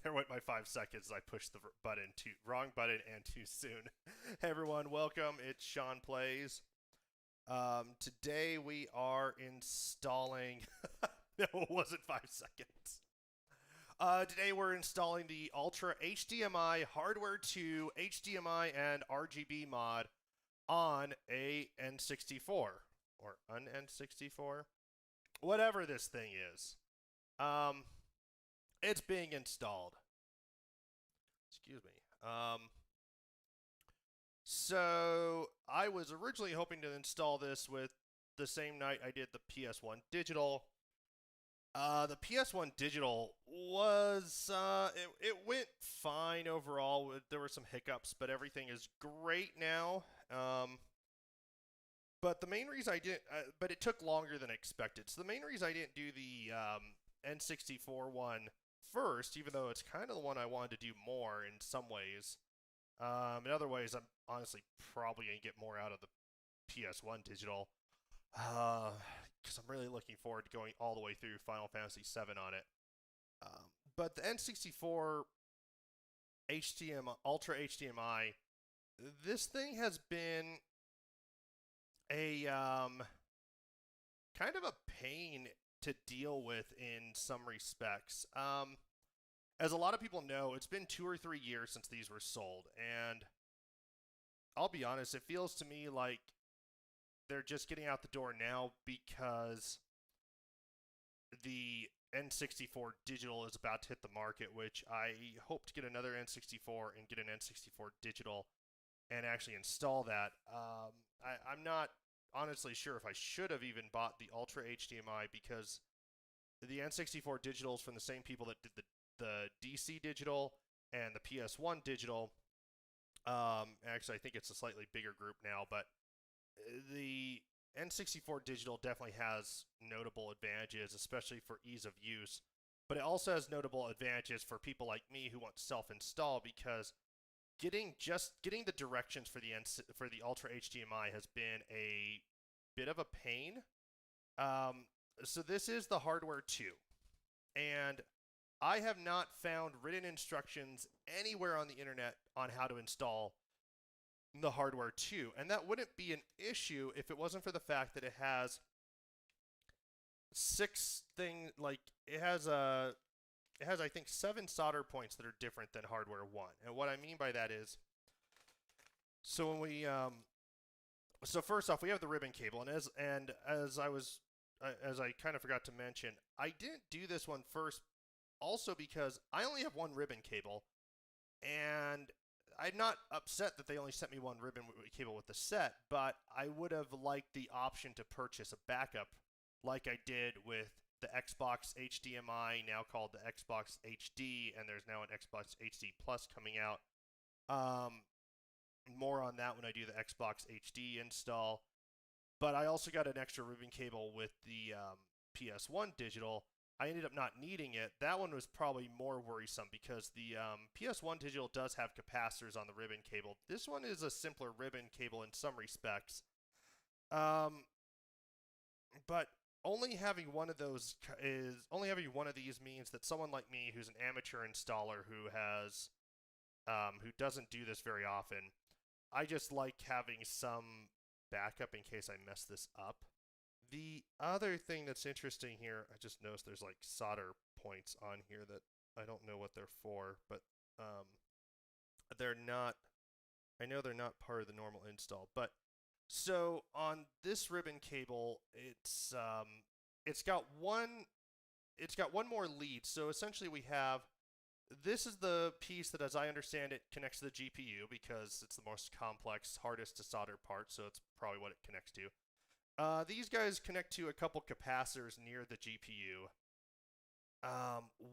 There went my 5 seconds. I pushed the wrong button and too soon. Hey everyone, welcome. It's Sean Plays. Today we are installing. No, it wasn't 5 seconds. Today we're installing the Ultra HDMI Hardware 2 HDMI and RGB mod on a N64 or an N64, whatever this thing is. It's being installed. Excuse me. So I was originally hoping to install this with the same night I did the PS1 digital. The PS1 digital was it went fine overall. There were some hiccups, but everything is great now. But the main reason I didn't, but it took longer than expected. So the main reason I didn't do the N64 one first, even though it's kind of the one I wanted to do more in some ways. In other ways, I'm honestly probably going to get more out of the PS1 digital. Because I'm really looking forward to going all the way through Final Fantasy VII on it. But the N64 HDMI, Ultra HDMI, this thing has been a kind of a pain to deal with in some respects. As a lot of people know, it's been 2 or 3 years since these were sold, and I'll be honest, it feels to me like they're just getting out the door now because the N64 digital is about to hit the market, which I hope to get another N64 and get an N64 digital and actually install that. I'm not honestly sure if I should have even bought the Ultra HDMI because the N64 digital is from the same people that did the DC digital and the PS1 digital. Actually, I think it's a slightly bigger group now, but the N64 digital definitely has notable advantages, especially for ease of use. But it also has notable advantages for people like me who want to self-install because getting the directions for the Ultra HDMI has been a bit of a pain. So this is the hardware 2, and I have not found written instructions anywhere on the internet on how to install the hardware 2, and that wouldn't be an issue if it wasn't for the fact that it has it has I think 7 solder points that are different than hardware 1. And what I mean by that is, so when we so first off, we have the ribbon cable, and as I kind of forgot to mention, I didn't do this one first also because I only have one ribbon cable, and I'm not upset that they only sent me one ribbon cable with the set, but I would have liked the option to purchase a backup like I did with the Xbox HDMI, now called the Xbox HD, and there's now an Xbox HD Plus coming out. More on that when I do the Xbox HD install. But I also got an extra ribbon cable with the PS1 digital. I ended up not needing it. That one was probably more worrisome because the PS1 digital does have capacitors on the ribbon cable. This one is a simpler ribbon cable in some respects. But only having one of these means that someone like me, who's an amateur installer who doesn't do this very often, I just like having some backup in case I mess this up. The other thing that's interesting here, I just noticed there's like solder points on here that I don't know what they're for, but they're not, I know they're not part of the normal install. But so on this ribbon cable, it's got one more lead. So essentially we have, this is the piece that, as I understand it, connects to the GPU because it's the most complex, hardest to solder part, so it's probably what it connects to. These guys connect to a couple capacitors near the GPU.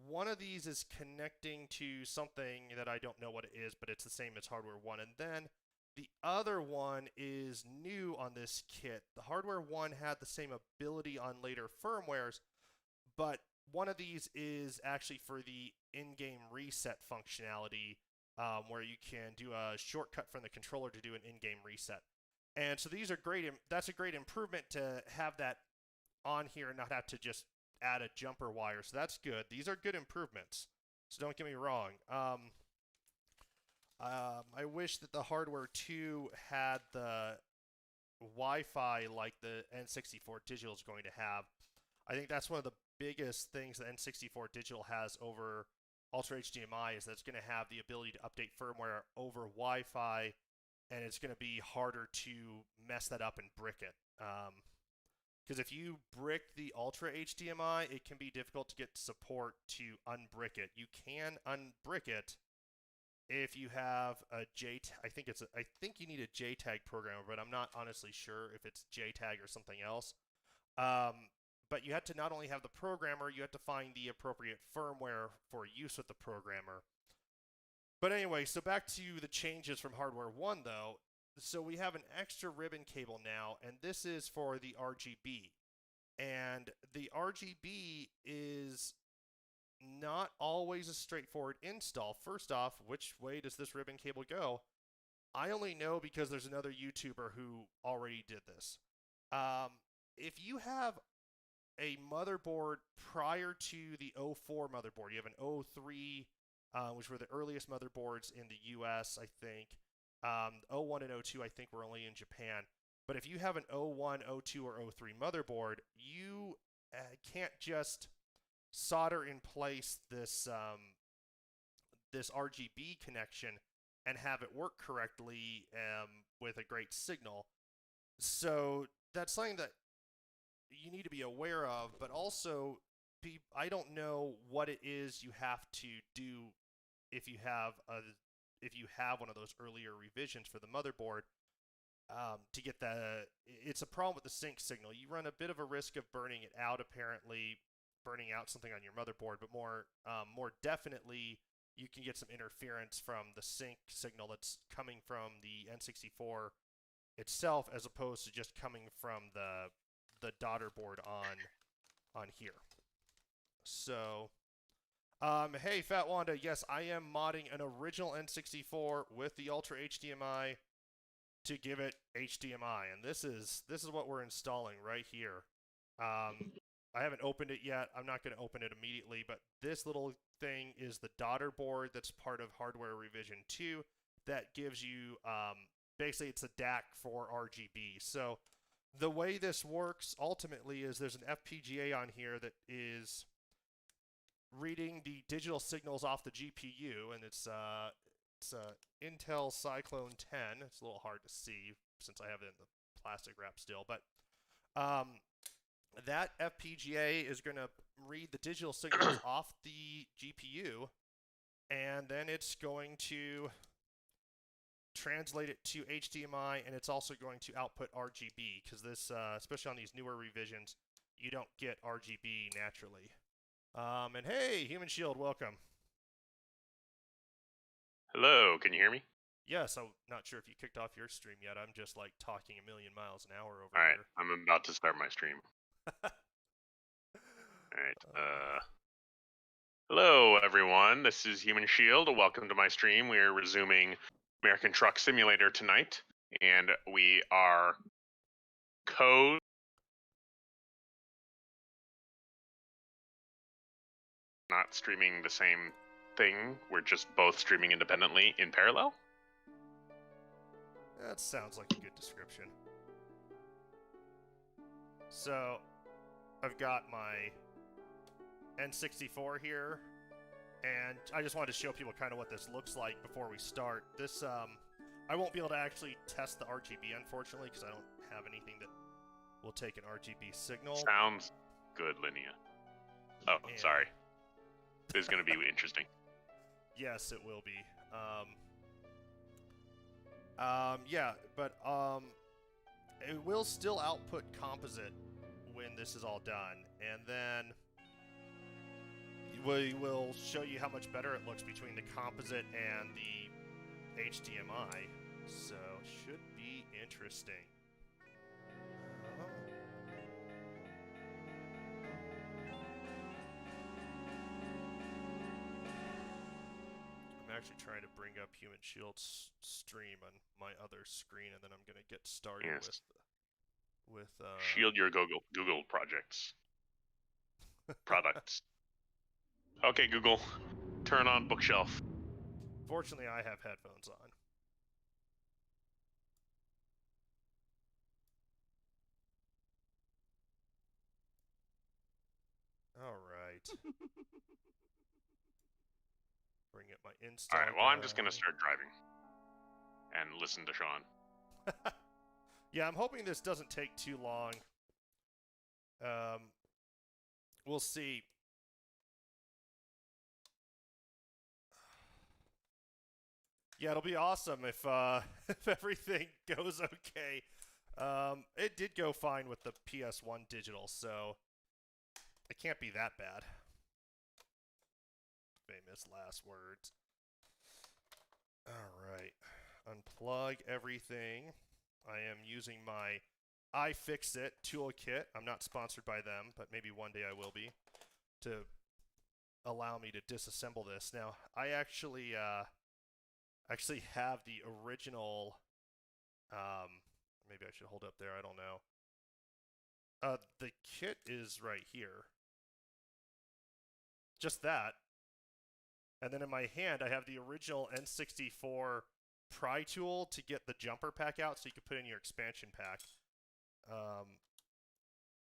One of these is connecting to something that I don't know what it is, but it's the same as hardware 1. And then the other one is new on this kit. The hardware 1 had the same ability on later firmwares, but one of these is actually for the in-game reset functionality, where you can do a shortcut from the controller to do an in-game reset. And so these are great. That's a great improvement to have that on here and not have to just add a jumper wire. So that's good. These are good improvements. So don't get me wrong. I wish that the hardware too had the Wi-Fi like the N64 Digital is going to have. I think that's one of the biggest things that N64 Digital has over Ultra HDMI is that it's going to have the ability to update firmware over Wi-Fi, and it's going to be harder to mess that up and brick it. Because if you brick the Ultra HDMI, it can be difficult to get support to unbrick it. You can unbrick it if you have a I think you need a JTAG programmer, but I'm not honestly sure if it's JTAG or something else. But you have to not only have the programmer, you have to find the appropriate firmware for use with the programmer. But anyway, so back to the changes from hardware 1 though. So we have an extra ribbon cable now, and this is for the RGB. And the RGB is not always a straightforward install. First off, which way does this ribbon cable go? I only know because there's another YouTuber who already did this. If you have a motherboard prior to the 04 motherboard, you have an 03, which were the earliest motherboards in the US, I think. 01 and 02, I think, were only in Japan. But if you have an 01, 02, or 03 motherboard, you can't just solder in place this this RGB connection and have it work correctly with a great signal. So that's something that you need to be aware of, but also I don't know what it is you have to do if you have one of those earlier revisions for the motherboard to get it's a problem with the sync signal. You run a bit of a risk of burning it out, apparently burning out something on your motherboard, but more definitely you can get some interference from the sync signal that's coming from the N64 itself, as opposed to just coming from the daughter board on here. So, hey Fat Wanda, yes, I am modding an original N64 with the Ultra HDMI to give it HDMI, and this is what we're installing right here. I haven't opened it yet. I'm not going to open it immediately, but this little thing is the daughter board that's part of hardware revision 2 that gives you, basically it's a DAC for RGB. So the way this works ultimately is there's an FPGA on here that is reading the digital signals off the GPU, and it's Intel Cyclone 10. It's a little hard to see since I have it in the plastic wrap still, but that FPGA is going to read the digital signals off the GPU, and then it's going to translate it to HDMI, and it's also going to output RGB, because this, especially on these newer revisions, you don't get RGB naturally. And hey, Human Shield, welcome. Hello, can you hear me? Yes, I'm not sure if you kicked off your stream yet. I'm just like talking a million miles an hour over Alright, here. I'm about to start my stream. Alright, hello everyone, this is Human Shield. Welcome to my stream. We're resuming American Truck Simulator tonight, and we are not streaming the same thing. We're just both streaming independently in parallel. That sounds like a good description. So, I've got my N64 here, and I just wanted to show people kind of what this looks like before we start. This, I won't be able to actually test the RGB, unfortunately, because I don't have anything that will take an RGB signal. Sounds good, Linnea. Oh, and sorry. This is going to be interesting. Yes, it will be. Yeah, but it will still output composite when this is all done, and then we will show you how much better it looks between the composite and the HDMI, so should be interesting. I'm actually trying to bring up Human Shield's stream on my other screen, and then I'm going to get started with Shield your Google projects. Products. Okay, Google. turn on bookshelf. Fortunately, I have headphones on. All right. Bring up my install. All right, well, I'm just going to start driving and listen to Sean. Yeah, I'm hoping this doesn't take too long. We'll see. Yeah, it'll be awesome if if everything goes okay. It did go fine with the PS1 digital, so it can't be that bad. Famous last words. Alright. Unplug everything. I am using my iFixit toolkit. I'm not sponsored by them, but maybe one day I will be, to allow me to disassemble this. Now, I actually have the original, maybe I should hold up there, I don't know. The kit is right here. Just that. And then in my hand, I have the original N64 pry tool to get the jumper pack out so you can put in your expansion pack.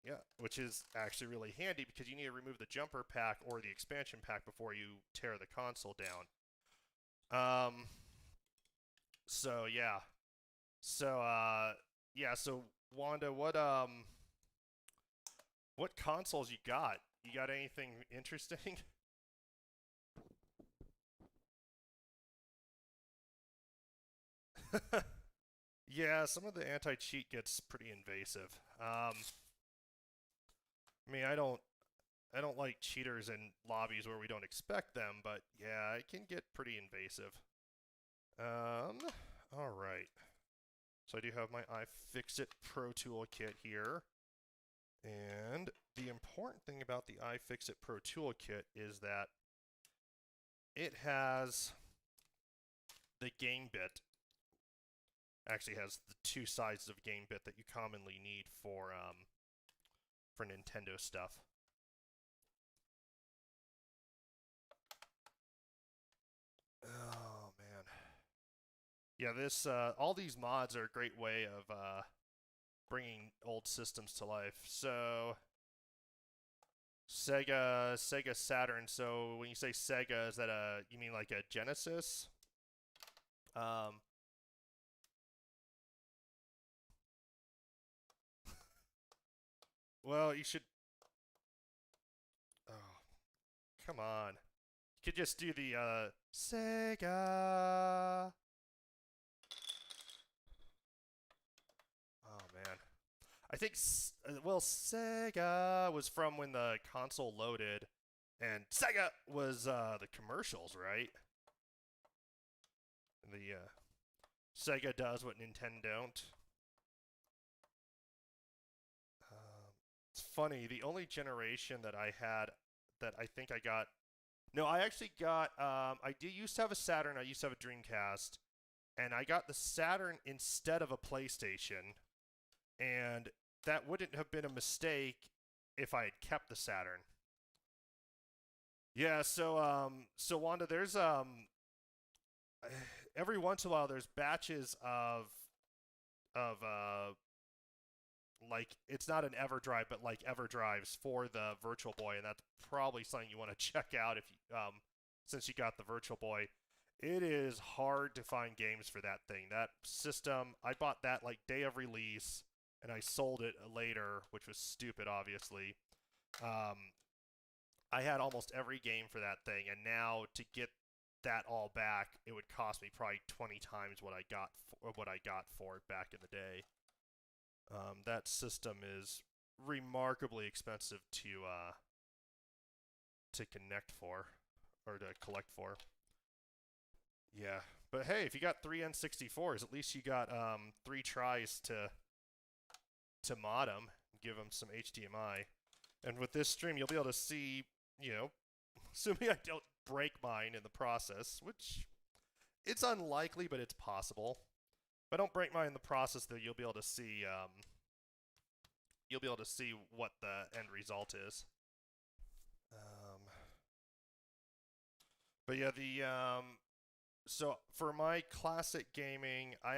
Yeah, which is actually really handy because you need to remove the jumper pack or the expansion pack before you tear the console down. So yeah. So Wanda, what consoles you got? You got anything interesting? Yeah, some of the anti-cheat gets pretty invasive. I mean, I don't like cheaters in lobbies where we don't expect them, but yeah, it can get pretty invasive. All right. So I do have my iFixit Pro Tool kit here. And the important thing about the iFixit Pro Tool kit is that it has the game bit. Actually has the two sides of game bit that you commonly need for Nintendo stuff. Oh man. Yeah, this all these mods are a great way of bringing old systems to life. So Sega Saturn. So when you say Sega, is that you mean like a Genesis? Well, you should. Oh, come on. You could just do the Sega. Oh man. I think well, Sega was from when the console loaded, and Sega was the commercials, right? The Sega does what Nintendo don't. It's funny, the only generation that I had that I think I got... No, I actually got... I used to have a Saturn, I used to have a Dreamcast, and I got the Saturn instead of a PlayStation, and that wouldn't have been a mistake if I had kept the Saturn. Yeah, so Wanda, there's... every once in a while, there's batches of like, it's not an EverDrive, but like EverDrives for the Virtual Boy, and that's probably something you want to check out if you, since you got the Virtual Boy. It is hard to find games for that thing. That system, I bought that like day of release, and I sold it later, which was stupid, obviously. I had almost every game for that thing, and now to get that all back, it would cost me probably 20 times what I got for it back in the day. That system is remarkably expensive to connect for, or to collect for. Yeah, but hey, if you got 3 N64s, at least you got 3 tries to mod them, give them some HDMI. And with this stream, you'll be able to see, you know, assuming I don't break mine in the process, which it's unlikely, but it's possible. If I don't break mine in the process, though, you'll be able to see what the end result is. But yeah, so for my classic gaming, I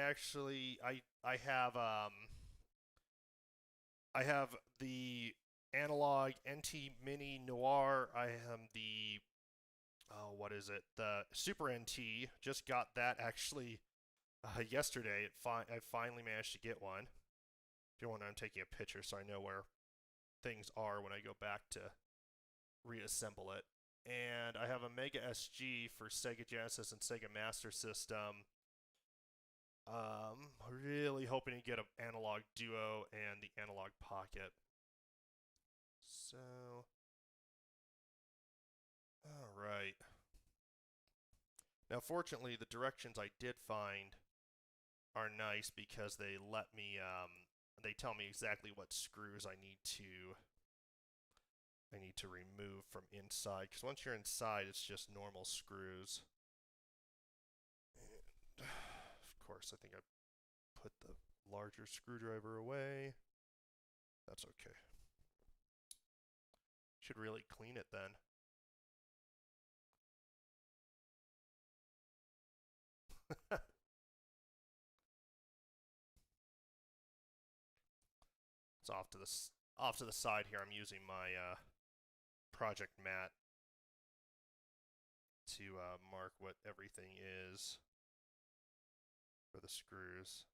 have the analog NT Mini Noir. I am the what is it? The Super NT. Just got that actually yesterday. I finally managed to get one. If you want, I'm taking a picture so I know where things are when I go back to reassemble it. And I have a Mega SG for Sega Genesis and Sega Master System. Really hoping to get an Analog Duo and the Analog Pocket. So, all right. Now, fortunately, the directions I did find are nice because they let me, they tell me exactly what screws I need to remove from inside. Because once you're inside, it's just normal screws. And, of course, I think I put the larger screwdriver away. That's okay. Should really clean it then. It's off to the side here. I'm using my project mat to mark what everything is for the screws.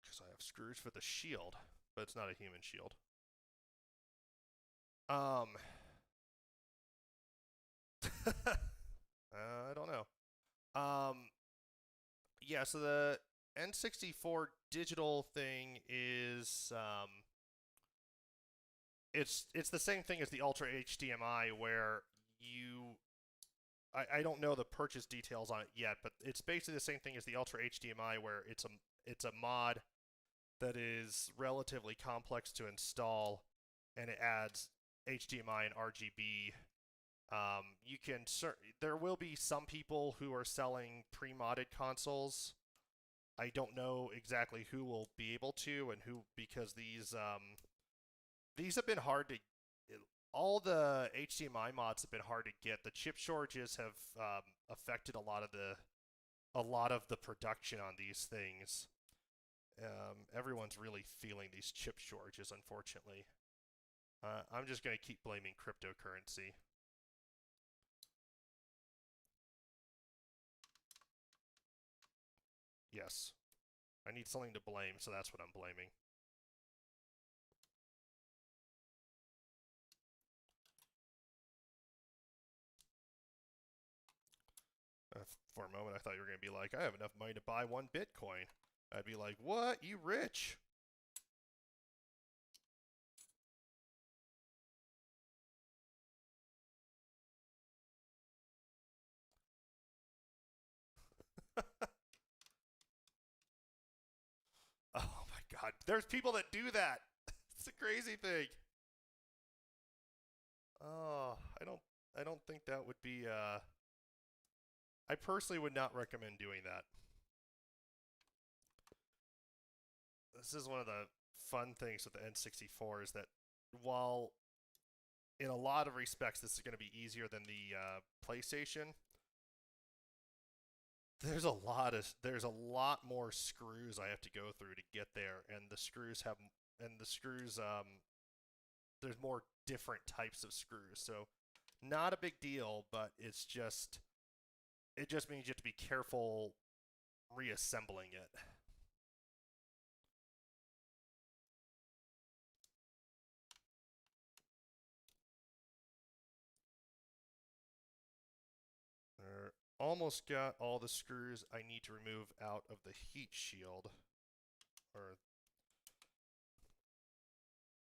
Because I have screws for the shield, but it's not a human shield. I don't know. Yeah, so the N64 digital thing is it's the same thing as the Ultra HDMI where I don't know the purchase details on it yet, but it's basically the same thing as the Ultra HDMI where it's a mod that is relatively complex to install and it adds HDMI and RGB. There will be some people who are selling pre-modded consoles. I don't know exactly who will be able to and who, because these have been hard to. All the HDMI mods have been hard to get. The chip shortages have affected a lot of the production on these things. Everyone's really feeling these chip shortages, unfortunately. I'm just going to keep blaming cryptocurrency. Yes. I need something to blame, so that's what I'm blaming. For a moment, I thought you were going to be like, I have enough money to buy 1 Bitcoin. I'd be like, what? You rich? Oh my god. There's people that do that. It's a crazy thing. Oh, I don't think that would be I personally would not recommend doing that. This is one of the fun things with the N64 is that while in a lot of respects this is going to be easier than the PlayStation, there's a lot more screws I have to go through to get there, and the screws there's more different types of screws. So not a big deal, but it just means you have to be careful reassembling it. Almost got all the screws I need to remove out of the heat shield. Or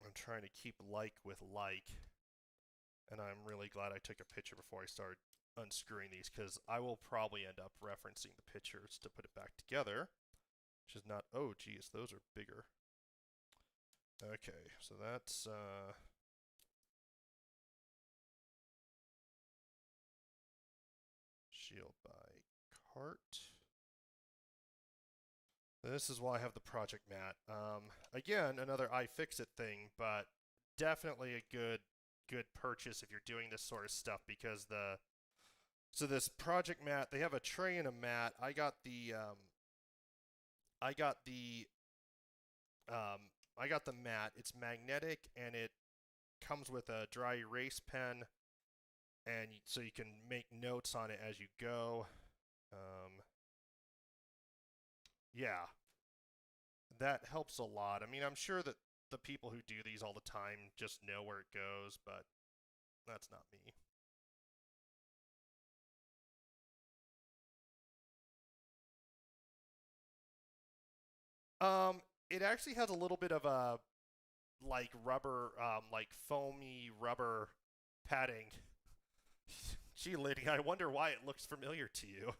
I'm trying to keep like with like. And I'm really glad I took a picture before I started unscrewing these, because I will probably end up referencing the pictures to put it back together. Which is not, oh geez, those are bigger. Okay, so that's Shield by cart. This is why I have the project mat. Again, another iFixit thing, but definitely a good purchase if you're doing this sort of stuff, because so this project mat, they have a tray and a mat. I got the mat. It's magnetic and it comes with a dry erase pen, and so you can make notes on it as you go. Yeah, that helps a lot. I mean, I'm sure that the people who do these all the time just know where it goes, but that's not me. It actually has a little bit of a like rubber, like foamy rubber padding. Gee, lady, I wonder why it looks familiar to you.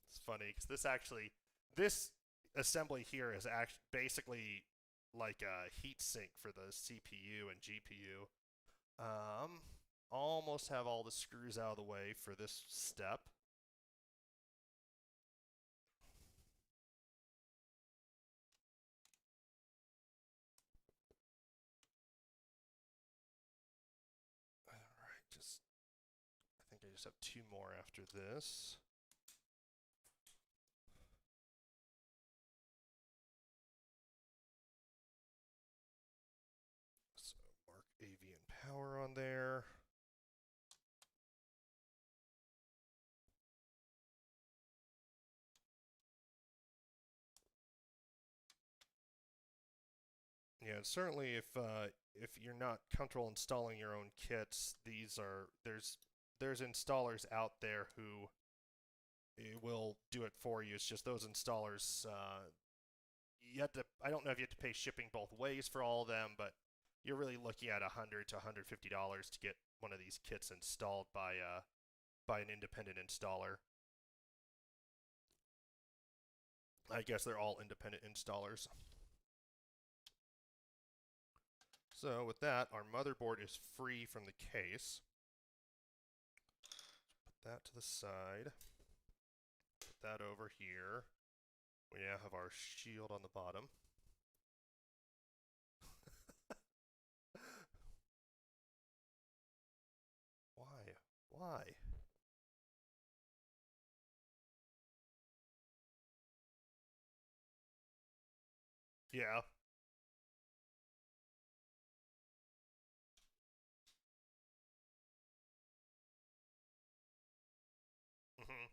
It's funny because this assembly here is actually basically like a heat sink for the CPU and GPU. Almost have all the screws out of the way for this step. Alright, I think I just have 2 more after this. So mark AV and power on there. Yeah, certainly if you're not comfortable installing your own kits, there's installers out there who will do it for you. It's just those installers, I don't know if you have to pay shipping both ways for all of them, but you're really looking at $100 to $150 to get one of these kits installed by an independent installer. I guess they're all independent installers. So with that, our motherboard is free from the case. Put that to the side. Put that over here. We now have our shield on the bottom. Why? Yeah. Mm-hmm.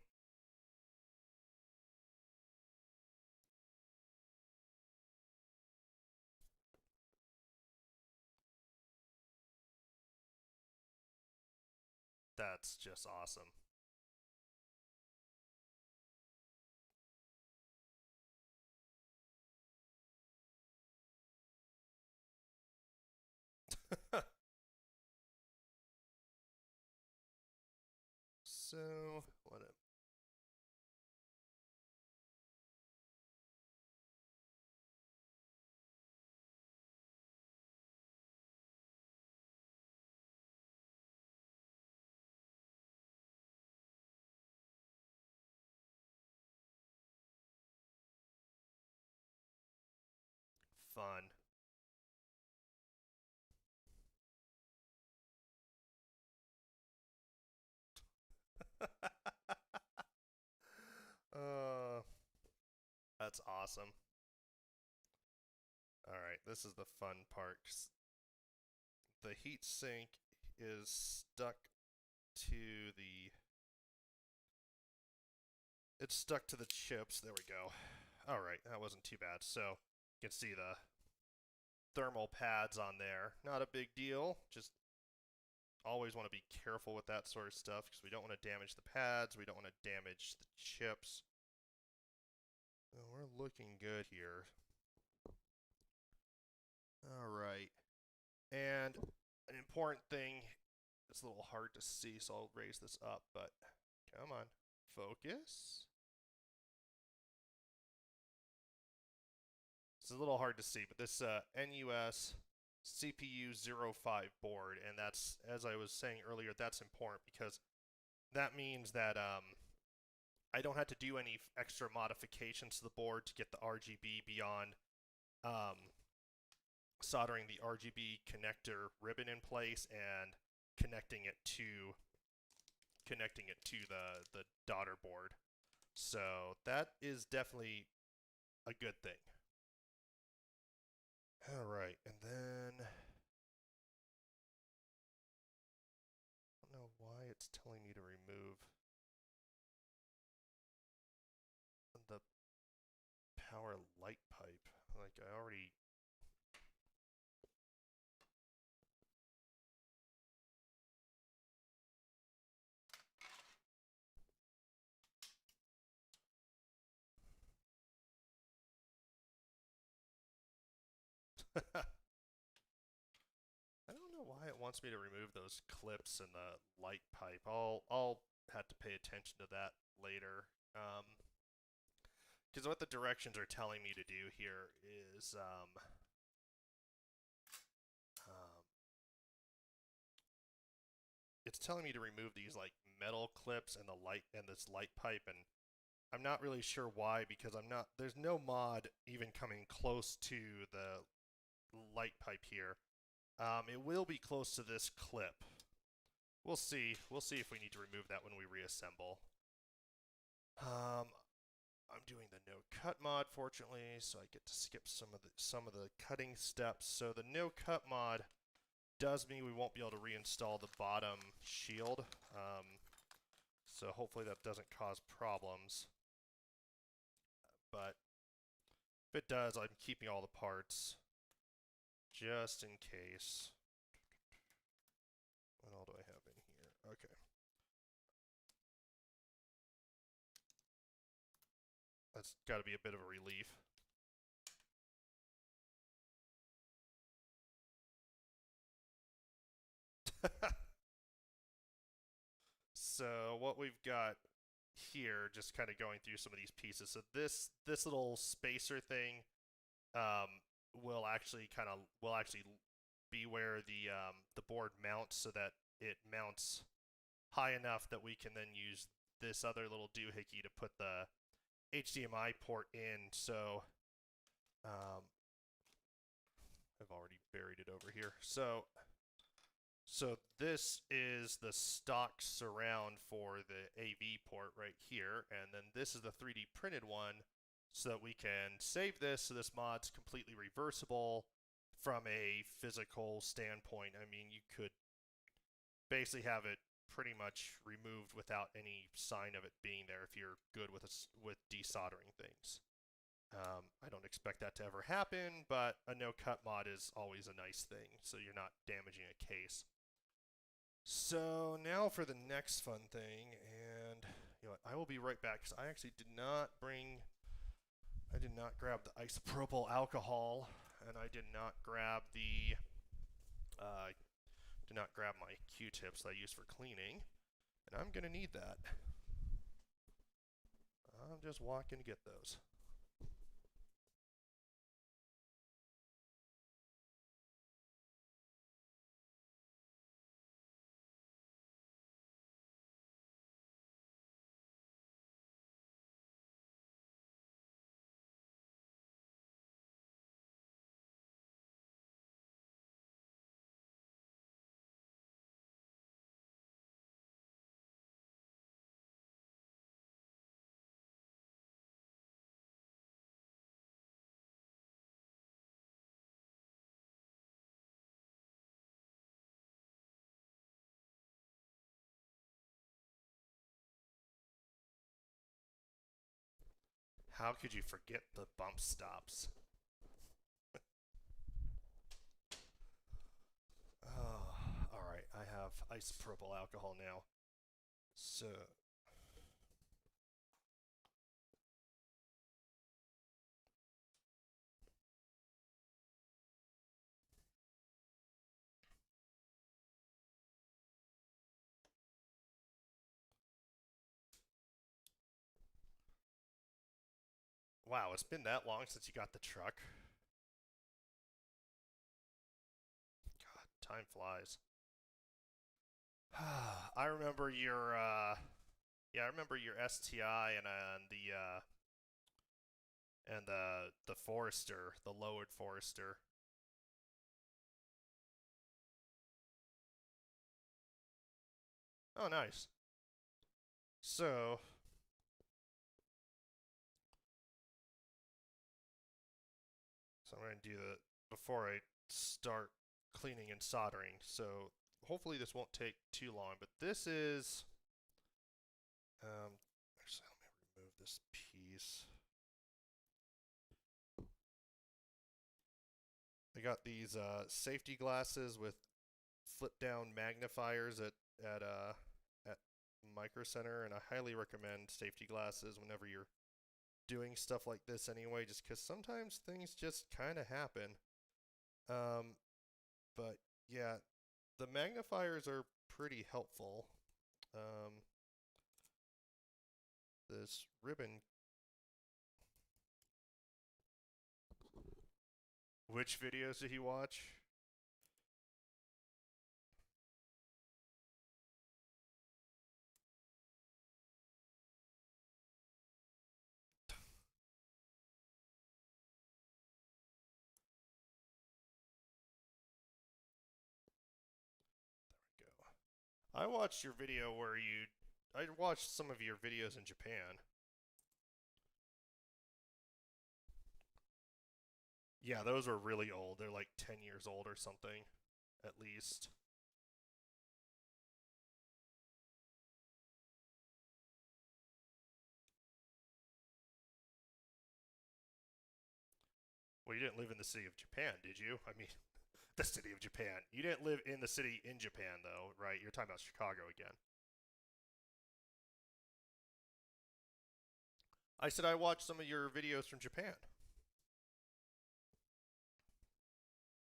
That's just awesome. So, what a fun. uh, that's awesome. Alright, this is the fun part. The heat sink is stuck to the... It's stuck to the chips. There we go. Alright, that wasn't too bad. So, you can see the thermal pads on there. Not a big deal. Just always want to be careful with that sort of stuff because we don't want to damage the pads. We don't want to damage the chips. Well, we're looking good here. Alright. And an important thing, it's a little hard to see, so I'll raise this up, but come on. Focus. It's a little hard to see, but this NUS CPU 05 board, and that's, as I was saying earlier, that's important because that means that I don't have to do any extra modifications to the board to get the RGB beyond soldering the RGB connector ribbon in place and connecting it to the daughter board. So that is definitely a good thing. All right, and then I don't know why it's telling me to remove the power light pipe. Like I already I don't know why it wants me to remove those clips and the light pipe. I'll have to pay attention to that later. Because what the directions are telling me to do here is it's telling me to remove these like metal clips and the light and this light pipe, and I'm not really sure why, because there's no mod even coming close to the light pipe here. It will be close to this clip. We'll see if we need to remove that when we reassemble. I'm doing the no cut mod, fortunately, so I get to skip some of the cutting steps. So the no cut mod does mean we won't be able to reinstall the bottom shield. So hopefully that doesn't cause problems. But if it does, I'm keeping all the parts just in case. What all do I have in here? Okay. That's got to be a bit of a relief. So what we've got here, just kind of going through some of these pieces. So this little spacer thing will actually be where the board mounts, so that it mounts high enough that we can then use this other little doohickey to put the HDMI port in. So I've already buried it over here. So this is the stock surround for the AV port right here, and then this is the 3D printed one, so that we can save this. So this mod's completely reversible from a physical standpoint. I mean, you could basically have it pretty much removed without any sign of it being there if you're good with desoldering things. I don't expect that to ever happen, but a no-cut mod is always a nice thing, so you're not damaging a case. So now for the next fun thing, and you know what, I will be right back, because I actually did not grab the isopropyl alcohol, and I did not grab my Q-tips that I use for cleaning, and I'm gonna need that. I'm just walking to get those. How could you forget the bump stops? Oh, all right, I have isopropyl alcohol now. So wow, it's been that long since you got the truck. Time flies. I remember your yeah, I remember your STI and the Forester, the lowered Forester. Oh, nice. So I'm going to do the before I start cleaning and soldering. So hopefully this won't take too long, but this is actually let me remove this piece. I got these safety glasses with flip down magnifiers at Micro Center, and I highly recommend safety glasses whenever you're doing stuff like this anyway, just because sometimes things just kind of happen. But yeah, the magnifiers are pretty helpful. This ribbon. Which videos did he watch? I watched your video where I watched some of your videos in Japan. Yeah, those were really old. They're like 10 years old or something, at least. Well, you didn't live in the city of Japan, did you? I mean, the city of Japan. You didn't live in the city in Japan, though, right? You're talking about Chicago again. I said I watched some of your videos from Japan.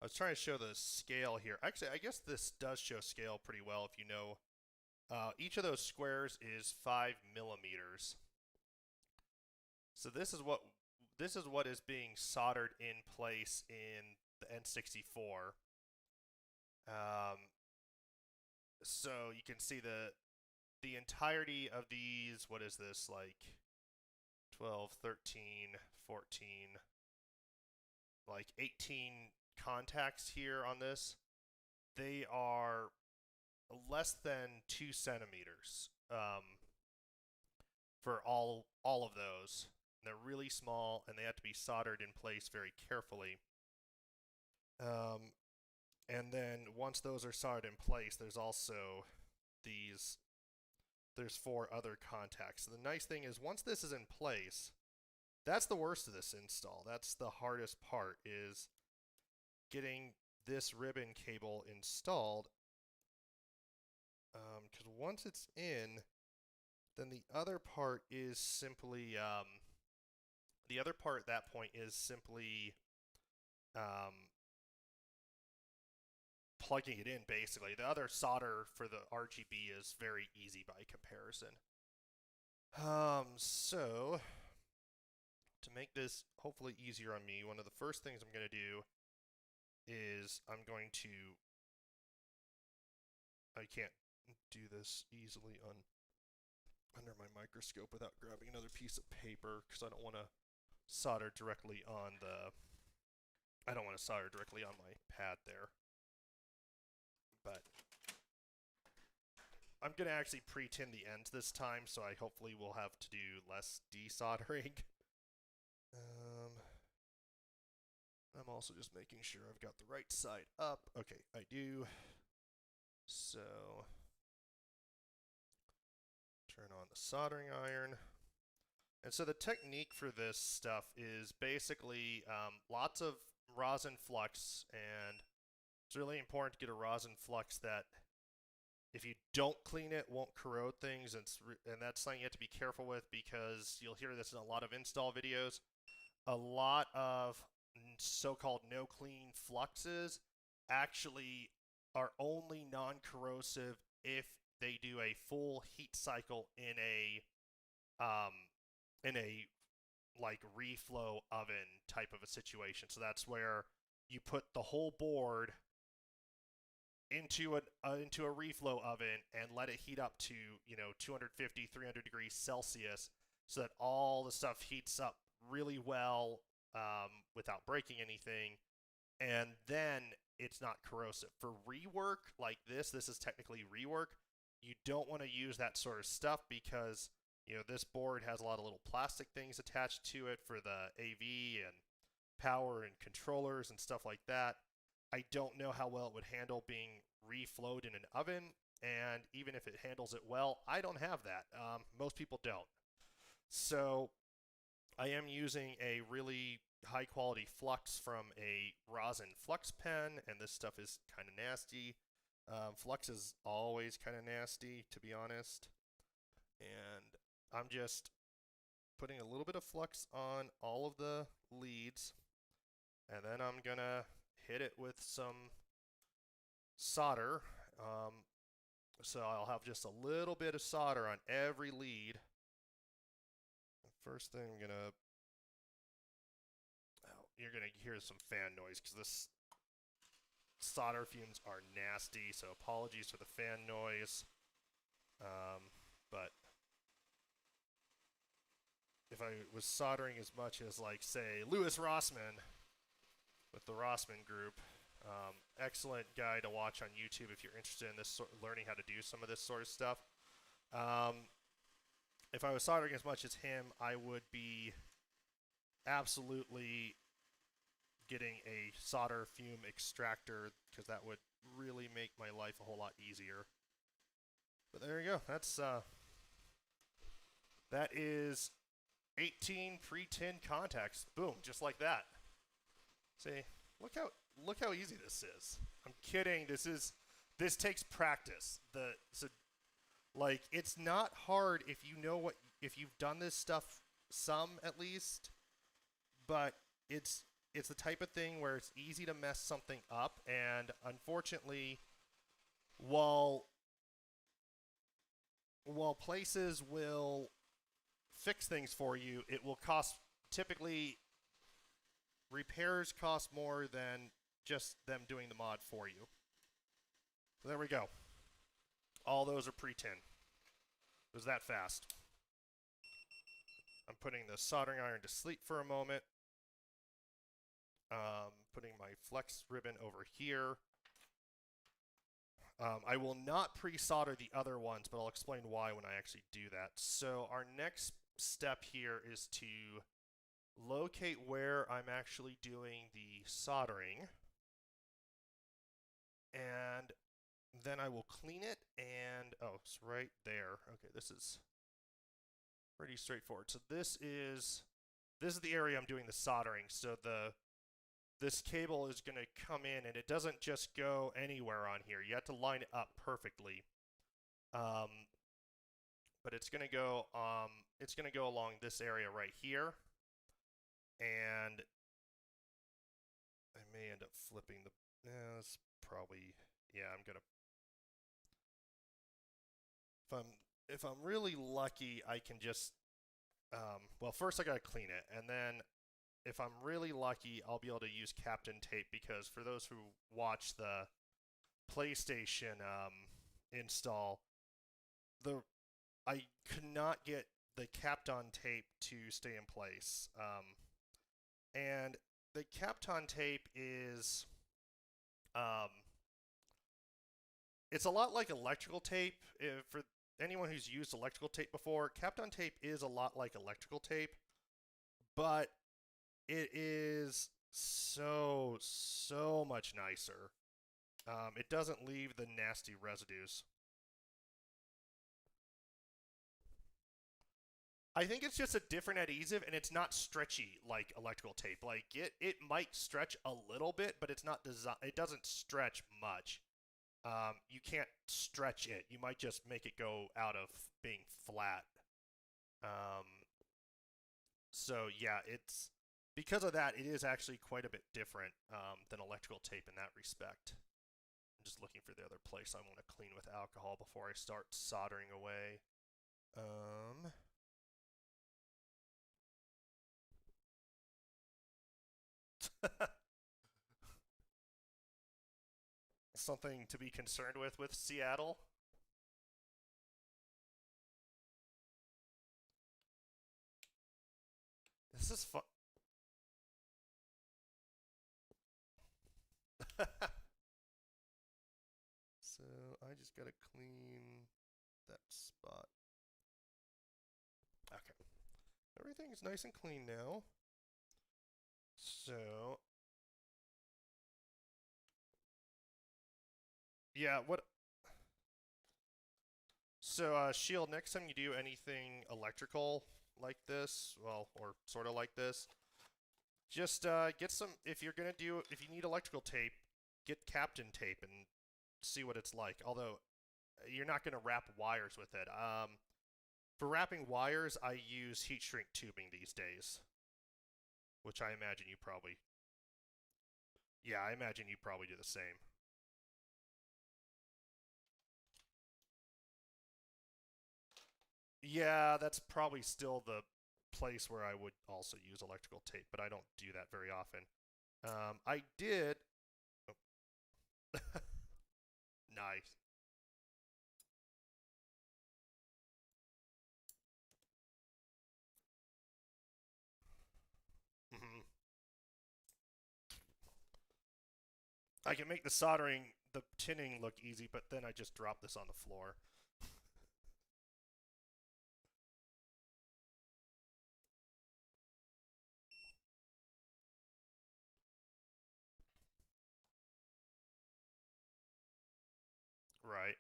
I was trying to show the scale here. Actually, I guess this does show scale pretty well if you know. Each of those squares is 5 millimeters. So this is what is being soldered in place in the N64. So you can see the entirety of these. What is this, like 12, 13, 14, like 18 contacts here on this? They are less than 2 centimeters for all of those. They're really small, and they have to be soldered in place very carefully. And then once those are soldered in place, there's also there's 4 other contacts. So the nice thing is once this is in place, that's the worst of this install. That's the hardest part, is getting this ribbon cable installed. Because once it's in, then the other part is simply the other part at that point is simply plugging it in, basically. The other solder for the RGB is very easy by comparison. So to make this hopefully easier on me, one of the first things I'm going to do is I'm going to... I can't do this easily under my microscope without grabbing another piece of paper, because I don't want to solder directly on I don't want to solder directly on my pad there. But I'm going to actually pre-tin the ends this time, so I hopefully will have to do less desoldering. I'm also just making sure I've got the right side up. Okay, I do. So turn on the soldering iron. And so the technique for this stuff is basically lots of rosin flux, and it's really important to get a rosin flux that, if you don't clean it, won't corrode things, and that's something you have to be careful with, because you'll hear this in a lot of install videos. A lot of so-called no-clean fluxes actually are only non-corrosive if they do a full heat cycle in a like reflow oven type of a situation. So that's where you put the whole board into a reflow oven and let it heat up to 250, 300 degrees Celsius, so that all the stuff heats up really well without breaking anything, and then it's not corrosive. For rework like this is technically rework. You don't want to use that sort of stuff because this board has a lot of little plastic things attached to it for the AV and power and controllers and stuff like that. I don't know how well it would handle being reflowed in an oven, and even if it handles it well, I don't have that. Most people don't. So I am using a really high quality flux from a rosin flux pen, and this stuff is kind of nasty. Flux is always kind of nasty, to be honest. And I'm just putting a little bit of flux on all of the leads, and then I'm gonna hit it with some solder. So I'll have just a little bit of solder on every lead. The first thing I'm gonna, you're gonna hear some fan noise because this solder fumes are nasty, so apologies for the fan noise. But if I was soldering as much as, like, say, Louis Rossmann with the Rossmann Group, excellent guy to watch on YouTube if you're interested in this learning how to do some of this sort of stuff. If I was soldering as much as him, I would be absolutely getting a solder fume extractor, because that would really make my life a whole lot easier. But there you go. That is 18 pre-tin contacts. Boom, just like that. See, look how easy this is. I'm kidding. This takes practice. It's not hard if you've done this stuff some at least, but it's the type of thing where it's easy to mess something up, and unfortunately, while places will fix things for you, it will cost, typically repairs cost more than just them doing the mod for you. So there we go. All those are pre-tin. It was that fast. I'm putting the soldering iron to sleep for a moment. Putting my flex ribbon over here. I will not pre-solder the other ones, but I'll explain why when I actually do that. So our next step here is to locate where I'm actually doing the soldering. And then I will clean it, and oh, it's right there. Okay, this is pretty straightforward. So this is the area I'm doing the soldering. So this cable is going to come in, and it doesn't just go anywhere on here. You have to line it up perfectly. But it's going to go along this area right here, and I may end up flipping the. That's probably, yeah. I'm gonna. If I'm really lucky, I can just. Well, first I gotta clean it, and then if I'm really lucky, I'll be able to use Captain Tape, because for those who watch the PlayStation install, I could not get the Kapton tape to stay in place. And the Kapton tape is, it's a lot like electrical tape. For anyone who's used electrical tape before, Kapton tape is a lot like electrical tape, but it is so much nicer. It doesn't leave the nasty residues. I think it's just a different adhesive, and it's not stretchy like electrical tape. Like it might stretch a little bit, but it's not it doesn't stretch much. You can't stretch it. You might just make it go out of being flat. So yeah, it's because of that, it is actually quite a bit different than electrical tape in that respect. I'm just looking for the other place I want to clean with alcohol before I start soldering away. something to be concerned with Seattle. This is fun. So I just gotta clean that spot. Okay. Everything's nice and clean now. So yeah, Shield, next time you do anything electrical like this, well, or sort of like this, just get some, if you need electrical tape, get Captain tape and see what it's like. Although, you're not going to wrap wires with it. For wrapping wires, I use heat shrink tubing these days, which I imagine you probably do the same. Yeah, that's probably still the place where I would also use electrical tape, but I don't do that very often. I did. Oh. Nice. Mhm. I can make the tinning look easy, but then I just drop this on the floor. Right.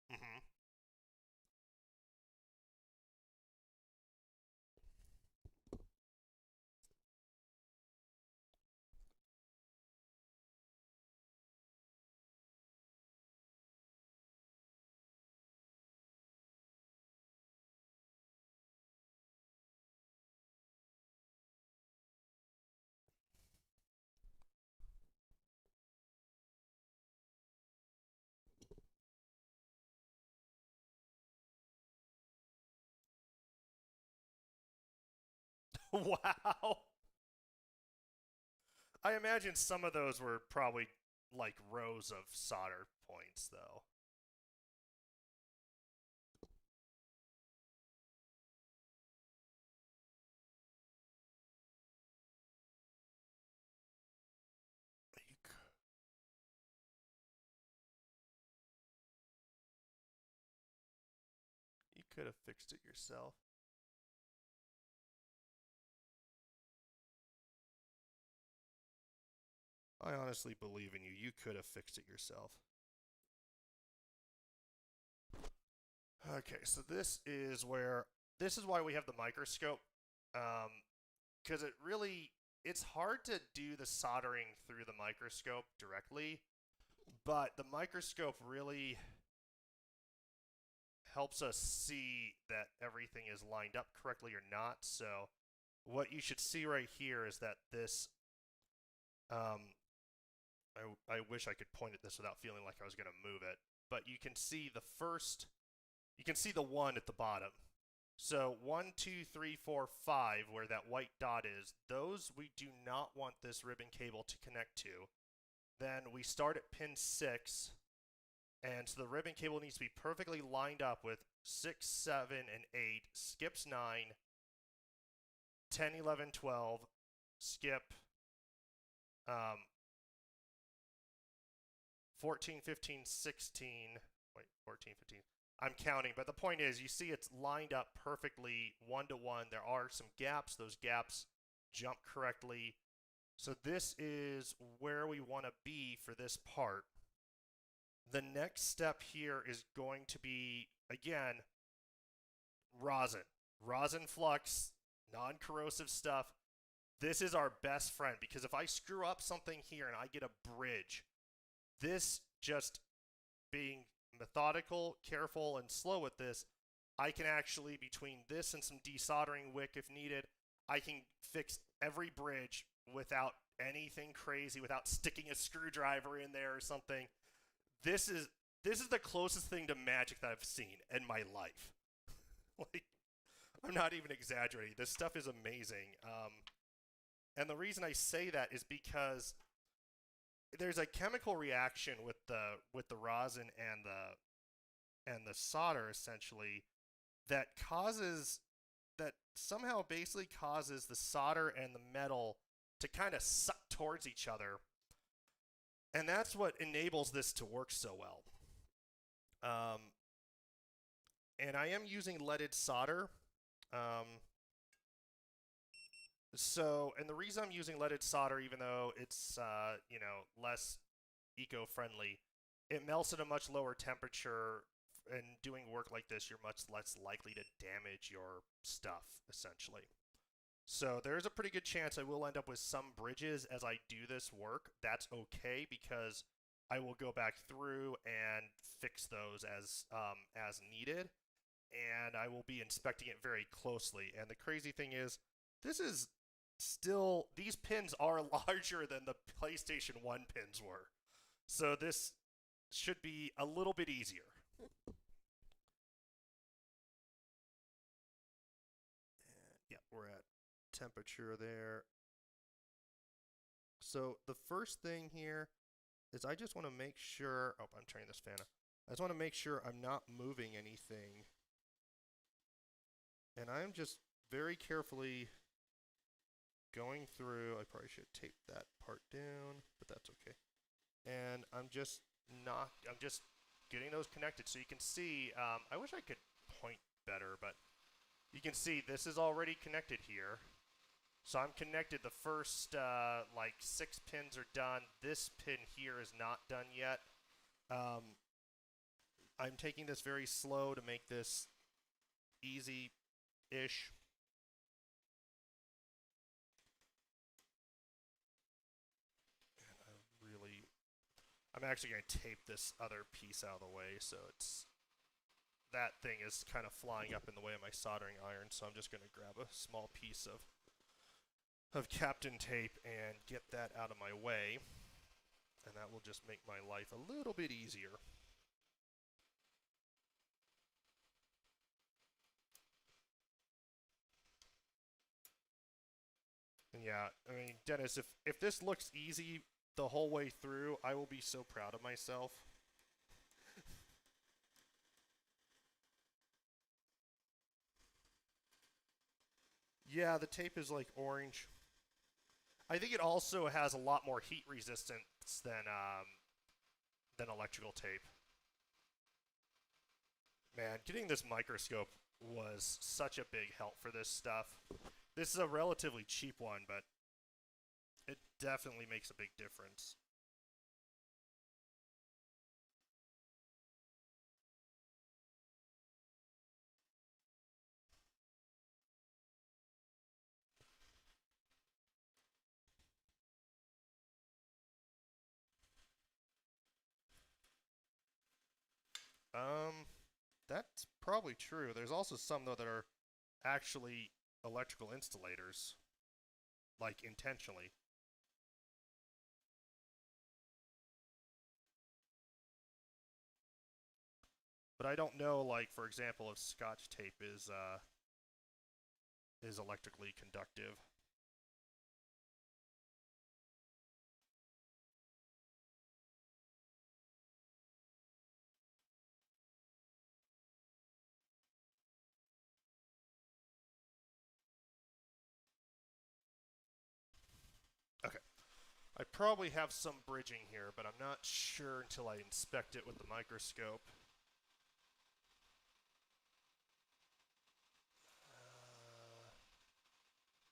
Mhm. Wow. I imagine some of those were probably like rows of solder points, though. You could have fixed it yourself. I honestly believe in you. You could have fixed it yourself. Okay, so this is why we have the microscope. Because it's hard to do the soldering through the microscope directly, but the microscope really helps us see that everything is lined up correctly or not. So what you should see right here is that this, I wish I could point at this without feeling like I was going to move it, but you can see the 1 at the bottom. So 1, 2, 3, 4, 5, where that white dot is, those we do not want this ribbon cable to connect to. Then we start at pin 6, and so the ribbon cable needs to be perfectly lined up with 6, 7, and 8, skips 9, 10, 11, 12, skip 14, 15, 16, wait, 14, 15. I'm counting, but the point is, you see it's lined up perfectly 1-to-1. There are some gaps. Those gaps jump correctly. So this is where we want to be for this part. The next step here is going to be, again, rosin. Rosin flux, non-corrosive stuff. This is our best friend, because if I screw up something here and I get a bridge, this just being methodical, careful, and slow with this, I can actually, between this and some desoldering wick if needed, I can fix every bridge without anything crazy, without sticking a screwdriver in there or something. This is the closest thing to magic that I've seen in my life. Like, I'm not even exaggerating. This stuff is amazing. And the reason I say that is because there's a chemical reaction with the rosin and the solder essentially that somehow basically causes the solder and the metal to kind of suck towards each other. And that's what enables this to work so well. And I am using leaded solder. And the reason I'm using leaded solder, even though it's less eco-friendly, it melts at a much lower temperature. And doing work like this, you're much less likely to damage your stuff, essentially. So there's a pretty good chance I will end up with some bridges as I do this work. That's okay, because I will go back through and fix those as needed, and I will be inspecting it very closely. And the crazy thing is, these pins are larger than the PlayStation 1 pins were. So this should be a little bit easier. And yeah, we're at temperature there. So the first thing here is I just want to make sure, I'm turning this fan on. I just want to make sure I'm not moving anything. And I'm just very carefully going through. I probably should tape that part down, but that's okay. And I'm just getting those connected so you can see. I wish I could point better, but you can see this is already connected here. So I'm connected. The first 6 pins are done. This pin here is not done yet. I'm taking this very slow to make this easy-ish. I'm actually going to tape this other piece out of the way, so that thing is kind of flying up in the way of my soldering iron, so I'm just going to grab a small piece of Captain tape and get that out of my way, and that will just make my life a little bit easier. And yeah, I mean, Dennis, if this looks easy the whole way through, I will be so proud of myself. Yeah, the tape is like orange. I think it also has a lot more heat resistance than electrical tape. Man, getting this microscope was such a big help for this stuff. This is a relatively cheap one, but it definitely makes a big difference. That's probably true. There's also some, though, that are actually electrical insulators, like intentionally. But I don't know, like, for example, if Scotch tape is electrically conductive. Okay. I probably have some bridging here, but I'm not sure until I inspect it with the microscope.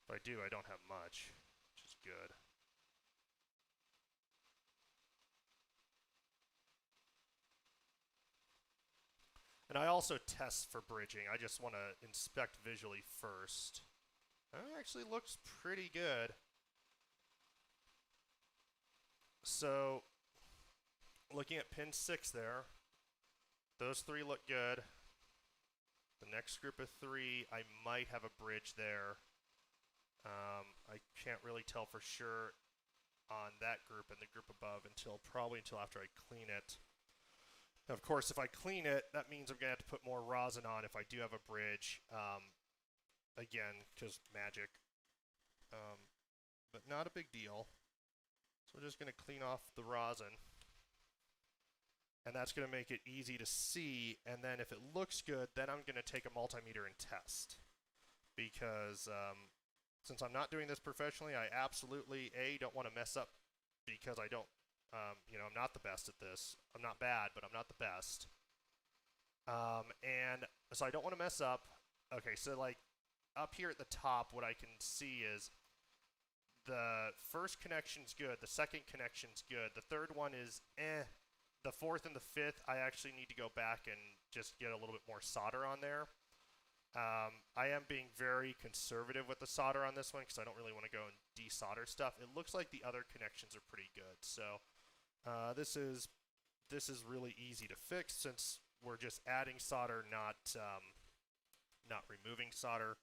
If I do, I don't have much, which is good. And I also test for bridging. I just want to inspect visually first. That actually looks pretty good. So, looking at pin 6 there, those 3 look good. The next group of 3, I might have a bridge there. I can't really tell for sure on that group and the group above probably until after I clean it. Of course, if I clean it, that means I'm going to have to put more rosin on if I do have a bridge. again, because magic. But not a big deal. So we're just going to clean off the rosin. And that's going to make it easy to see. And then if it looks good, then I'm going to take a multimeter and test. Because since I'm not doing this professionally, I absolutely, don't want to mess up because I don't, I'm not the best at this. I'm not bad, but I'm not the best. And so I don't want to mess up. Okay, so like up here at the top, what I can see is the first connection's good, the second connection's good, the third one is the fourth and the fifth, I actually need to go back and just get a little bit more solder on there. I am being very conservative with the solder on this one because I don't really want to go and desolder stuff. It looks like the other connections are pretty good, so this is really easy to fix since we're just adding solder, not removing solder.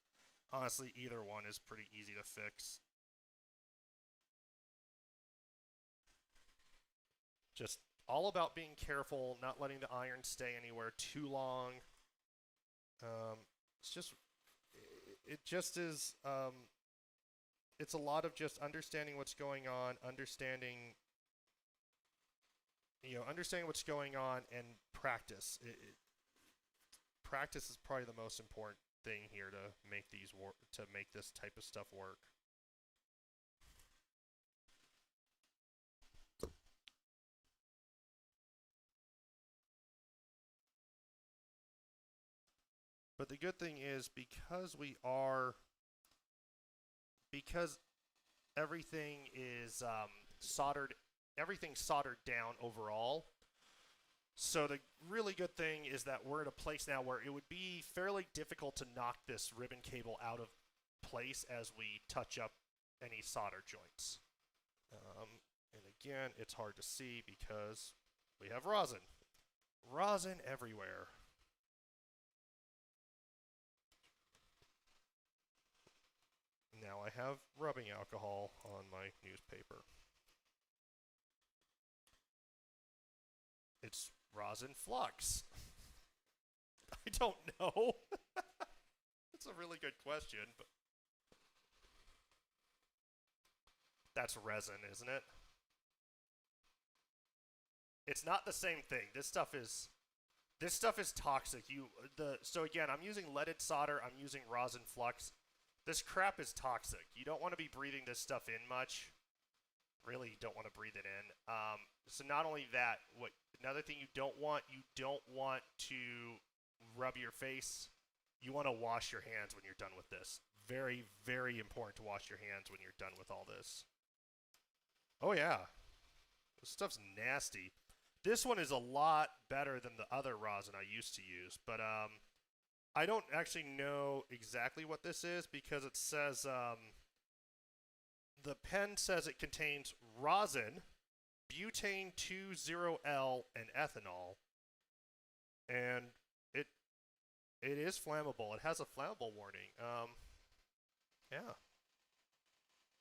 Honestly, either one is pretty easy to fix. Just all about being careful, not letting the iron stay anywhere too long. It just is, it's a lot of just understanding what's going on, understanding what's going on and practice. Practice is probably the most important thing here to make make this type of stuff work. But the good thing is because everything is everything's soldered down overall. So the really good thing is that we're in a place now where it would be fairly difficult to knock this ribbon cable out of place as we touch up any solder joints. And again, it's hard to see because we have rosin. Rosin everywhere. Now I have rubbing alcohol on my newspaper. It's rosin flux. I don't know. It's a really good question, but that's resin, isn't it? It's not the same thing. This stuff is toxic. So again, I'm using leaded solder, I'm using rosin flux. This crap is toxic. You don't want to be breathing this stuff in much. Really don't want to breathe it in. So not only that, another thing you don't want to rub your face. You want to wash your hands when you're done with this. Very, very important to wash your hands when you're done with all this. Oh yeah. This stuff's nasty. This one is a lot better than the other rosin I used to use, but I don't actually know exactly what this is because it says, the pen says it contains rosin, butane 2,0L, and ethanol. And it is flammable. It has a flammable warning. Yeah.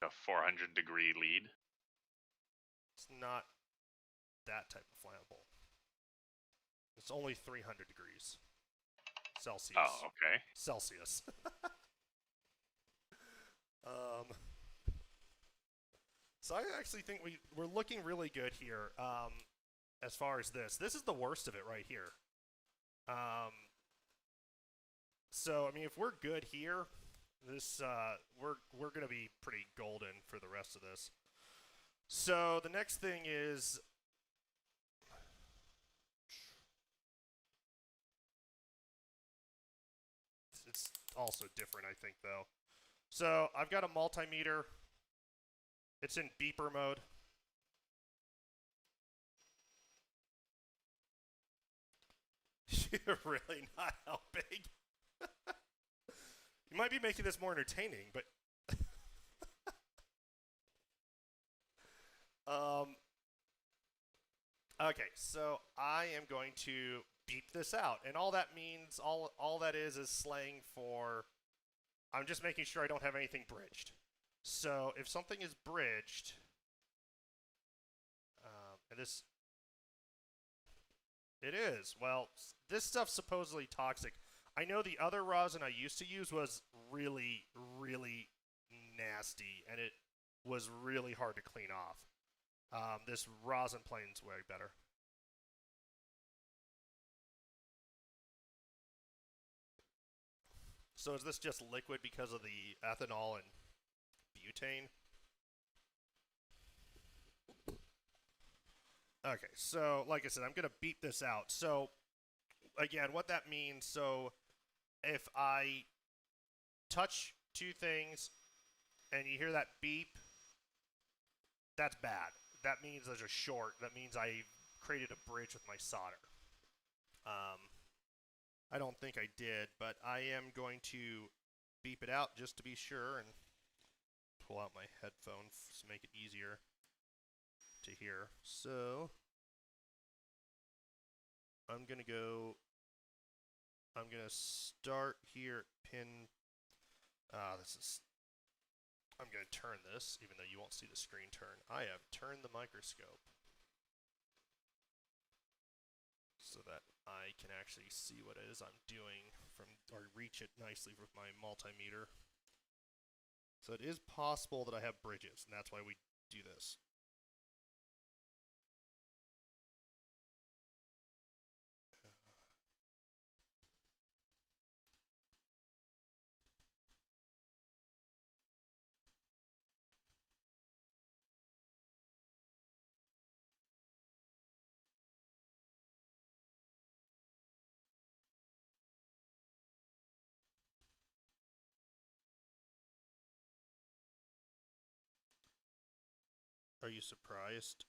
A 400-degree lead. It's not that type of flammable. It's only 300 degrees. Celsius. Oh, okay. Celsius. So I actually think we're looking really good here as far as this. This is the worst of it right here. So, I mean, if we're good here, this we're going to be pretty golden for the rest of this. So the next thing is... It's also different, I think, though. So I've got a multimeter. It's in beeper mode. You're really not helping. You might be making this more entertaining, but... Okay, so I am going to beep this out, and all that means, all that is slang for, I'm just making sure I don't have anything bridged. So if something is bridged, and this, it is, well, this stuff's supposedly toxic. I know the other rosin I used to use was really, really nasty, and it was really hard to clean off. This rosin plane's way better. So is this just liquid because of the ethanol and butane? Okay, so like I said, I'm going to beat this out. So again, what that means, so if I touch two things and you hear that beep, that's bad. That means there's a short. That means I created a bridge with my solder. I don't think I did, but I am going to beep it out just to be sure and pull out my headphones to make it easier to hear. So I'm going to start here at pin, I'm going to turn this, even though you won't see the screen turn. I have turned the microscope so that I can actually see what it is I'm doing or reach it nicely with my multimeter. So it is possible that I have bridges, and that's why we do this. Are you surprised?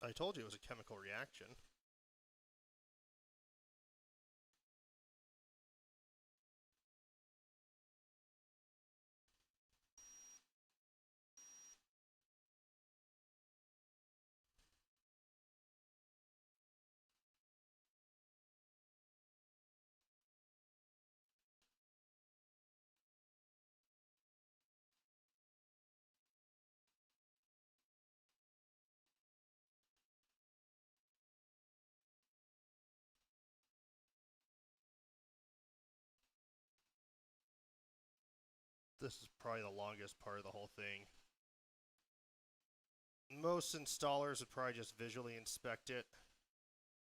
I told you it was a chemical reaction. This is probably the longest part of the whole thing. Most installers would probably just visually inspect it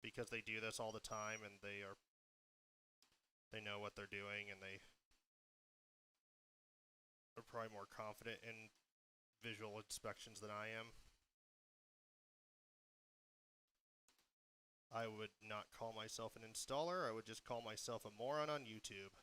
because they do this all the time and they know what they're doing, and they are probably more confident in visual inspections than I am. I would not call myself an installer. I would just call myself a moron on YouTube.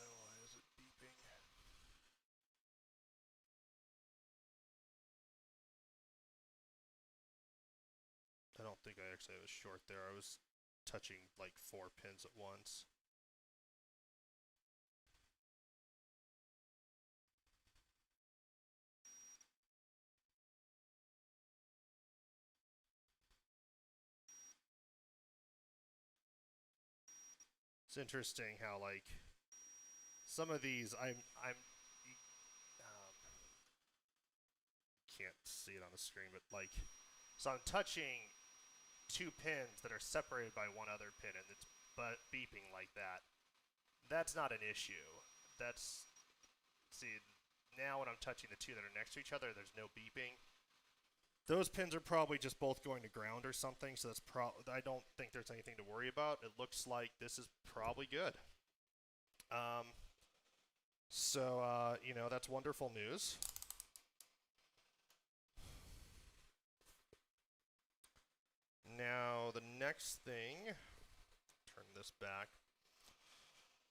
Why is it beeping? I don't think I actually was short there. I was touching like 4 pins at once. It's interesting how like some of these can't see it on the screen, but like, so I'm touching 2 pins that are separated by one other pin, and it's beeping like that. That's not an issue. See, now when I'm touching the 2 that are next to each other, there's no beeping. Those pins are probably just both going to ground or something, so I don't think there's anything to worry about. It looks like this is probably good. You know, that's wonderful news. now the next thing, turn this back.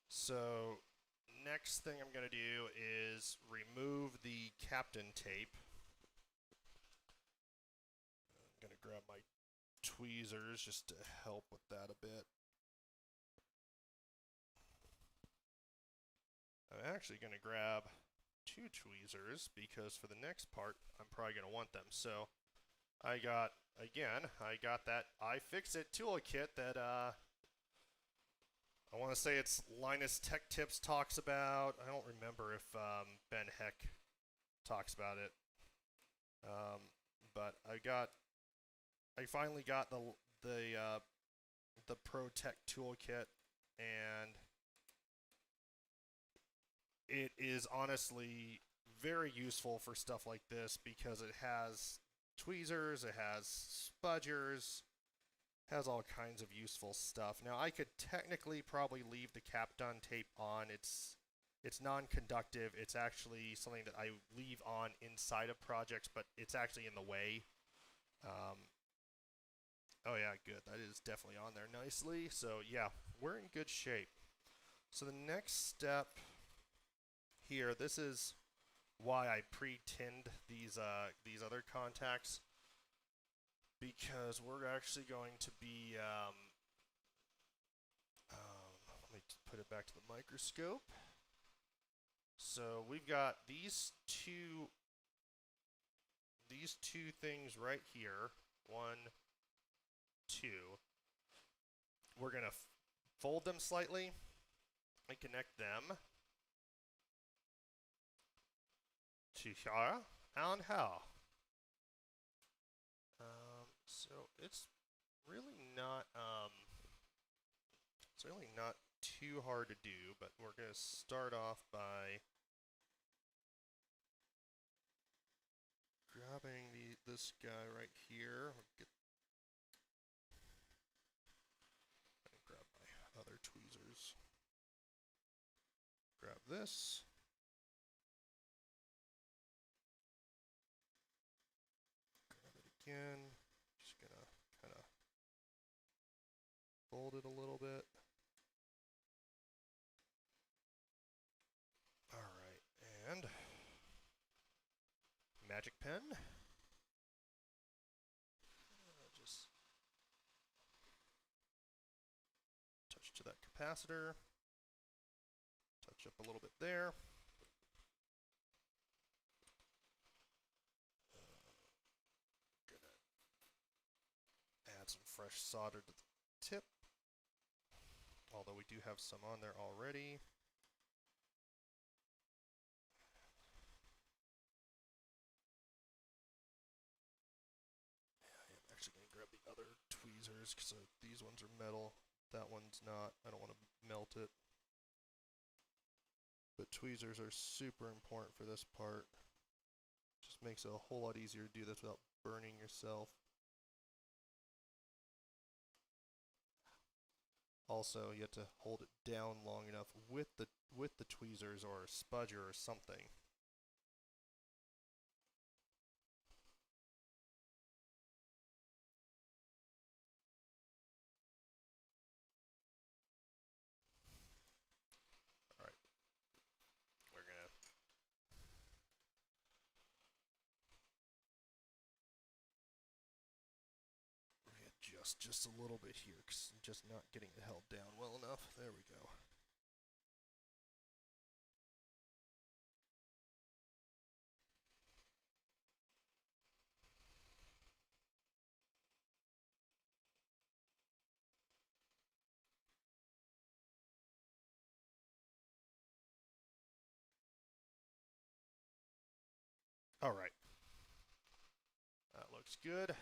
So next thing I'm going to do is remove the captain tape. I'm going to grab my tweezers just to help with that a bit. I'm actually going to grab 2 tweezers because for the next part I'm probably going to want them. So I got that iFixit toolkit that I want to say it's Linus Tech Tips talks about. I don't remember if Ben Heck talks about it. But I finally got the ProTech toolkit, and it is honestly very useful for stuff like this because it has tweezers, it has spudgers, has all kinds of useful stuff. Now I could technically probably leave the Kapton tape on. It's non-conductive. It's actually something that I leave on inside of projects, but it's actually in the way. Oh yeah, good. That is definitely on there nicely. So yeah, we're in good shape. So the next step here, this is why I pre-tinned these other contacts, because we're actually going to be let me put it back to the microscope. So we've got these two things right here. 1, 2. We're gonna fold them slightly and connect them to here and here. So it's really not too hard to do, but we're gonna start off by grabbing this guy right here. Grab my other tweezers. Grab this. Grab it again. Just gonna kind of fold it a little bit. All right, and magic pen. Just touch to that capacitor. Touch up a little bit there. Gonna add some fresh solder to the tip, although we do have some on there already. I'm actually going to grab the other tweezers because these ones are metal. That one's not. I don't want to melt it. But tweezers are super important for this part. Just makes it a whole lot easier to do this without burning yourself. Also, you have to hold it down long enough with the tweezers or a spudger or something. All right, we're gonna readjust just a little bit here because I'm just not getting it held down well enough. There we go. All right, that looks good.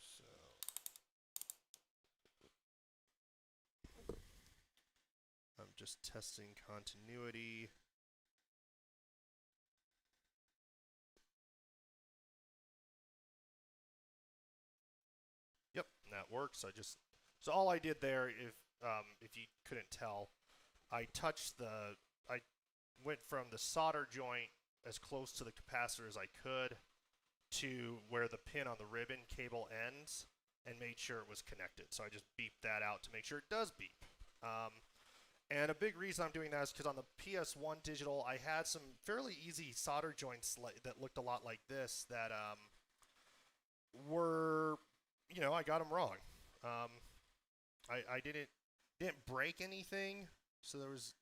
So I'm just testing continuity. Yep, that works. So all I did there, if you couldn't tell, I went from the solder joint as close to the capacitor as I could to where the pin on the ribbon cable ends and made sure it was connected. So I just beeped that out to make sure it does beep. And a big reason I'm doing that is because on the PS1 digital, I had some fairly easy solder joints that looked a lot like this that were, you know, I got them wrong. I didn't break anything, so there was,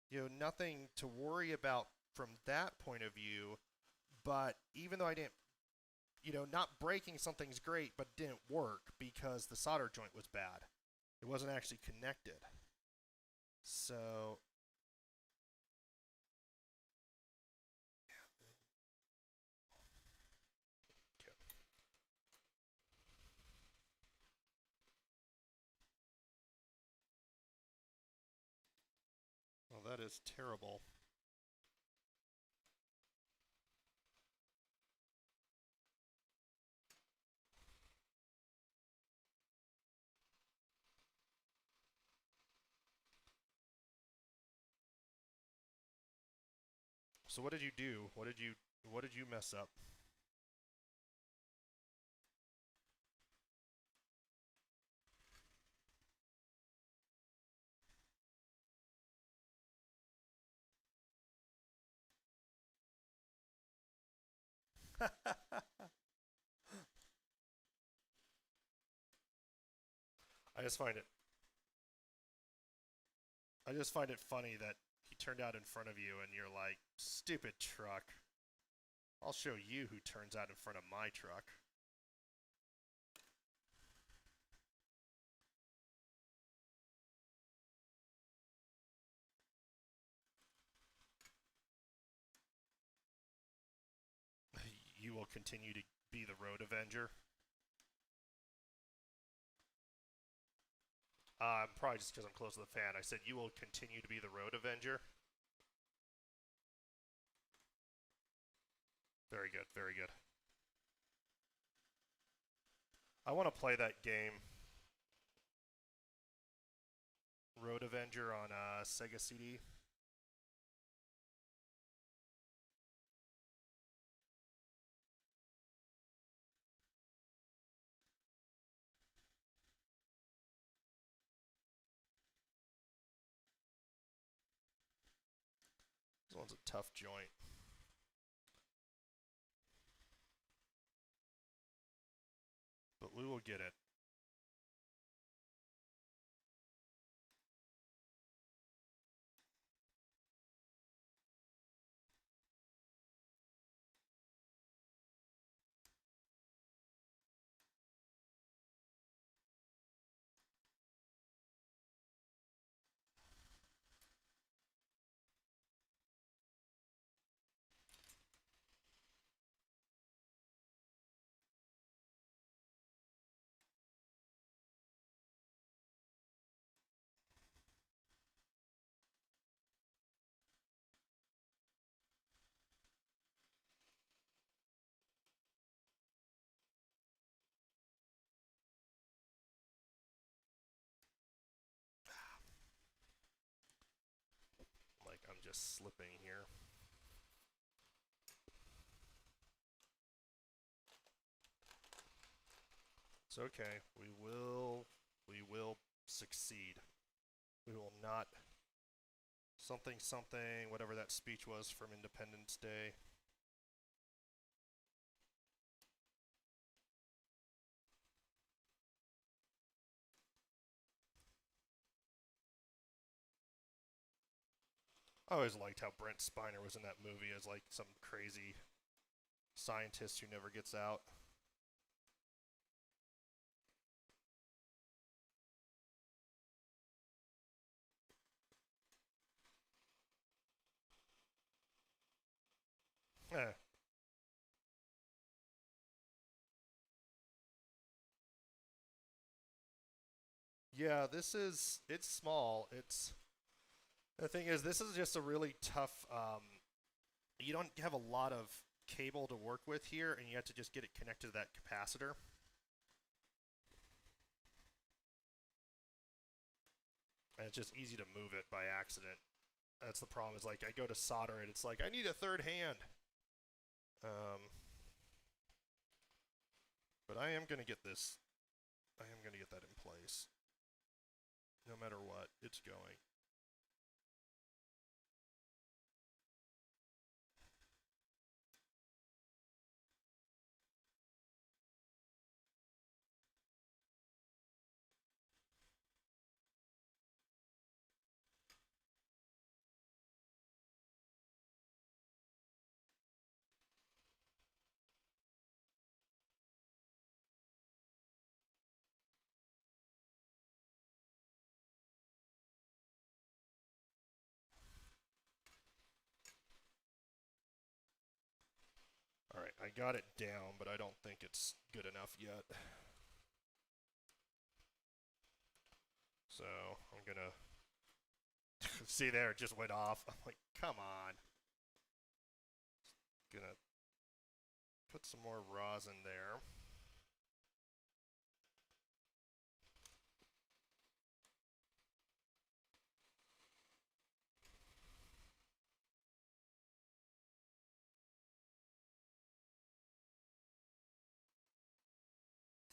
you know, nothing to worry about from that point of view. But even though I didn't, you know, not breaking something's great, but it didn't work because the solder joint was bad. It wasn't actually connected. So okay. Well, that is terrible. So what did you do? What did you mess up? I just find it funny that he turned out in front of you and you're like, "Stupid truck. I'll show you who turns out in front of my truck." You will continue to be the road avenger. Probably just because I'm close to the fan. I said you will continue to be the road avenger. Very good, very good. I want to play that game, Road Avenger, on Sega CD. This one's a tough joint. But we will get it. Like, I'm just slipping here. It's okay. We will succeed. We will not something something, whatever that speech was from Independence Day. I always liked how Brent Spiner was in that movie as like some crazy scientist who never gets out. Eh. Yeah, it's small. The thing is, this is just a really tough, you don't have a lot of cable to work with here, and you have to just get it connected to that capacitor. And it's just easy to move it by accident. That's the problem. Is like I go to solder it. It's like I need a third hand. But I am gonna get this. I am gonna get that in place. No matter what, it's going. Alright, I got it down, but I don't think it's good enough yet. So, I'm gonna... See there, it just went off. I'm like, come on. Gonna put some more rosin there.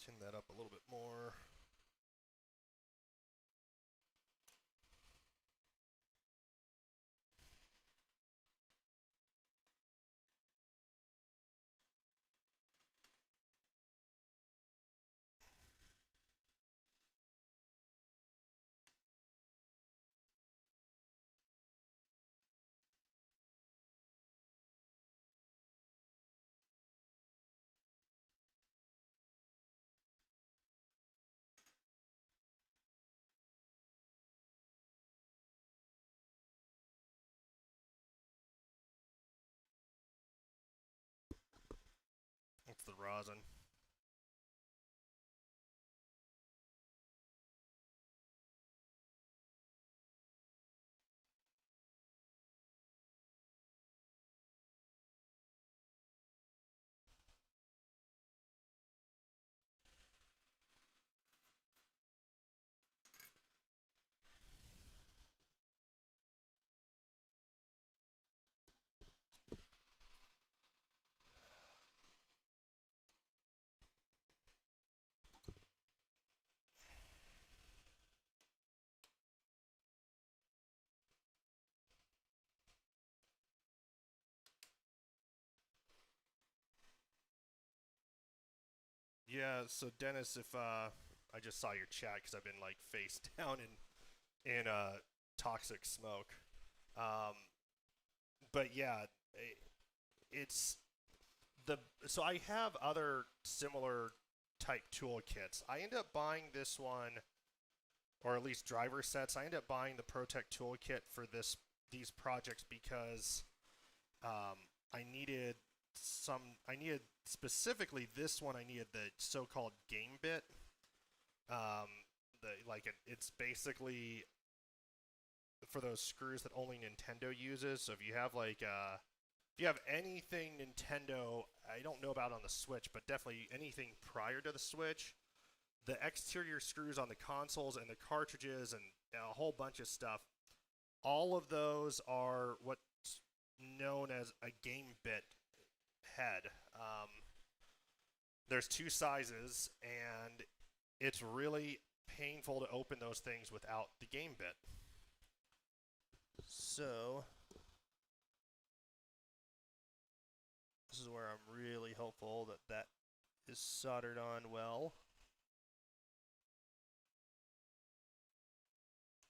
Tin that up a little bit more. That's the rosin. Yeah, so Dennis, if I just saw your chat because I've been like face down in toxic smoke. But yeah, it's the so I have other similar type toolkits. I end up buying this one, or at least driver sets. I end up buying the ProTech toolkit for these projects because I needed specifically this one. I needed the so-called game bit. It's basically for those screws that only Nintendo uses. So if you have if you have anything Nintendo, I don't know about on the Switch, but definitely anything prior to the Switch, the exterior screws on the consoles and the cartridges and a whole bunch of stuff, all of those are what's known as a game bit head. There's two sizes, and it's really painful to open those things without the game bit. So this is where I'm really hopeful that that is soldered on well.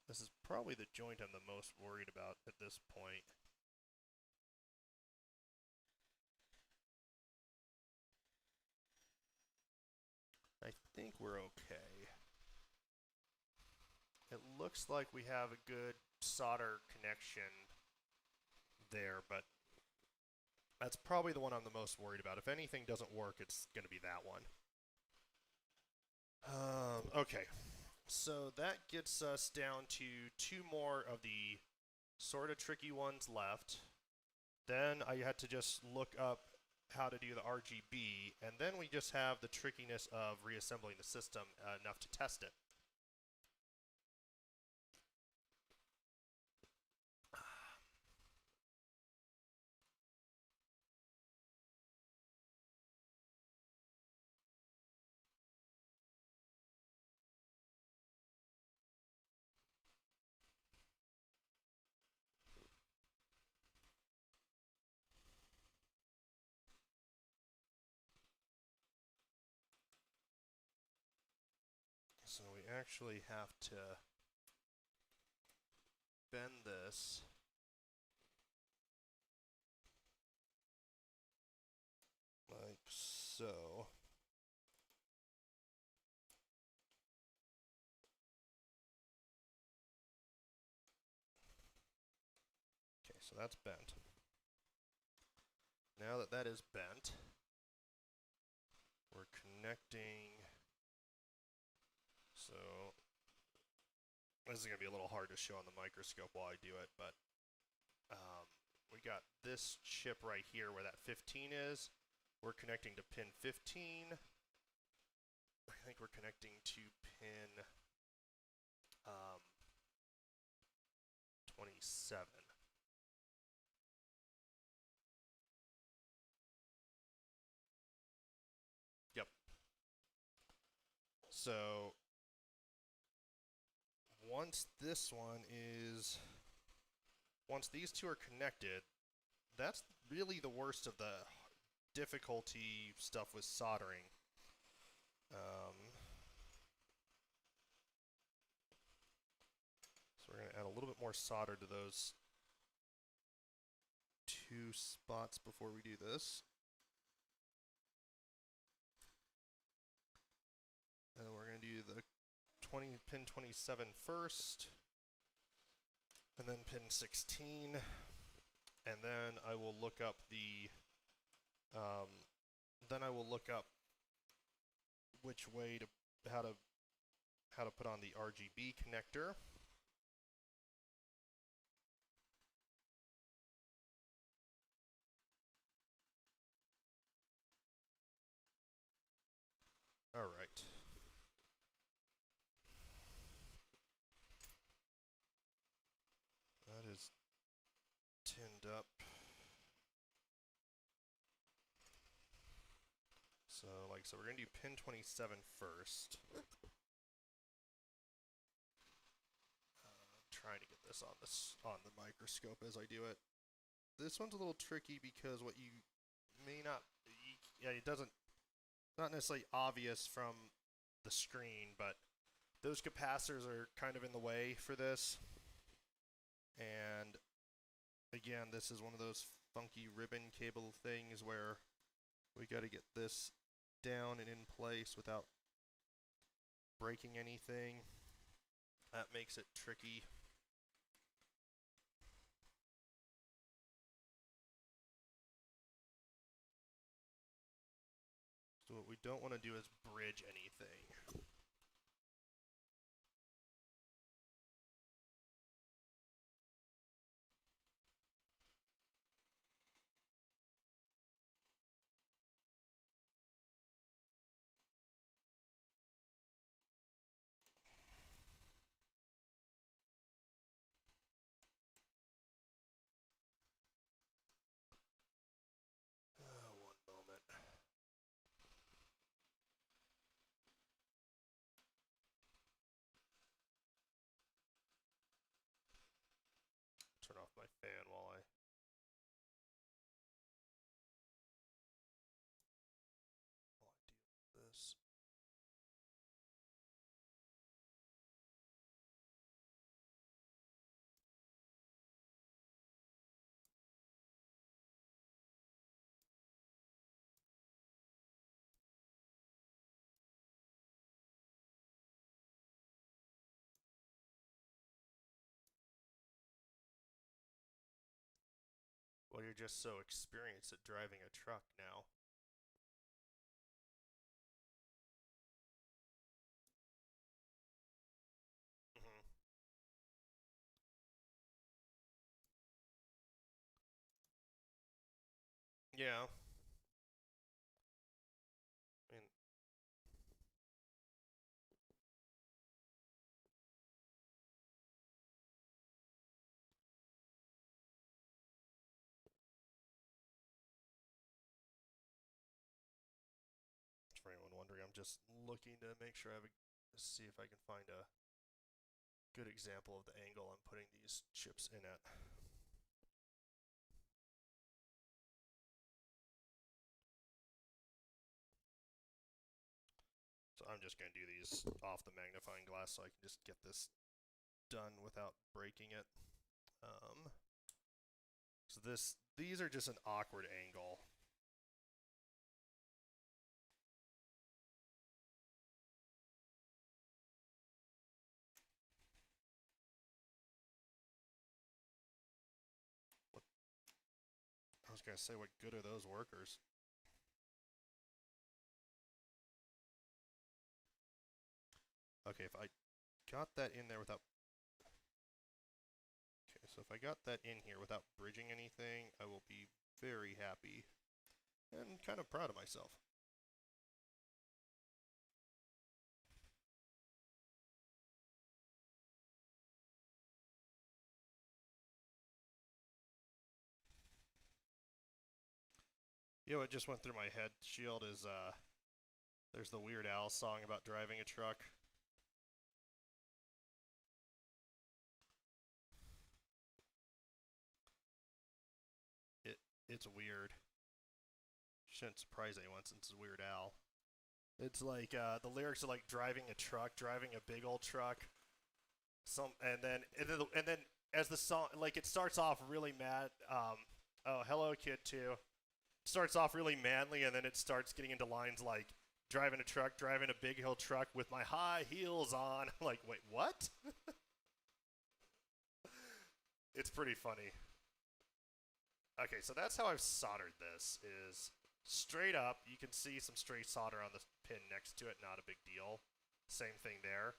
This is probably the joint I'm the most worried about at this point. I think we're okay. It looks like we have a good solder connection there, but that's probably the one I'm the most worried about. If anything doesn't work, it's going to be that one. Okay, so that gets us down to two more of the sort of tricky ones left. Then I had to just look up how to do the RGB, and then we just have the trickiness of reassembling the system enough to test it. actually have to bend this like so. Okay, so that's bent. Now that that is bent, we're connecting. So this is going to be a little hard to show on the microscope while I do it, but we got this chip right here where that 15 is. We're connecting to pin 15. I think we're connecting to pin 27. Yep. So once these two are connected, that's really the worst of the difficulty stuff with soldering. So we're going to add a little bit more solder to those two spots before we do this. And we're going to do the pin 27 first, and then pin 16, and then I will look up the which way to how to put on the RGB connector. All right. That is tinned up. So, so we're going to do pin 27 first. Trying to get this on the microscope as I do it. This one's a little tricky because what you may not, it doesn't, not necessarily obvious from the screen, but those capacitors are kind of in the way for this. And again, this is one of those funky ribbon cable things where we got to get this down and in place without breaking anything. That makes it tricky. So what we don't want to do is bridge anything. One moment. Turn off my fan while I do this. Well, you're just so experienced at driving a truck now. Yeah. I mean, for anyone wondering, I'm just looking to make sure I have see if I can find a good example of the angle I'm putting these chips in at. So I'm just going to do these off the magnifying glass so I can just get this done without breaking it. So these are just an awkward angle. I was going to say, what good are those workers? Okay, if I got that in there without... Okay, so if I got that in here without bridging anything, I will be very happy and kind of proud of myself. You know what just went through my head, Shield, is there's the Weird Al song about driving a truck. It's weird. Shouldn't surprise anyone since it's Weird Al. It's like the lyrics are like driving a truck, driving a big old truck. And then as the song, like, it starts off really mad. Oh, hello, kid two. It starts off really manly, and then it starts getting into lines like driving a truck, driving a big hill truck with my high heels on. I'm like, wait, what? It's pretty funny. Okay, so that's how I've soldered this, is straight up. You can see some straight solder on the pin next to it, not a big deal. Same thing there.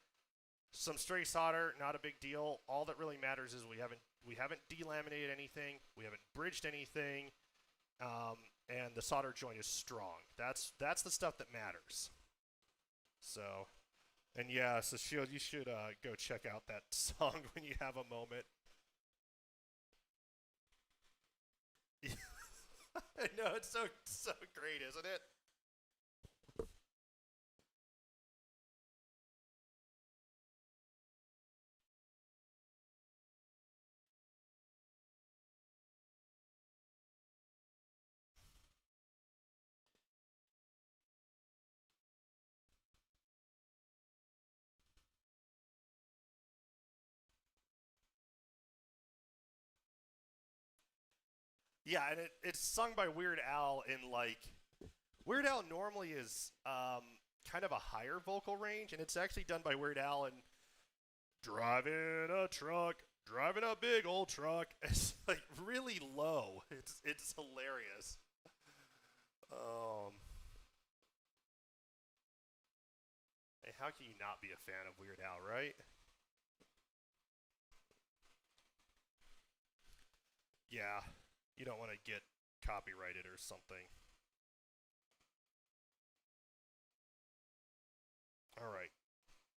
Some straight solder, not a big deal. All that really matters is we haven't delaminated anything, we haven't bridged anything, and the solder joint is strong. That's the stuff that matters. So, and yeah, so Shield, you should go check out that song when you have a moment. I know, it's so great, isn't it? Yeah, and it's sung by Weird Al in, like, Weird Al normally is kind of a higher vocal range, and it's actually done by Weird Al in driving a truck, driving a big old truck. It's like really low. It's hilarious. Hey, how can you not be a fan of Weird Al, right? Yeah, you don't want to get copyrighted or something. All right,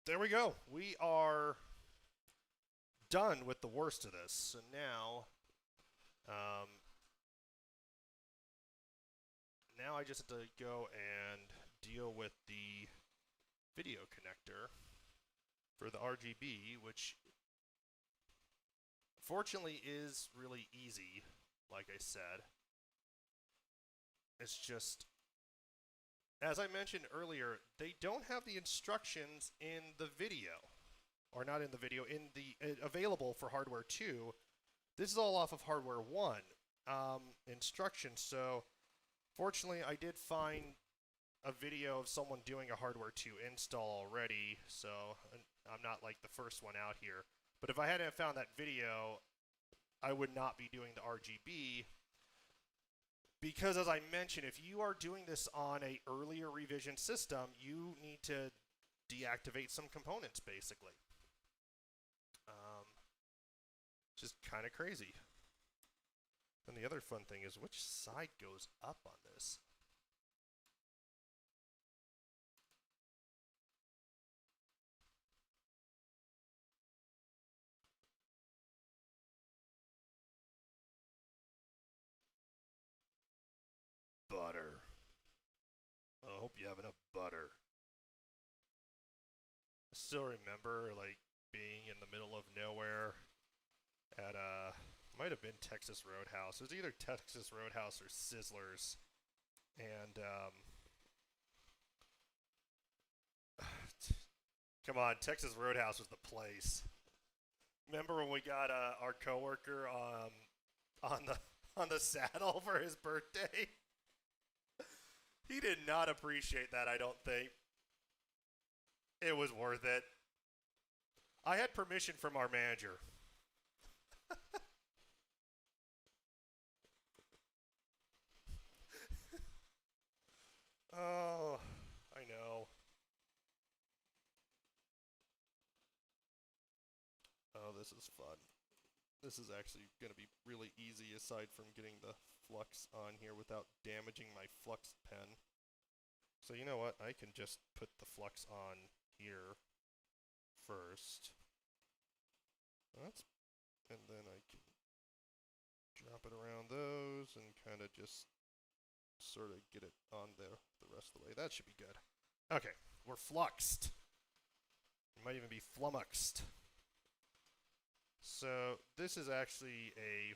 there we go. We are done with the worst of this. So now, now I just have to go and deal with the video connector for the RGB, which fortunately is really easy, like I said. It's just, as I mentioned earlier, they don't have the instructions in the video. Or not in the video, in the available for hardware 2. This is all off of hardware 1 instructions. So fortunately, I did find a video of someone doing a hardware 2 install already, so I'm not like the first one out here. But if I hadn't found that video, I would not be doing the RGB, because as I mentioned, if you are doing this on a earlier revision system, you need to deactivate some components, basically. Just kind of crazy. And the other fun thing is, which side goes up on this? Butter. I hope you have enough butter. I still remember, like, being in the middle of nowhere at might have been Texas Roadhouse. It was either Texas Roadhouse or Sizzlers, and Come on, Texas Roadhouse was the place. Remember when we got our coworker on the saddle for his birthday? He did not appreciate that, I don't think. It was worth it. I had permission from our manager. Oh, I know. Oh, this is fun. This is actually going to be really easy aside from getting the flux on here without damaging my flux pen. So you know what? I can just put the flux on here first. And then I can drop it around those and kind of just sort of get it on there the rest of the way. That should be good. Okay, we're fluxed. It might even be flummoxed. So this is actually a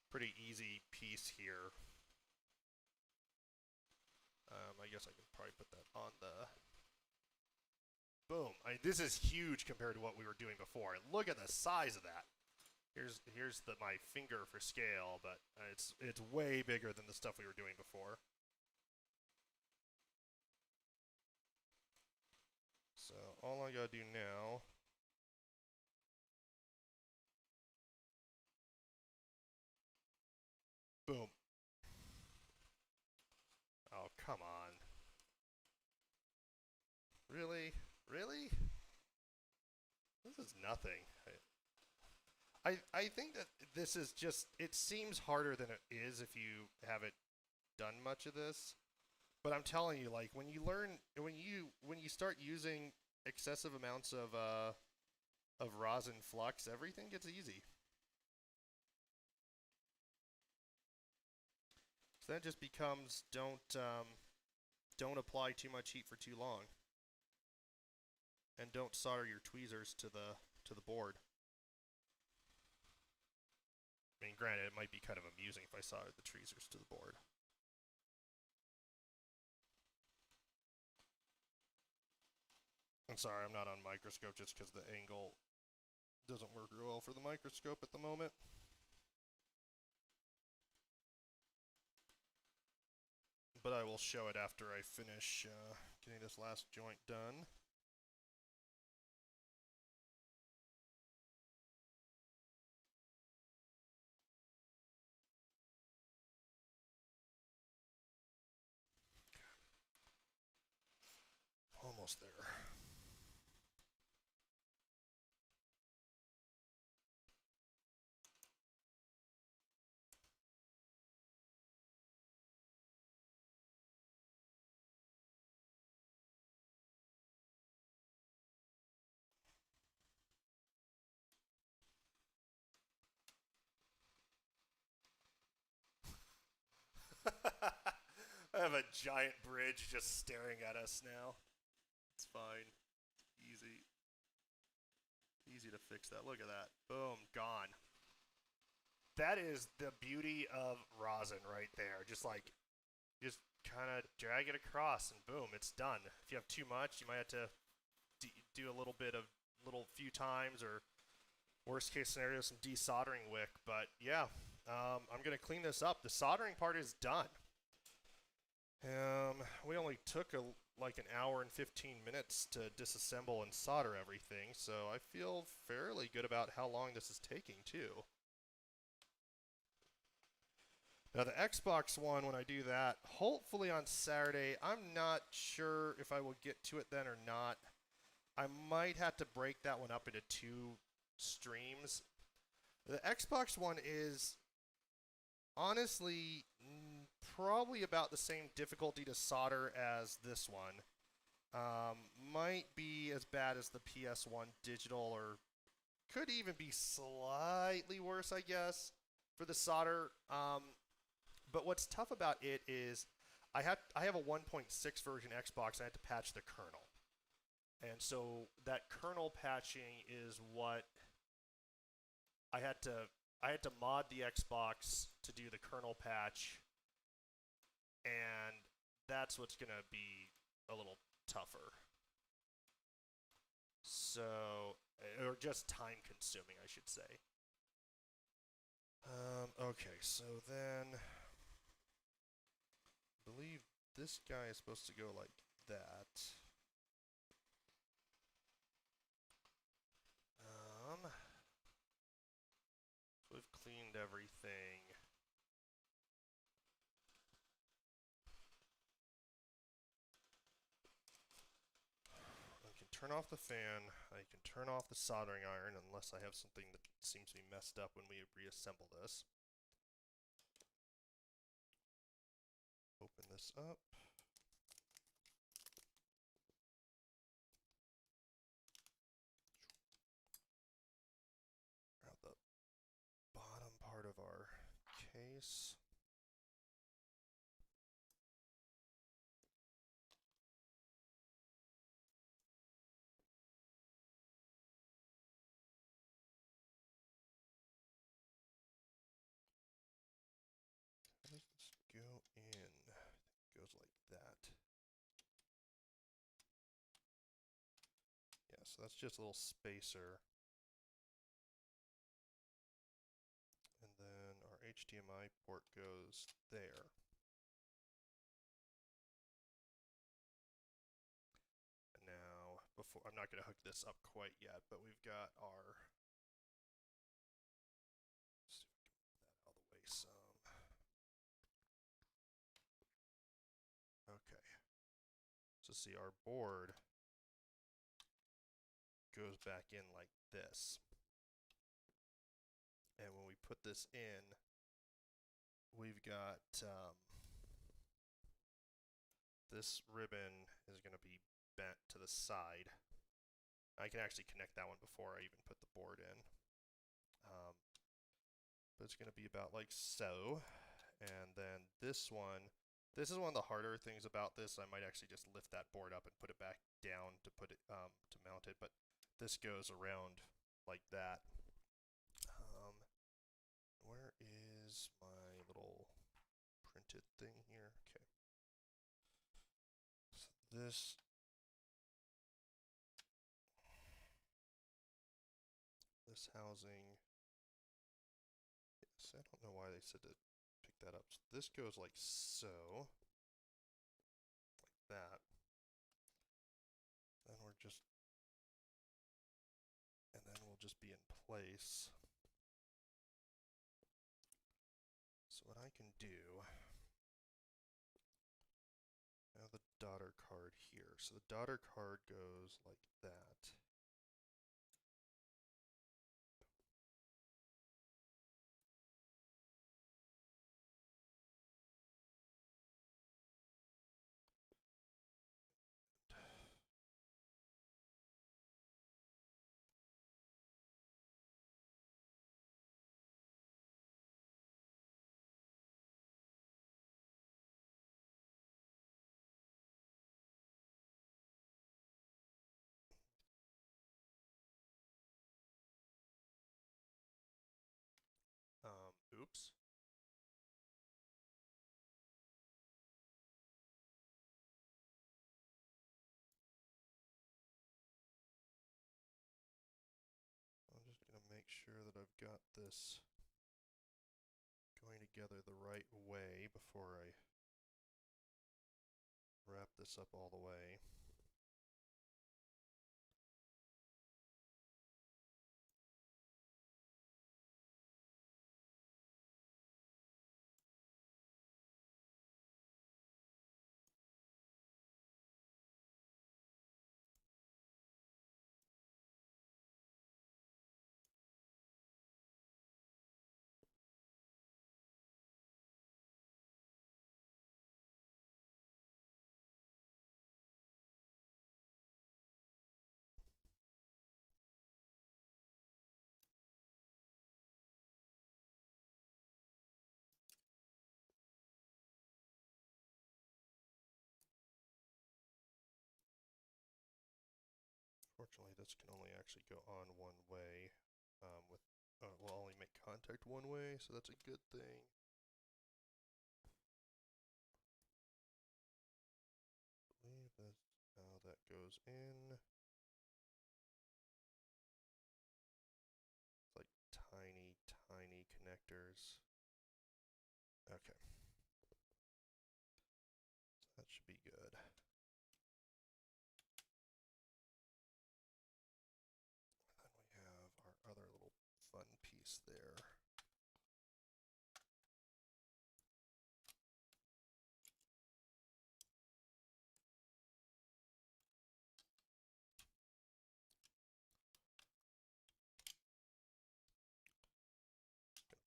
pretty easy piece here. I guess I can probably put that on the... Boom. This is huge compared to what we were doing before. Look at the size of that. Here's my finger for scale, but it's way bigger than the stuff we were doing before. So all I gotta do now... Boom. Oh, come on. Really? Really? This is nothing. I think that this is just, it seems harder than it is if you haven't done much of this. But I'm telling you, like, when you start using excessive amounts of rosin flux, everything gets easy. So then it just becomes don't apply too much heat for too long, and don't solder your tweezers to the board. I mean, granted, it might be kind of amusing if I soldered the tweezers to the board. I'm sorry, I'm not on microscope just because the angle doesn't work real well for the microscope at the moment. But I will show it after I finish getting this last joint done. Almost there. I have a giant bridge just staring at us now. It's fine. It's easy. Easy to fix that. Look at that. Boom. Gone. That is the beauty of rosin right there. Just kind of drag it across and boom, it's done. If you have too much, you might have to do a little few times, or worst case scenario, some desoldering wick. But yeah, I'm going to clean this up. The soldering part is done. We only took like an hour and 15 minutes to disassemble and solder everything, so I feel fairly good about how long this is taking too. Now the Xbox One, when I do that, hopefully on Saturday, I'm not sure if I will get to it then or not. I might have to break that one up into 2 streams. The Xbox One is honestly probably about the same difficulty to solder as this one. Might be as bad as the PS1 digital, or could even be slightly worse, I guess, for the solder. But what's tough about it is I have a 1.6 version Xbox, and I had to patch the kernel. And so that kernel patching is what I had to mod the Xbox to do the kernel patch, and that's what's going to be a little tougher. So, or just time consuming, I should say. Okay, so then I believe this guy is supposed to go like that. So we've cleaned everything. I can turn off the fan. I can turn off the soldering iron unless I have something that seems to be messed up when we reassemble this. Open this up. Grab the bottom part of our case. How does this go in? I think it goes like that. Yeah, so that's just a little spacer. And then our HDMI port goes there. And now, I'm not going to hook this up quite yet, but we've got our, let's see if we can move that out of the way some. Okay. So see, our board goes back in like this. And when we put this in, we've got this ribbon is going to be bent to the side. I can actually connect that one before I even put the board in. But it's going to be about like so. And then this is one of the harder things about this. I might actually just lift that board up and put it back down to put it to mount it. But this goes around like that. Where is my little printed thing here? Okay. So this housing. Yes, I don't know why they said to pick that up. So this goes like so. Like that. Then we'll just be in place. So what I can do, now the daughter card here. So the daughter card goes like that. Oops. I'm just going to make sure that I've got this going together the right way before I wrap this up all the way. Fortunately, this can only actually go on one way. Will only make contact one way, so that's a good thing. I believe that's how that goes in. place there.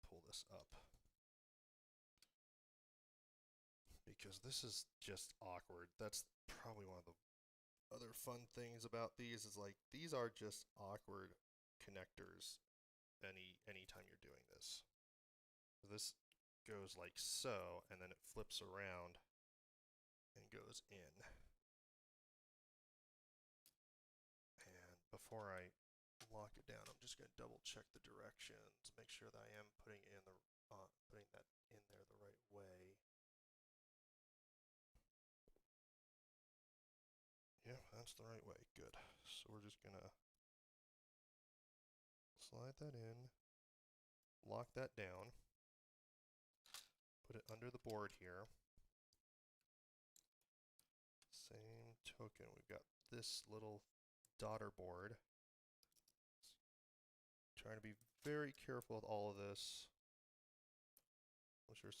Pull this up because this is just awkward. That's probably one of the other fun things about these is like these are just awkward connectors anytime you're doing this. This goes like so, and then it flips around and goes in. And before I lock it down, I'm just going to double check the directions, make sure that I am putting in the putting that in there the right way. Yeah, that's the right way. Good. So we're just gonna slide that in, lock that down, put it under the board here. Same token, we've got this little daughter board. Trying to be very careful with all of this. I'm sure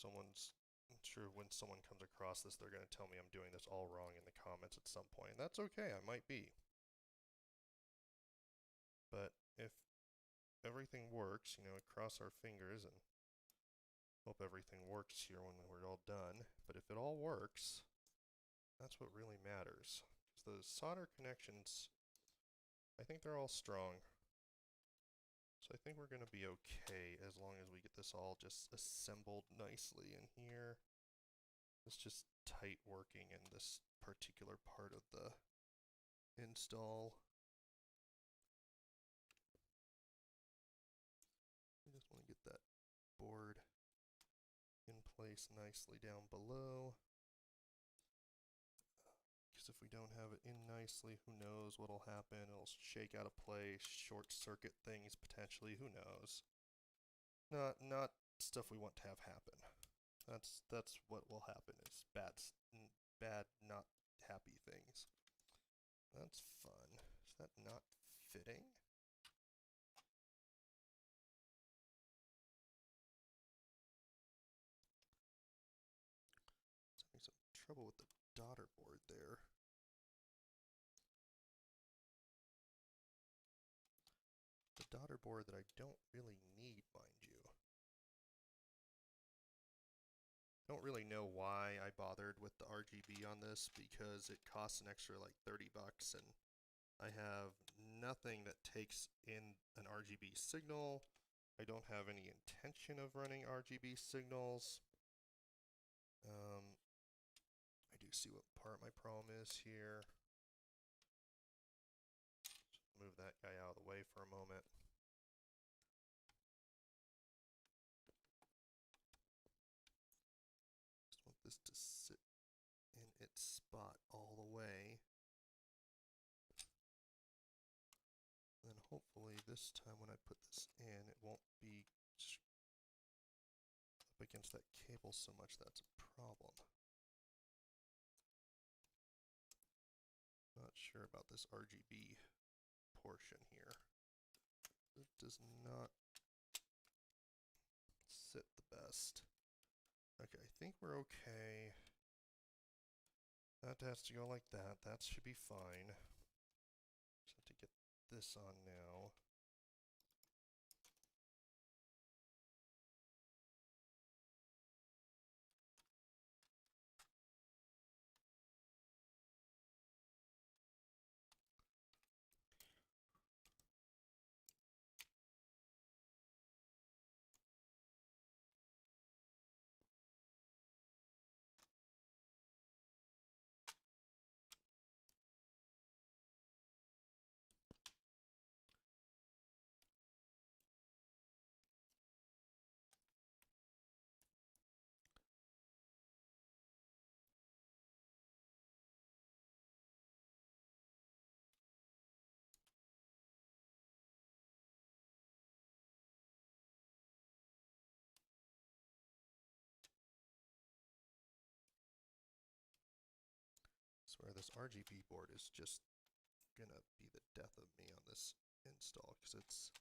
when someone comes across this, they're going to tell me I'm doing this all wrong in the comments at some point. And that's okay, I might be. But if everything works, you know, cross our fingers and hope everything works here when we're all done. But if it all works, that's what really matters. Because those solder connections, I think they're all strong. So I think we're going to be okay as long as we get this all just assembled nicely in here. It's just tight working in this particular part of the install. We just want to get that board in place nicely down below. Because if we don't have it in nicely, who knows what'll happen. It'll shake out of place, short circuit things potentially, who knows. Not stuff we want to have happen. That's what will happen is bad, not happy things. That's fun. Is that not fitting? It's having some trouble with the daughter board there. The daughter board that I don't really need, mind you. Don't really know why I bothered with the RGB on this because it costs an extra like 30 bucks and I have nothing that takes in an RGB signal. I don't have any intention of running RGB signals. I do see what part my problem is here. Just move that guy out of the way for a moment. This to sit in its spot all the way. And then hopefully this time when I put this in, it won't be up against that cable so much that's a problem. Not sure about this RGB portion here. It does not sit the best. Okay, I think we're okay. That has to go like that. That should be fine. Just have to get this on now. I swear this RGB board is just gonna be the death of me on this install because it's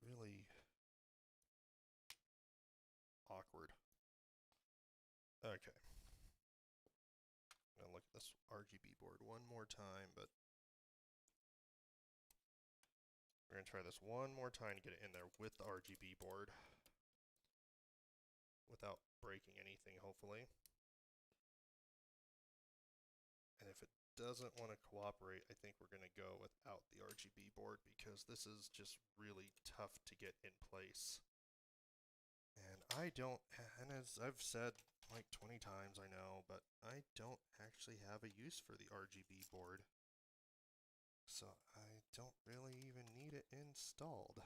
really awkward. Okay. I'm gonna look at this Rgb board one more time, but we're gonna try this one more time to get it in there with the Rgb board without breaking anything, hopefully. And if it doesn't want to cooperate, I think we're going to go without the Rgb board because this is just really tough to get in place. And I don't, and as I've said like 20 times, I know, but I don't actually have a use for the Rgb board. So I don't really even need it installed.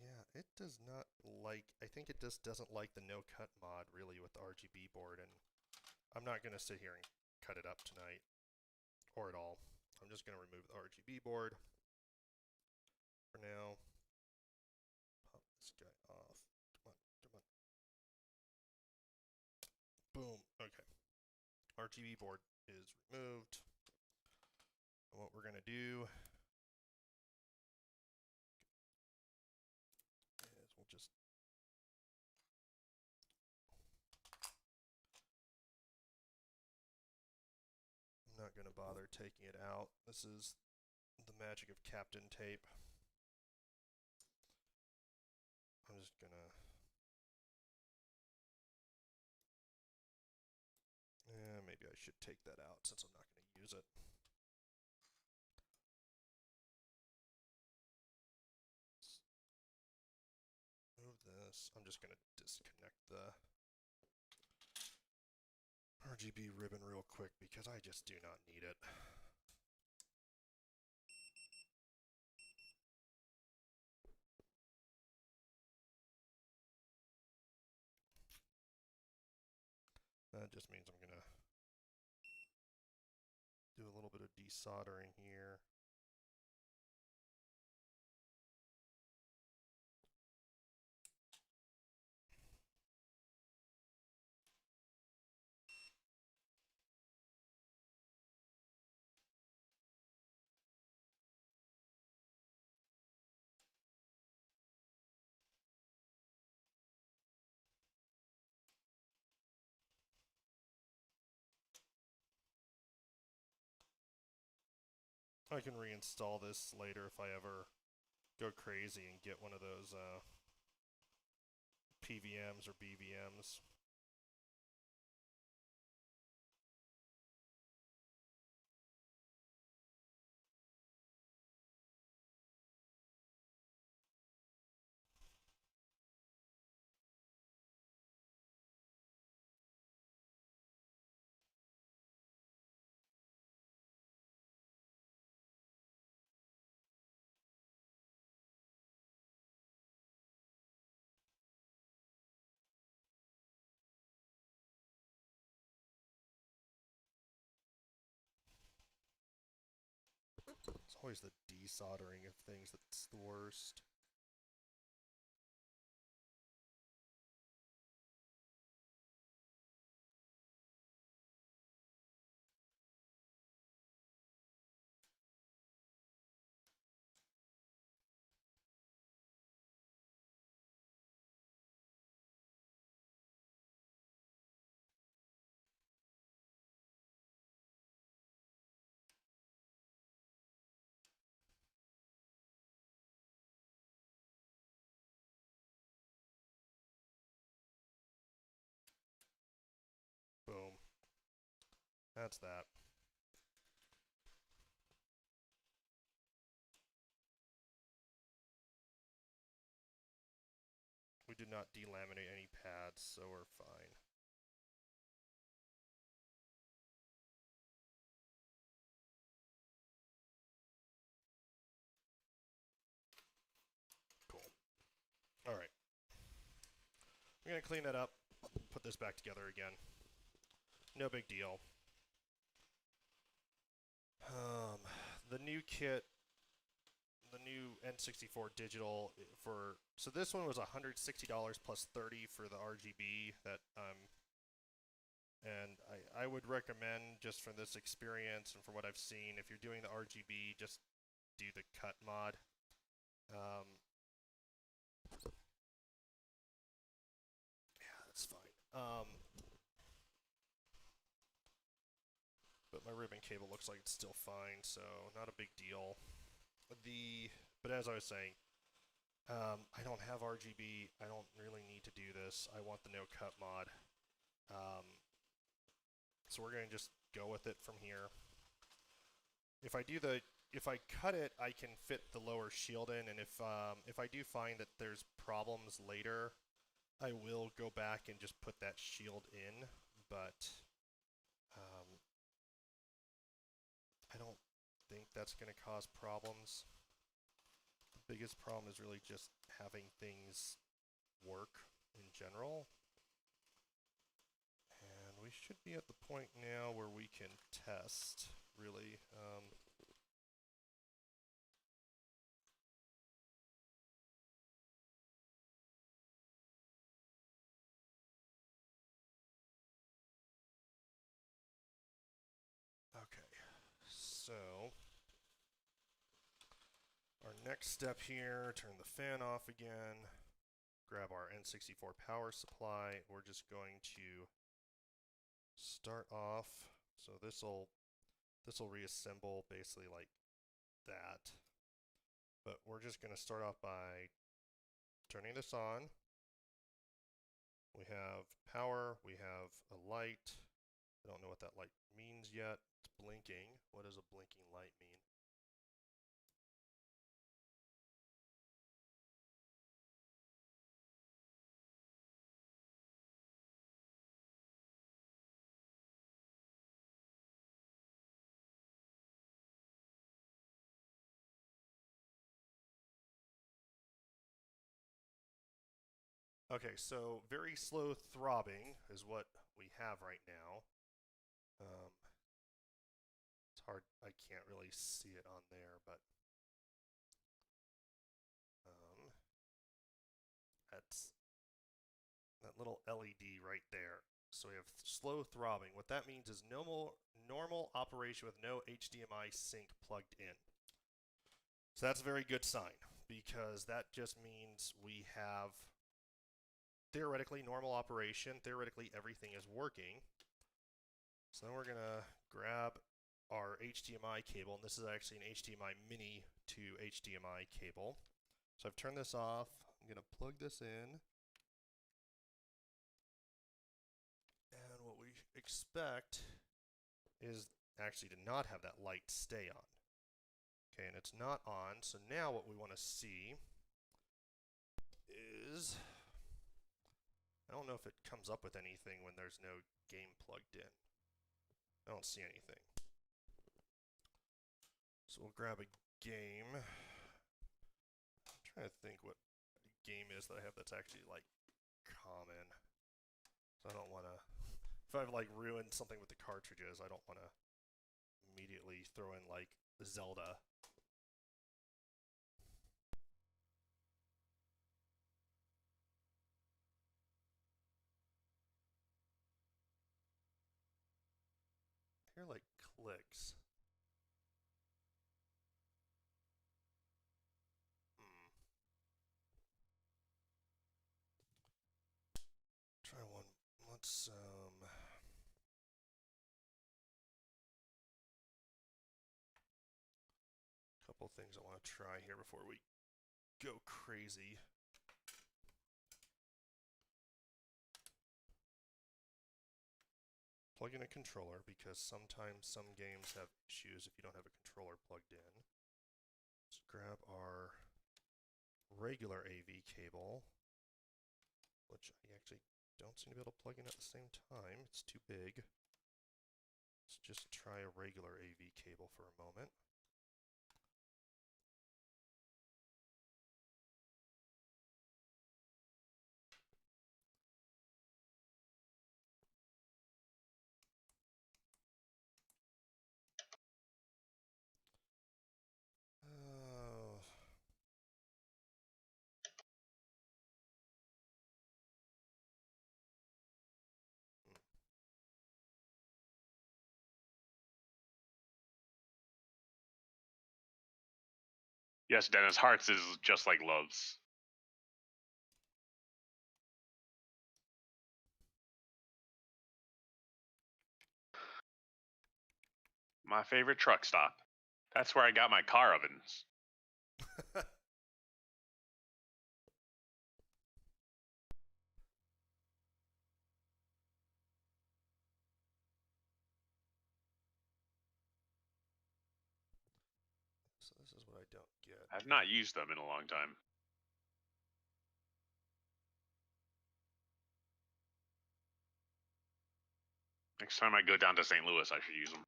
Yeah, it does not like, I think it just doesn't like the no-cut mod really with the Rgb board, and I'm not going to sit here and cut it up tonight, or at all. I'm just going to remove the Rgb board for now. Pop this guy off. Come on, come on. Boom. Okay. Rgb board is removed. And what we're going to do is we'll just I'm not going to bother taking it out. This is the magic of Captain Tape. I'm just going to maybe I should take that out since I'm not going to use it. Move this. I'm just going to disconnect the Rgb ribbon real quick because I just do not need it. That just means I'm going to do a little bit of desoldering here. I can reinstall this later if I ever go crazy and get one of those PVMs or BVMs. It's always the desoldering of things that's the worst. Boom. That's that. We did not delaminate any pads, so we're fine. Cool. All right. We're going to clean that up, put this back together again. No big deal. The new new N64 digital for, so this one was $160 plus 30 for the RGB that and I would recommend, just from this experience and from what I've seen, if you're doing the RGB, just do the cut mod. Yeah, that's fine. But my ribbon cable looks like it's still fine, so not a big deal. But as I was saying, I don't have RGB. I don't really need to do this. I want the no cut mod. So we're going to just go with it from here. If I cut it, I can fit the lower shield in, and if I do find that there's problems later, I will go back and just put that shield in, but I don't think that's going to cause problems. The biggest problem is really just having things work in general. And we should be at the point now where we can test, really. Okay, so our next step here, turn the fan off again, grab our N64 power supply. We're just going to start off, so this'll reassemble basically like that. But we're just going to start off by turning this on. We have power, we have a light. I don't know what that light means yet. It's blinking. What does a blinking light mean? Okay, so very slow throbbing is what we have right now. It's hard, I can't really see it on there, but that's that little LED right there. So we have slow throbbing. What that means is normal operation with no HDMI sync plugged in. So that's a very good sign, because that just means we have theoretically normal operation. Theoretically everything is working. So then we're going to grab our HDMI cable, and this is actually an HDMI mini to HDMI cable. So I've turned this off. I'm going to plug this in. And what we expect is actually to not have that light stay on. Okay, and it's not on, so now what we want to see is, I don't know if it comes up with anything when there's no game plugged in. I don't see anything. So we'll grab a game. I'm trying to think what game is that I have that's actually like common. So I don't want to, if I've like ruined something with the cartridges, I don't want to immediately throw in like Zelda. I hear like clicks. Try one. Let's couple things I want to try here before we go crazy. Plug in a controller, because sometimes some games have issues if you don't have a controller plugged in. Let's grab our regular AV cable, which I actually don't seem to be able to plug in at the same time. It's too big. Let's just try a regular AV cable for a moment. Yes, Dennis, hearts is just like loves. My favorite truck stop. That's where I got my car ovens. So this is what I don't get. I've not used them in a long time. Next time I go down to St. Louis, I should use them.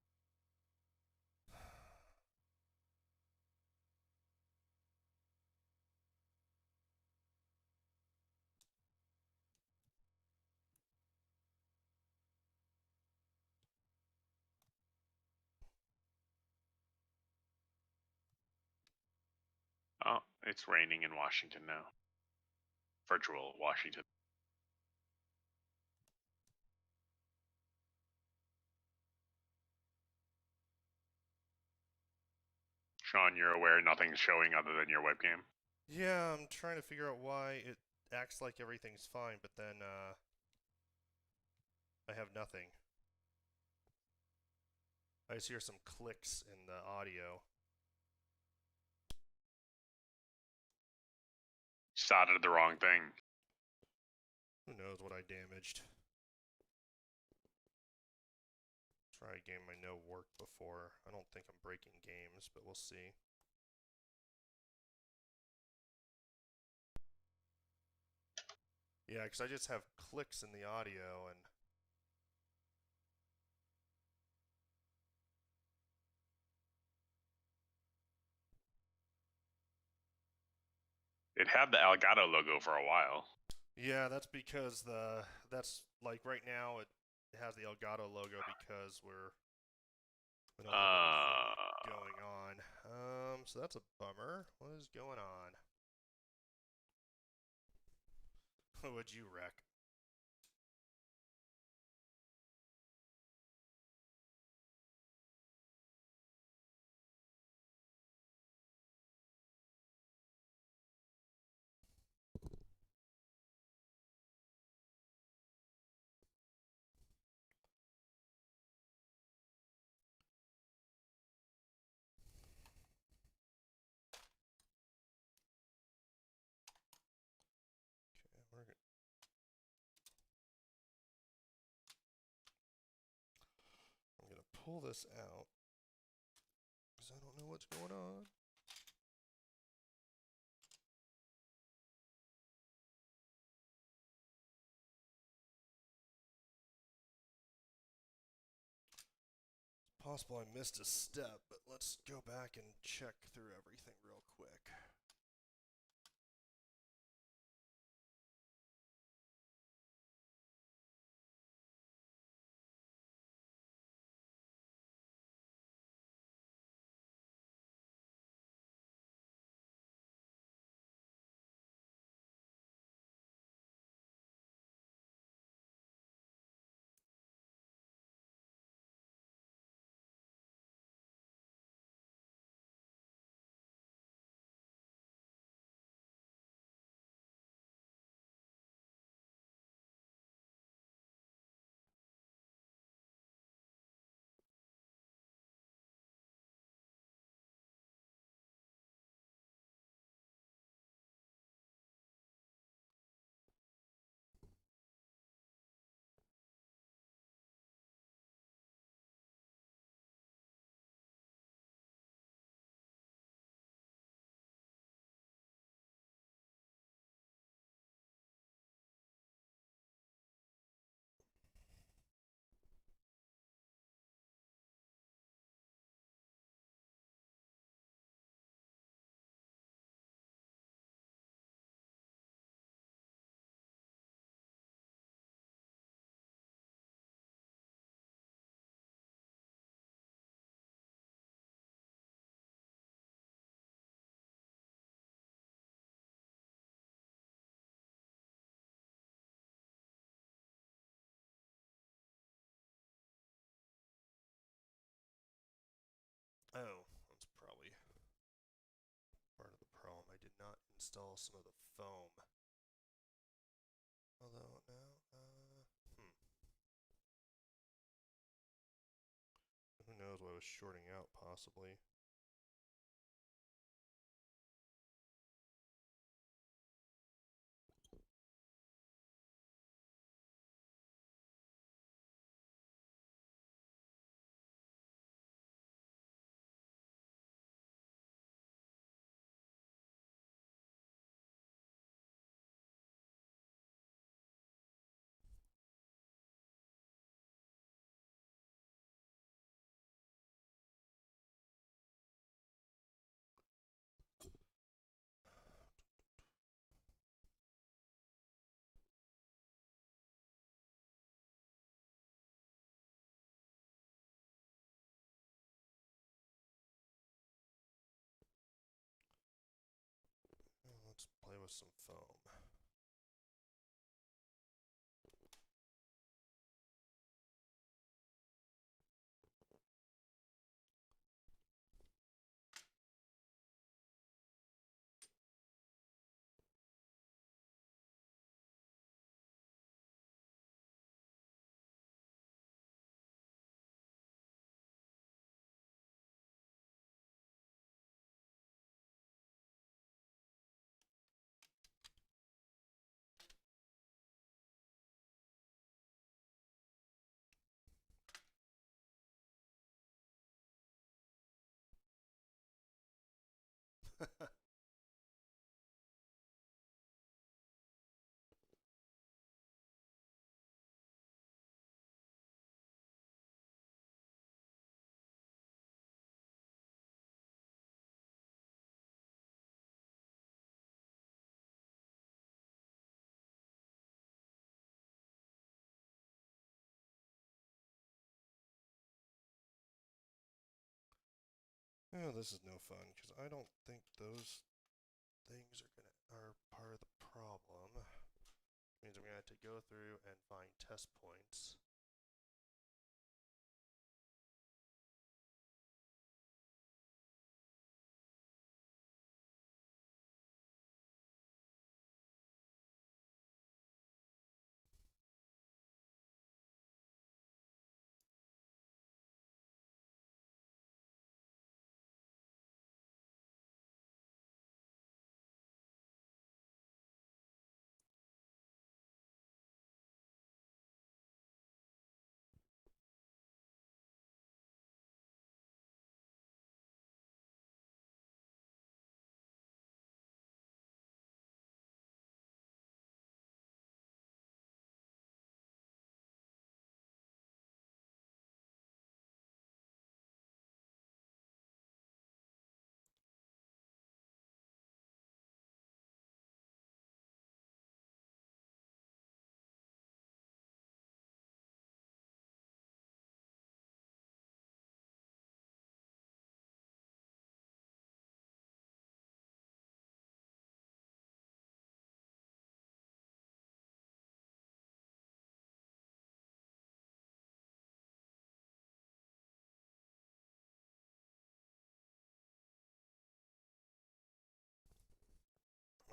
Oh, it's raining in Washington now. Virtual Washington. Sean, you're aware nothing's showing other than your webcam? Yeah, I'm trying to figure out why it acts like everything's fine, but then I have nothing. I just hear some clicks in the audio. Started the wrong thing. Who knows what I damaged? Try a game I know worked before. I don't think I'm breaking games, but we'll see. Yeah, because I just have clicks in the audio and... It had the Elgato logo for a while. Yeah, that's because that's like right now it has the Elgato logo because we don't have anything going on. So that's a bummer. What is going on? What'd you wreck? Okay, I'm gonna pull this out because I don't know what's going on. It's possible I missed a step, but let's go back and check through everything real quick. install some of the foam. Although, no, who knows what I was shorting out, possibly. Let's play with some foam. Oh, this is no fun, because I don't think those things are part of the problem. Means I'm gonna have to go through and find test points.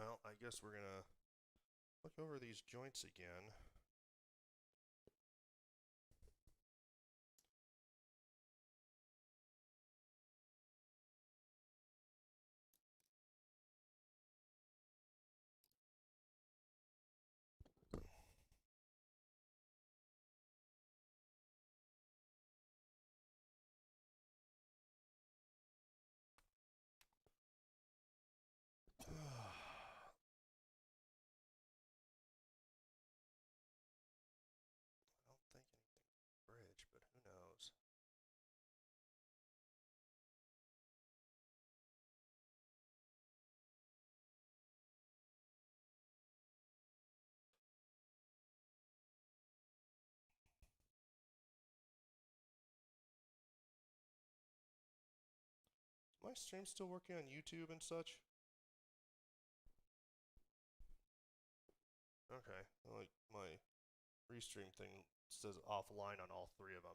Well, I guess we're gonna look over these joints again. I don't think anything bridge, but who knows? Is my stream still working on YouTube and such? Okay, like my restream thing says offline on all three of them.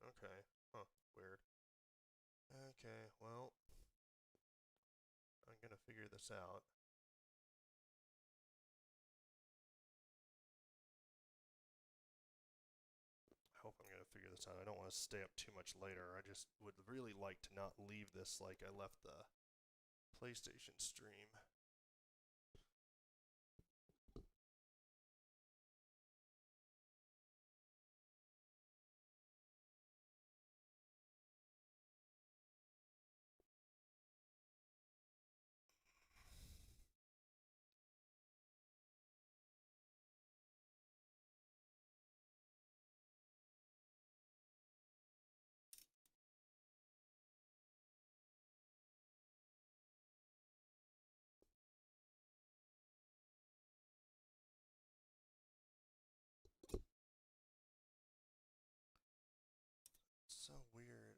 Okay, huh, weird. Okay, well, I'm gonna figure this out. I hope I'm gonna figure this out. I don't want to stay up too much later. I just would really like to not leave this like I left the PlayStation stream. So weird.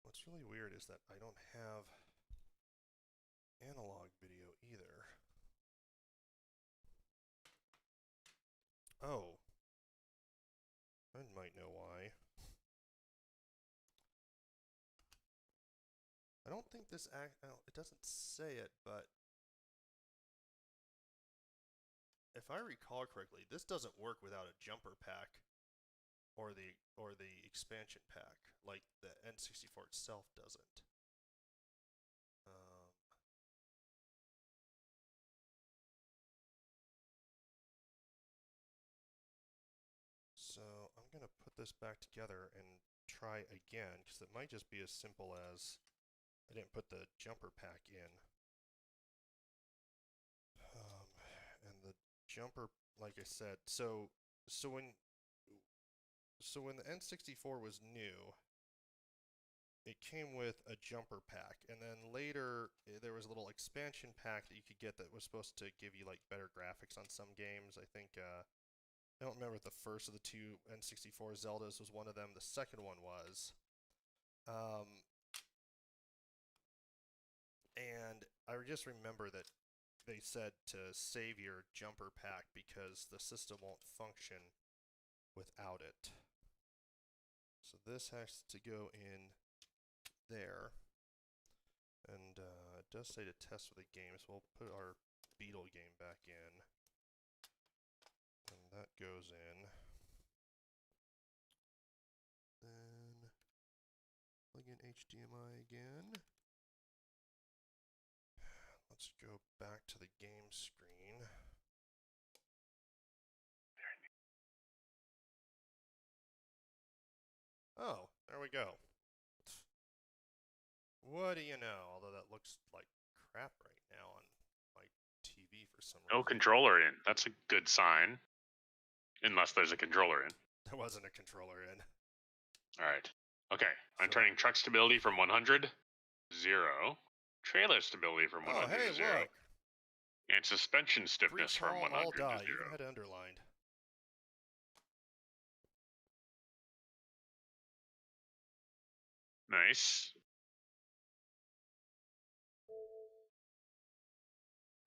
What's really weird is that I don't have analog video either. Oh. I might know why. I don't think this it doesn't say it, but if I recall correctly, this doesn't work without a jumper pack or the expansion pack, like the N64 itself doesn't. So I'm gonna put this back together and try again, because it might just be as simple as I didn't put the jumper pack in. And the jumper, like I said, so when the N64 was new, it came with a jumper pack, and then later there was a little expansion pack that you could get that was supposed to give you like better graphics on some games. I think I don't remember if the first of the two N64 Zeldas was one of them. The second one was. And I just remember that they said to save your jumper pack because the system won't function without it. So this has to go in there. And it does say to test with a game, so we'll put our Beetle game back in. And that goes in. Then plug in HDMI again. Let's go back to the game screen. Oh, there we go. What do you know? Although that looks like crap right now on my TV for some reason. No controller in. That's a good sign. Unless there's a controller in. There wasn't a controller in. Alright. Okay. I'm turning truck stability from 100, 0. Trailer stability from 100 to 0. Look. And suspension stiffness from 100 all to die. 0. Even had it underlined. Nice.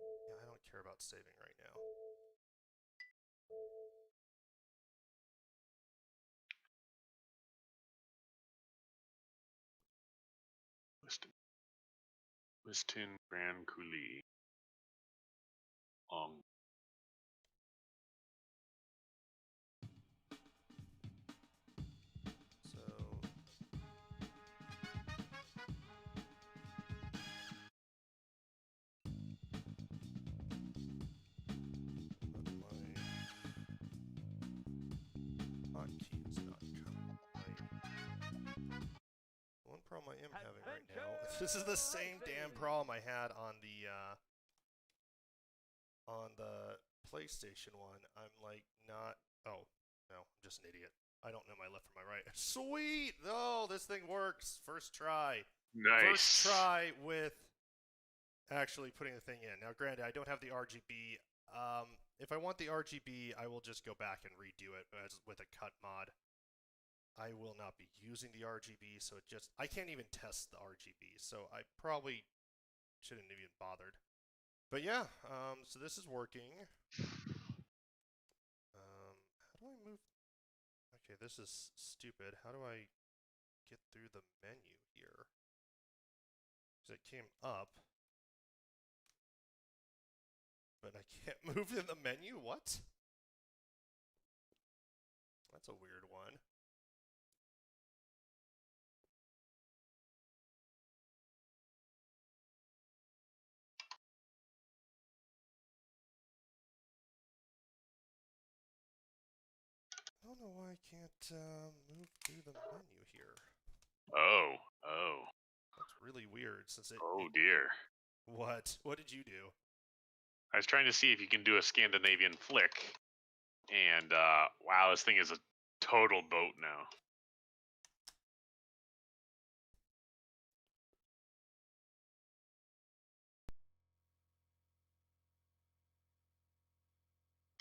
Yeah, I don't care about saving right now. Liston Grand Coulee. Long. So my hotkey is not coming right. One problem I am having right now. This is the same damn problem I had on the PlayStation one. I'm like not. Oh no, I'm just an idiot. I don't know my left from my right. Sweet! Oh, this thing works. First try. Nice. First try with actually putting the thing in. Now, granted, I don't have the RGB. If I want the RGB, I will just go back and redo it with a cut mod. I will not be using the RGB, so I can't even test the RGB, so I probably shouldn't have even bothered. But yeah, so this is working. How do I move? Okay, this is stupid. How do I get through the menu here? Because it came up, but I can't move in the menu? What? That's a weird one. I don't know why I can't move through the menu here. Oh. That's really weird since it... Oh, dear. What? What did you do? I was trying to see if you can do a Scandinavian flick, and wow, this thing is a total boat now.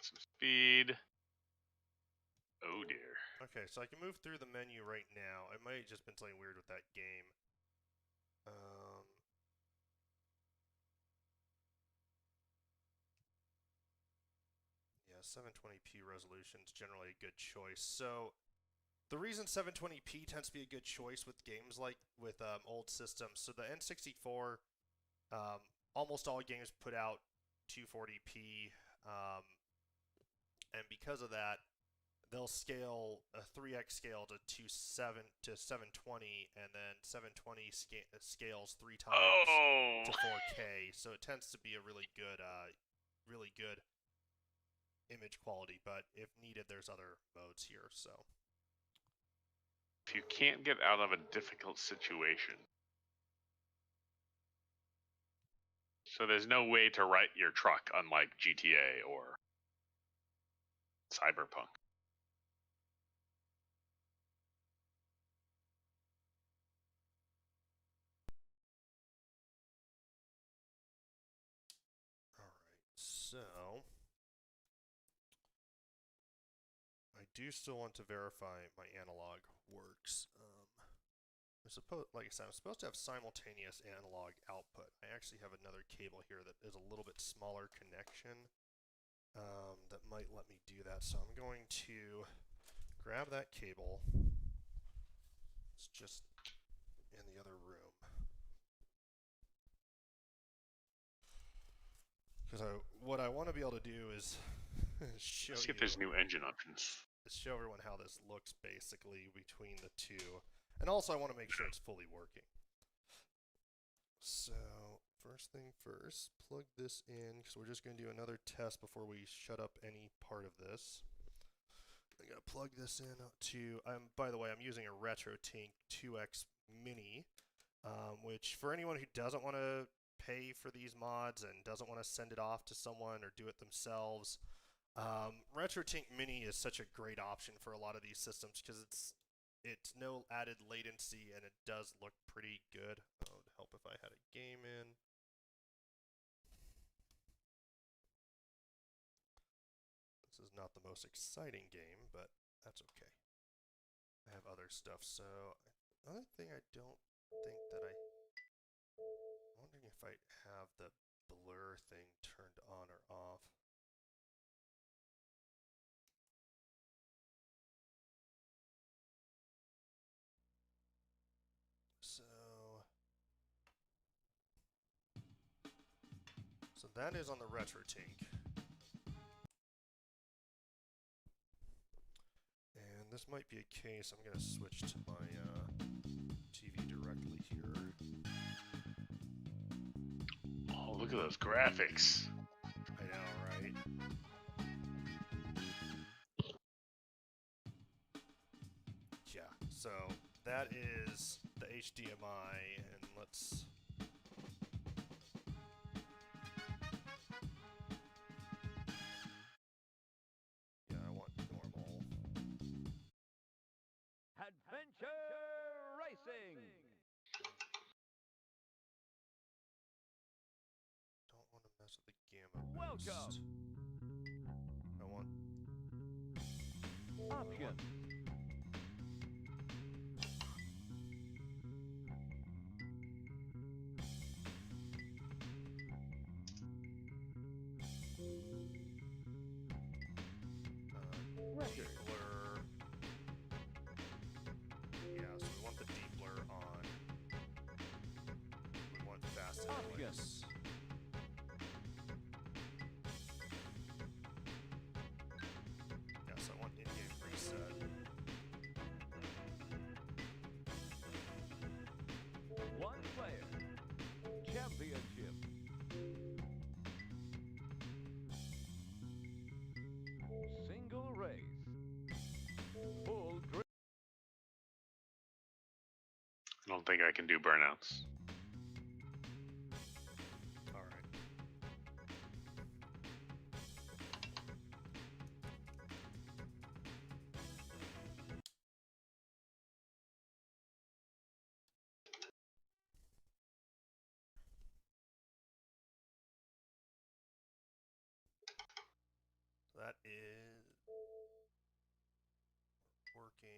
Some speed. Oh dear. Okay, so I can move through the menu right now. It might have just been something weird with that game. Yeah, 720p resolution is generally a good choice. So the reason 720p tends to be a good choice with games like with old systems. So the N64, almost all games put out 240p, and because of that, they'll scale a 3x scale to 720, and then 720 scales 3 times to 4K. So it tends to be a really good image quality. But if needed, there's other modes here. So if you can't get out of a difficult situation, so there's no way to write your truck, unlike GTA or Cyberpunk. So I do still want to verify my analog works. Like I said, I'm supposed to have simultaneous analog output. I actually have another cable here that is a little bit smaller connection that might let me do that. So I'm going to grab that cable. It's just in the other room. Because what I want to be able to do is show Let's see if there's new engine options. Show everyone how this looks basically between the two. And also I want to make sure it's fully working. So first thing first, plug this in because we're just going to do another test before we shut up any part of this. I'm going to plug this in to, by the way, I'm using a RetroTink 2X Mini, which for anyone who doesn't want to pay for these mods and doesn't want to send it off to someone or do it themselves, RetroTink Mini is such a great option for a lot of these systems because it's no added latency and it does look pretty good. Oh, it would help if I had a game in. This is not the most exciting game, but that's okay. I have other stuff. So another thing I don't think that I'm wondering if I have the blur thing turned on or off. So that is on the RetroTink. And this might be a case, I'm going to switch to my TV directly here. Oh, look at those graphics. I know, right? Yeah, so that is the HDMI, and let's... Yeah, I want normal. Adventure Racing! Next. I want Option. Record. blur. Yeah, so we want the deep blur on. We want fast Option. inputs. Yes, I want in-game preset. One player. Championship. Single race. Full drift. I don't think I can do burnouts. All right. That is working.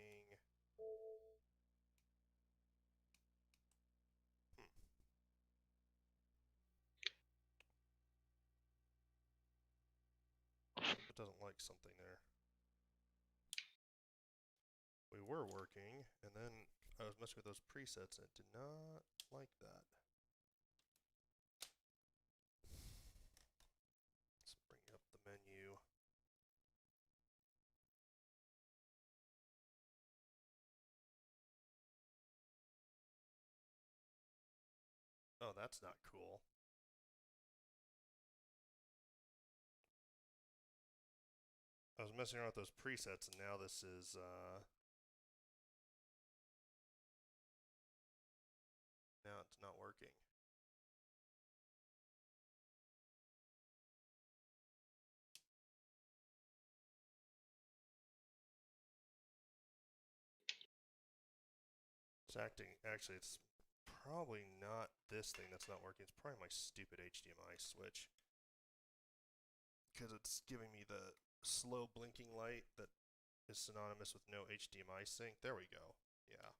It doesn't like something there. We were working, and then I was messing with those presets, and it did not like that. Let's bring up the menu. Oh, that's not cool. I was messing around with those presets, and now this is, now it's not working. It's actually, it's probably not this thing that's not working. It's probably my stupid HDMI switch. Because it's giving me the slow blinking light that is synonymous with no HDMI sync. There we go. Yeah.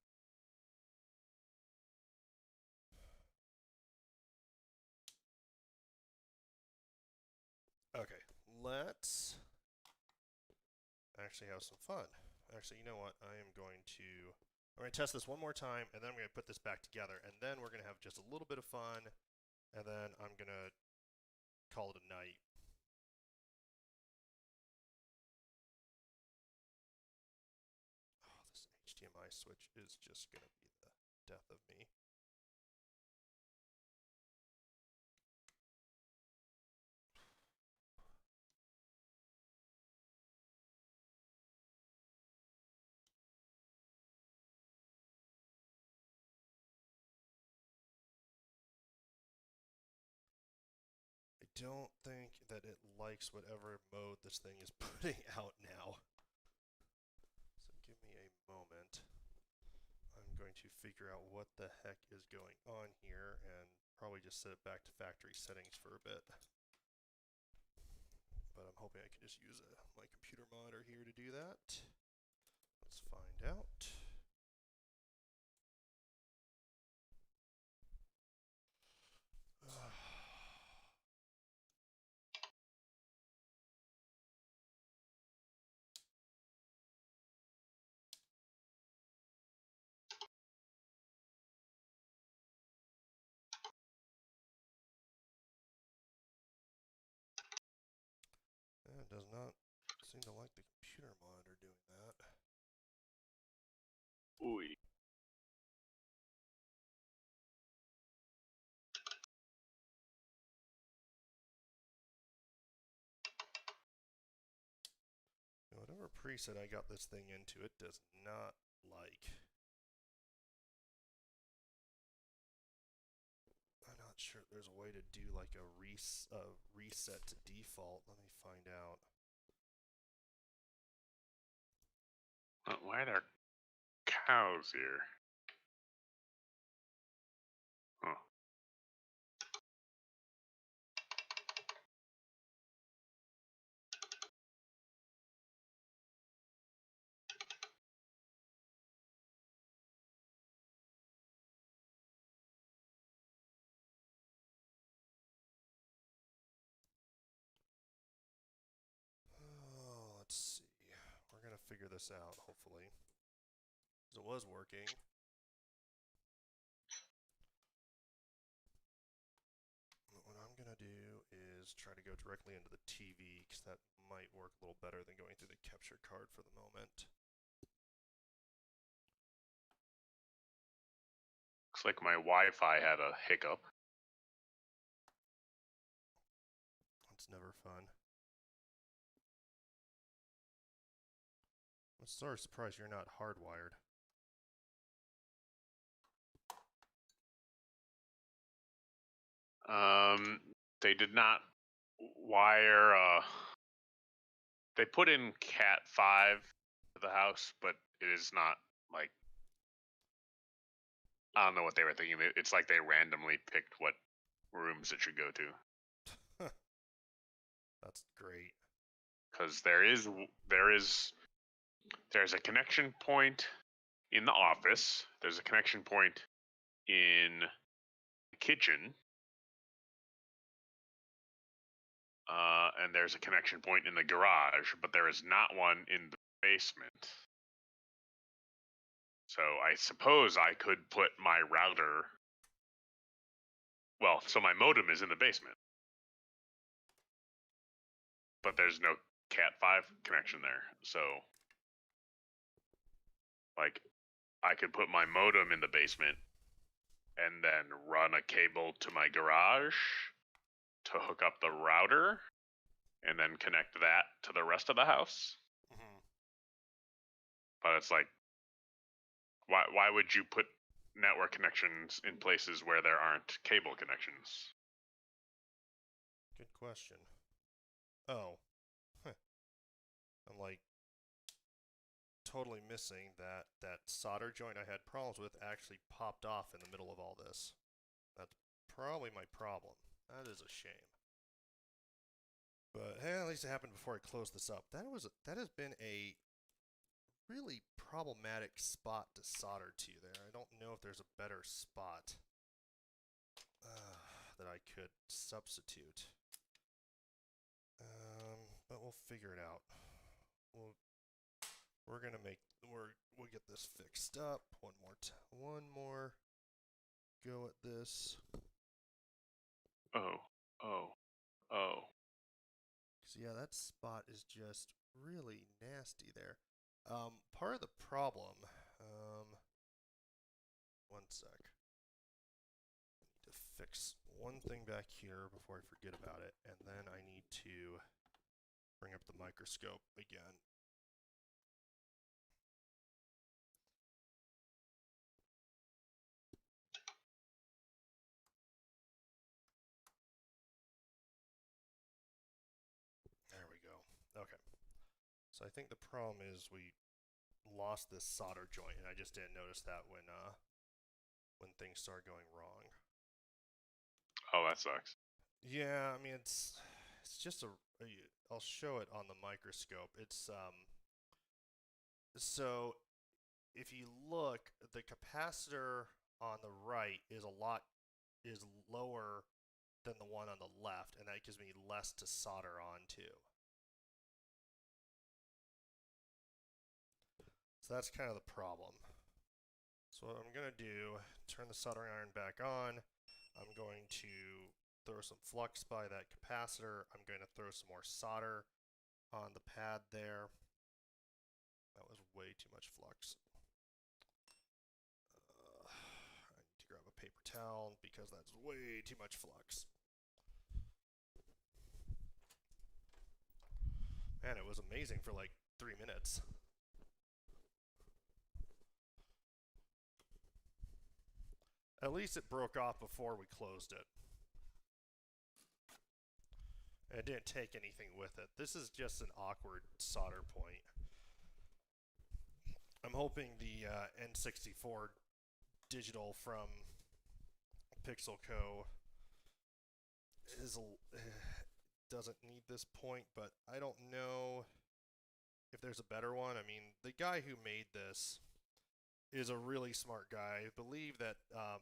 Okay, let's actually have some fun. Actually, you know what? I'm going to test this one more time, and then I'm going to put this back together, and then we're going to have just a little bit of fun, and then I'm going to call it a night. Oh, this HDMI switch is just going to be the death of me. I don't think that it likes whatever mode this thing is putting out now. So give me a moment. I'm going to figure out what the heck is going on here and probably just set it back to factory settings for a bit. But I'm hoping I can just use my computer monitor here to do that. Let's find out. It does not seem to like the computer monitor doing that. Ooh. Whatever preset I got this thing into, it does not like. I'm not sure if there's a way to do like a reset to default. Let me find out. Why are there cows here? Huh. this out, hopefully. Because it was working. What I'm going to do is try to go directly into the TV, because that might work a little better than going through the capture card for the moment. Looks like my Wi-Fi had a hiccup. That's never fun. I'm sort of surprised you're not hardwired. They did not wire. They put in Cat 5 to the house, but it is not like. I don't know what they were thinking. It's like they randomly picked what rooms it should go to. That's great. Because there's a connection point in the office. There's a connection point in the kitchen. And there's a connection point in the garage, but there is not one in the basement. So I suppose I could put my router. Well, so my modem is in the basement. But there's no Cat 5 connection there. So, like, I could put my modem in the basement and then run a cable to my garage to hook up the router and then connect that to the rest of the house. Mm-hmm. But it's like, why would you put network connections in places where there aren't cable connections? Good question. Oh. Huh. I'm like totally missing that solder joint I had problems with actually popped off in the middle of all this. That's probably my problem. That is a shame. But hey, at least it happened before I closed this up. That has been a really problematic spot to solder to there. I don't know if there's a better spot that I could substitute. But we'll figure it out. We'll get this fixed up. One more go at this. Oh. So yeah, that spot is just really nasty there. Part of the problem, one sec. I need to fix one thing back here before I forget about it, and then I need to bring up the microscope again. There we go. Okay. So I think the problem is we lost this solder joint, and I just didn't notice that when things started going wrong. Oh, that sucks. Yeah, I mean it's just I'll show it on the microscope. It's so if you look, the capacitor on the right is lower than the one on the left, and that gives me less to solder onto. So that's kind of the problem. So what I'm going to do, turn the soldering iron back on. I'm going to throw some flux by that capacitor. I'm going to throw some more solder on the pad there. That was way too much flux. I need to grab a paper towel because that's way too much flux. Man, it was amazing for like 3 minutes. At least it broke off before we closed it. And it didn't take anything with it. This is just an awkward solder point. I'm hoping the N64 digital from Pixel Co. Doesn't need this point, but I don't know if there's a better one. I mean, the guy who made this is a really smart guy. I believe that, of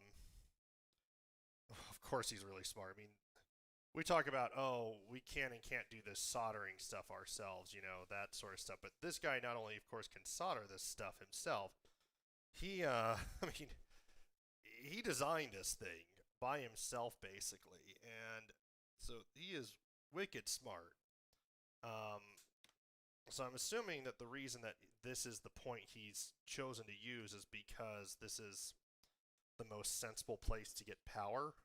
course he's really smart. I mean, we talk about, oh, we can and can't do this soldering stuff ourselves, you know, that sort of stuff. But this guy not only, of course, can solder this stuff himself, he, I mean, he designed this thing by himself, basically. And so he is wicked smart. So I'm assuming that the reason that this is the point he's chosen to use is because this is the most sensible place to get power.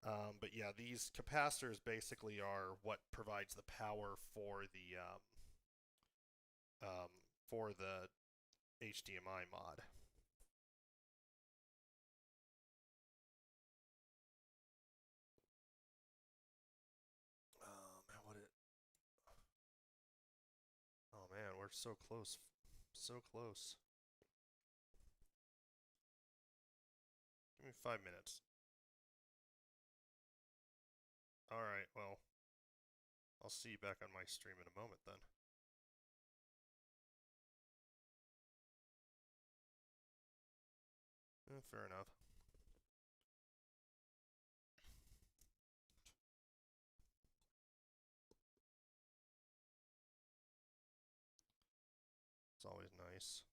But yeah, these capacitors basically are what provides the power for the HDMI mod. Oh man, we're so close, so close. Give me 5 minutes. Alright, well, I'll see you back on my stream in a moment then. Fair enough. It's always nice.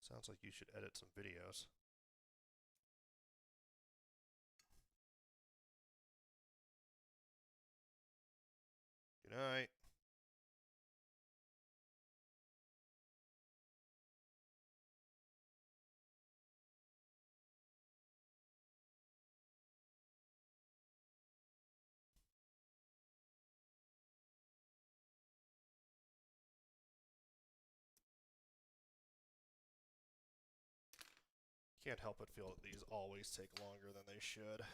Sounds like you should edit some videos. Good night. Can't help but feel that these always take longer than they should.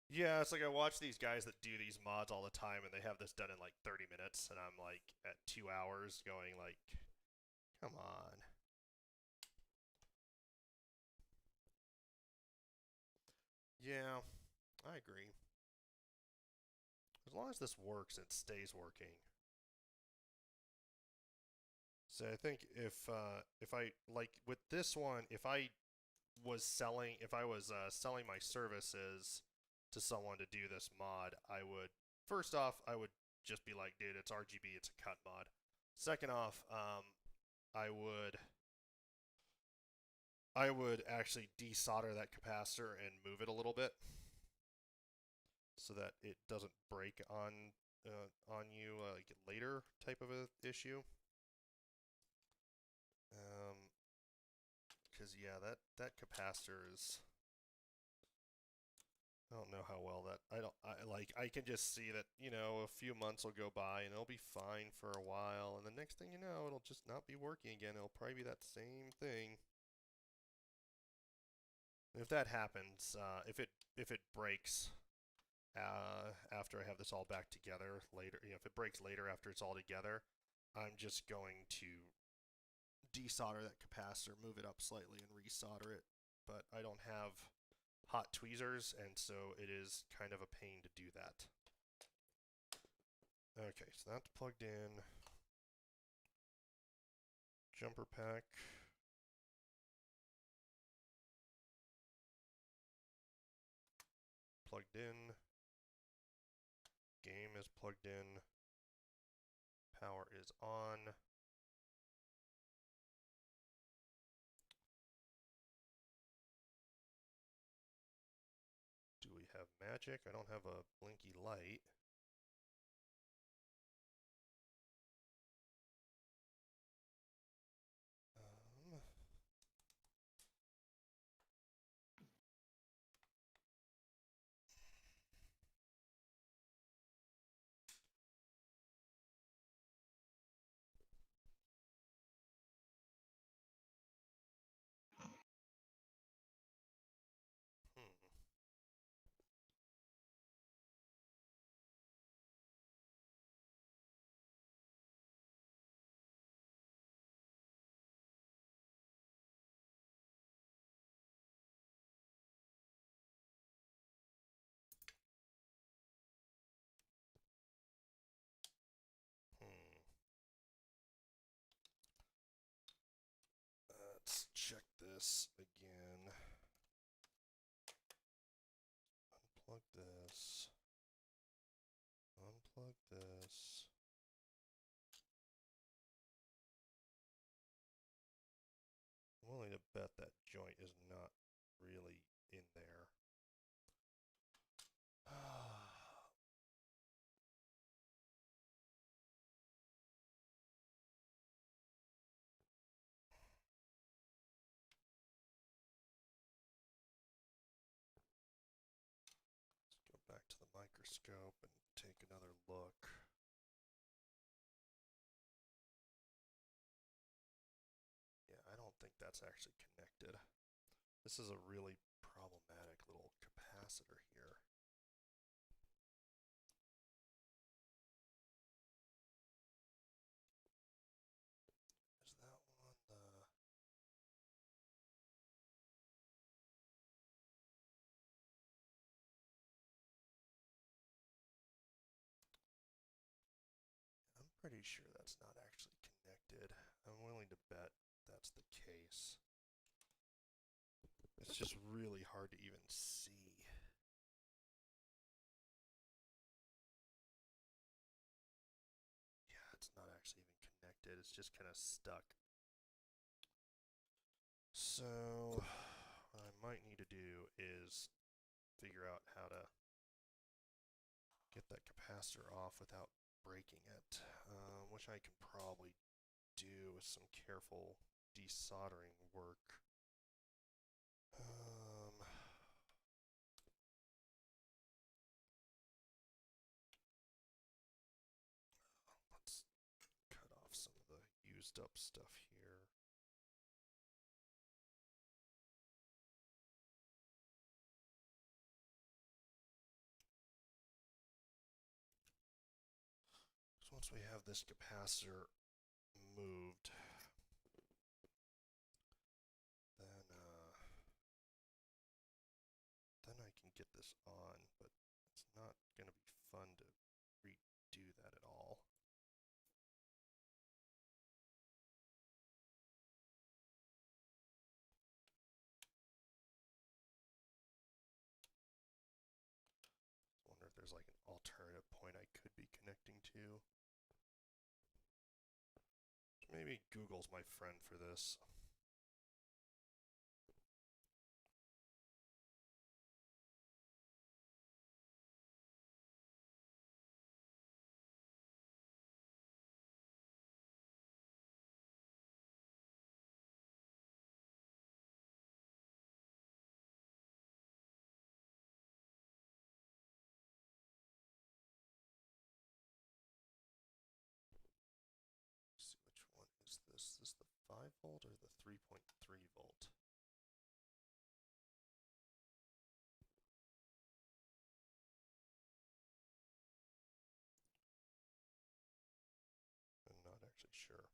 Yeah, it's like I watch these guys that do these mods all the time and they have this done in like 30 minutes and I'm like at 2 hours going like, come on. Yeah, I agree. As long as this works, it stays working. So I think if I like with this one, if I was selling my services to someone to do this mod, I would first off I would just be like, dude, it's RGB, it's a cut mod. Second off, I would actually desolder that capacitor and move it a little bit so that it doesn't break on you like later type of a issue. Because yeah, that capacitor is, I don't know how well that, I can just see that, you know, a few months will go by and it'll be fine for a while, and the next thing you know, it'll just not be working again. It'll probably be that same thing. If that happens, if it breaks after I have this all back together later, you know, if it breaks later after it's all together, I'm just going to desolder that capacitor, move it up slightly, and resolder it. But I don't have hot tweezers, and so it is kind of a pain to do that. Okay, so that's plugged in. Jumper pack. Plugged in. Game is plugged in. Power is on. Do we have magic? I don't have a blinky light. unplug this. I'm willing to bet that joint is not really in there. Let's go back to the microscope and take another look. Yeah, I don't think that's actually connected. This is a really problematic little capacitor here. Is that one the... I'm pretty sure that's not actually connected. I'm willing to bet that's the case. It's just really hard to even see. Yeah, it's not actually even connected. It's just kind of stuck. So, what I might need to do is figure out how to get that capacitor off without breaking it, which I can probably do with some careful desoldering work. Let's cut off some of the used up stuff here. So once we have this capacitor moved, then I can get this on, but it's not going to be fun to redo that at all. I wonder if there's like an alternative point I could be connecting to. Maybe Google's my friend for this. See which one is this. Is this the 5 volt or the 3.3 volt? I'm not actually sure.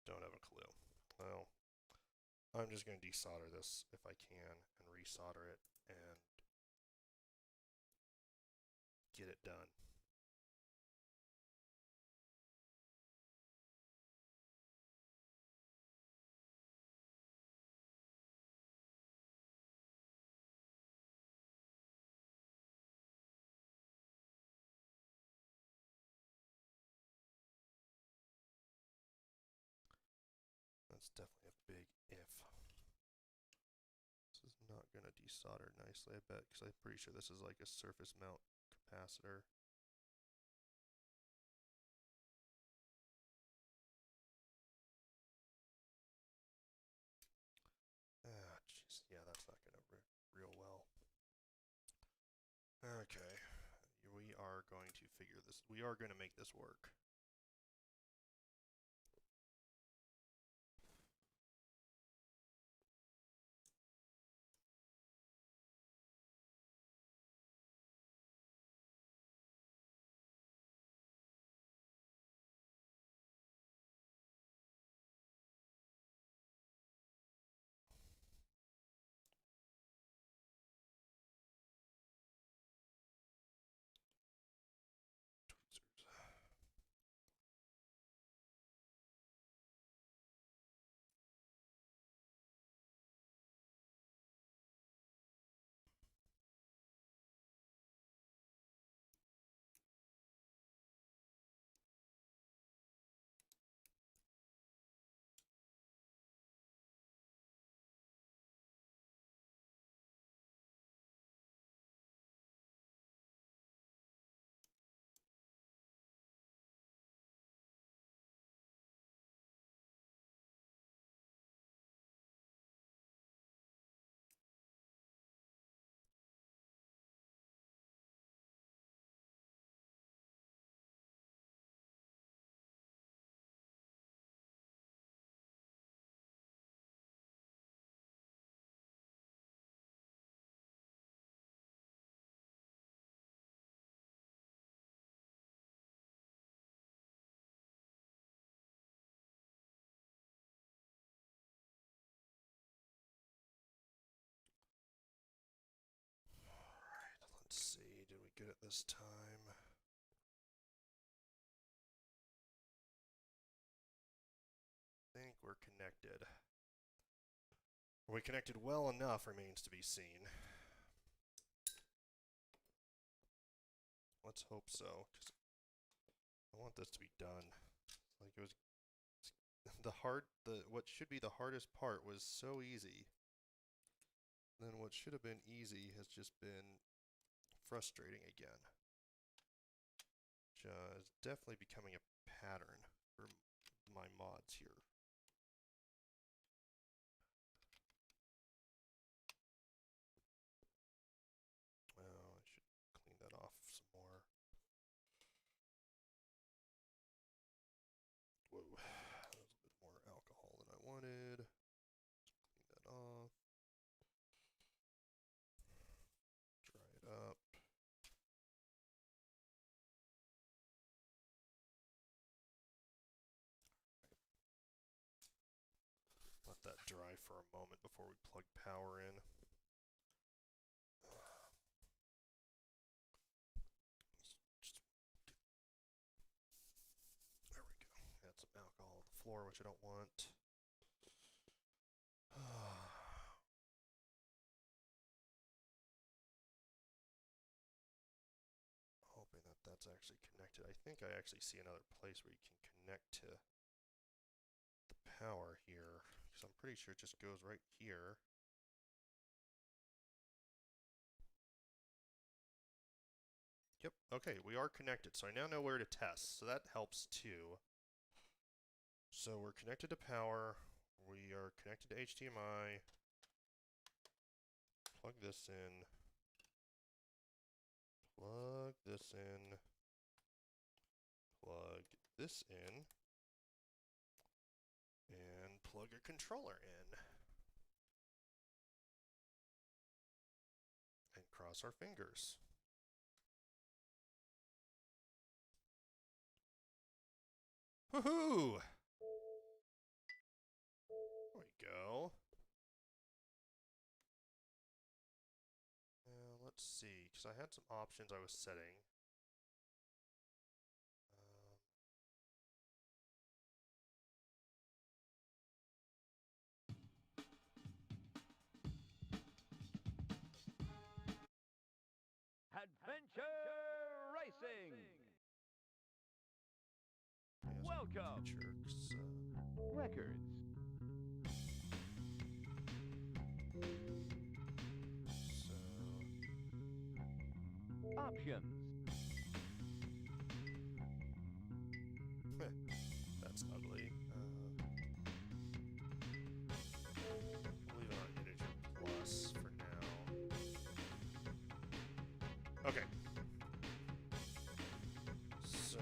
Don't have a clue. Well, I'm just going to desolder this if I can and resolder it and get it done. That's definitely a big if. This is not going to desolder nicely, I bet, because I'm pretty sure this is like a surface mount capacitor. Ah, jeez. Yeah, that's not going to real well. Okay. We are going to figure this. We are going to make this work. Tweezers. get it this time. I think we're connected. Are we connected well enough remains to be seen. Let's hope so, because I want this to be done. Like it was what should be the hardest part was so easy. Then what should have been easy has just been frustrating again. Which is definitely becoming a pattern for my mods here. Oh, I should clean that off some more. Whoa, that was a bit more alcohol than I wanted. Clean that off. Dry it up. Let that dry for a moment before we plug power in. There we go. Add some alcohol to the floor, which I don't want. Hoping that that's actually connected. I think I actually see another place where you can connect to the power here, because I'm pretty sure it just goes right here. Yep, okay, we are connected, so I now know where to test, so that helps too. So we're connected to power, we are connected to HDMI, plug this in, plug this in, plug this in, and plug a controller in. And cross our fingers. Woohoo! There we go. Let's see, because I had some options I was setting. Adventure Racing! Yeah, Welcome! Jerks, Records. Options. That's ugly. We'll leave it on integer plus for now. Okay. So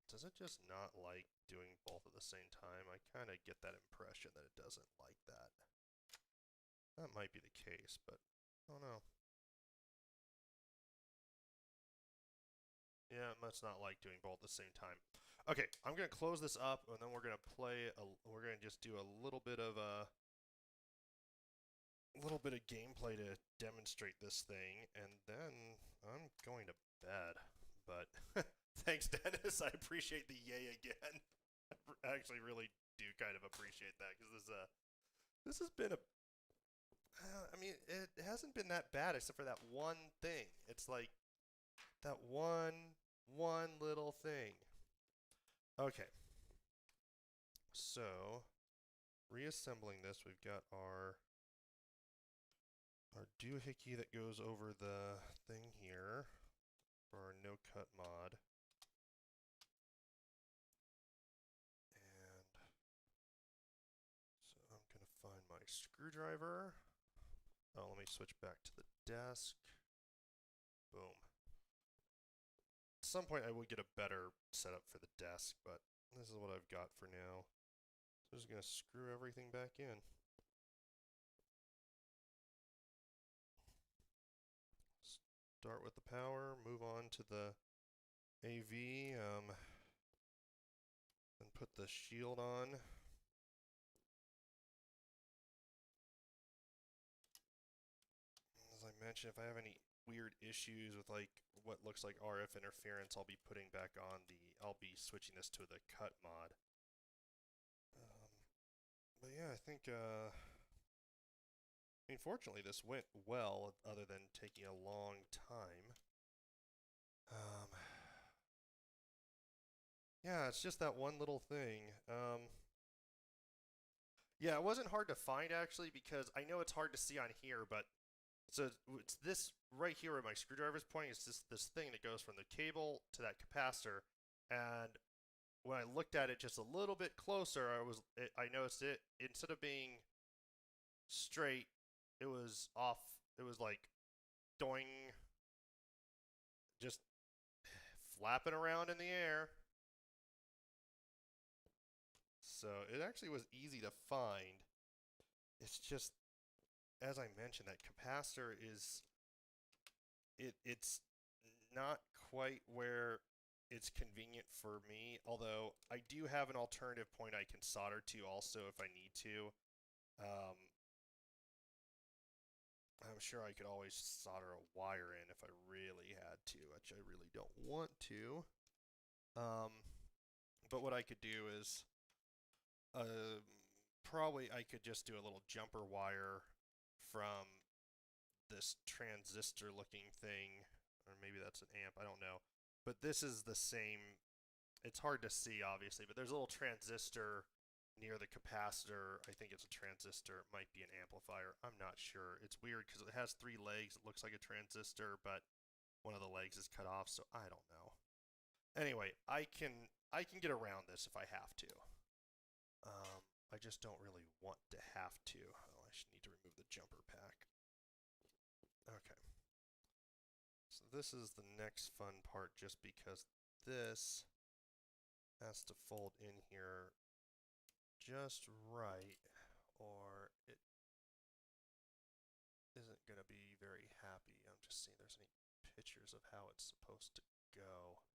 does it just not like doing both at the same time? I kind of get that impression that it doesn't like that. That might be the case, but I don't know. Yeah, it must not like doing both at the same time. Okay, I'm gonna close this up, and then we're gonna we're gonna just do a little bit of gameplay to demonstrate this thing, and then I'm going to bed. But thanks, Dennis. I appreciate the yay again. I actually really do kind of appreciate that, because this has been a. I mean, it hasn't been that bad except for that one thing. It's like that one little thing. Okay. So, reassembling this, we've got our doohickey that goes over the thing here for our no-cut mod. And so I'm going to find my screwdriver. Oh, let me switch back to the desk. Boom. At some point I would get a better setup for the desk, but this is what I've got for now. So I'm just going to screw everything back in. Start with the power, move on to the AV, and put the shield on. mention, if I have any weird issues with like what looks like RF interference, I'll be putting back on I'll be switching this to the cut mod. But yeah, I think, I mean, fortunately this went well, other than taking a long time. Yeah, it's just that one little thing. Yeah, it wasn't hard to find actually, because I know it's hard to see on here, but so it's this right here where my screwdriver's pointing. It's this thing that goes from the cable to that capacitor, and when I looked at it just a little bit closer, I noticed it, instead of being straight, it was off. It was like doing, just flapping around in the air. So it actually was easy to find. It's just, as I mentioned, that capacitor is, it's not quite where it's convenient for me, although I do have an alternative point I can solder to also if I need to. I'm sure I could always solder a wire in if I really had to, which I really don't want to. But what I could do is, probably I could just do a little jumper wire from this transistor looking thing, or maybe that's an amp, I don't know. But this is the same, it's hard to see obviously, but there's a little transistor near the capacitor. I think it's a transistor, it might be an amplifier, I'm not sure. It's weird because it has 3 legs, it looks like a transistor, but one of the legs is cut off, so I don't know. Anyway, I can get around this if I have to. I just don't really want to have to. Oh, I should need to remove the jumper pack. Okay. So this is the next fun part, just because this has to fold in here just right, or it isn't going to be very happy. I'm just seeing if there's any pictures of how it's supposed to go.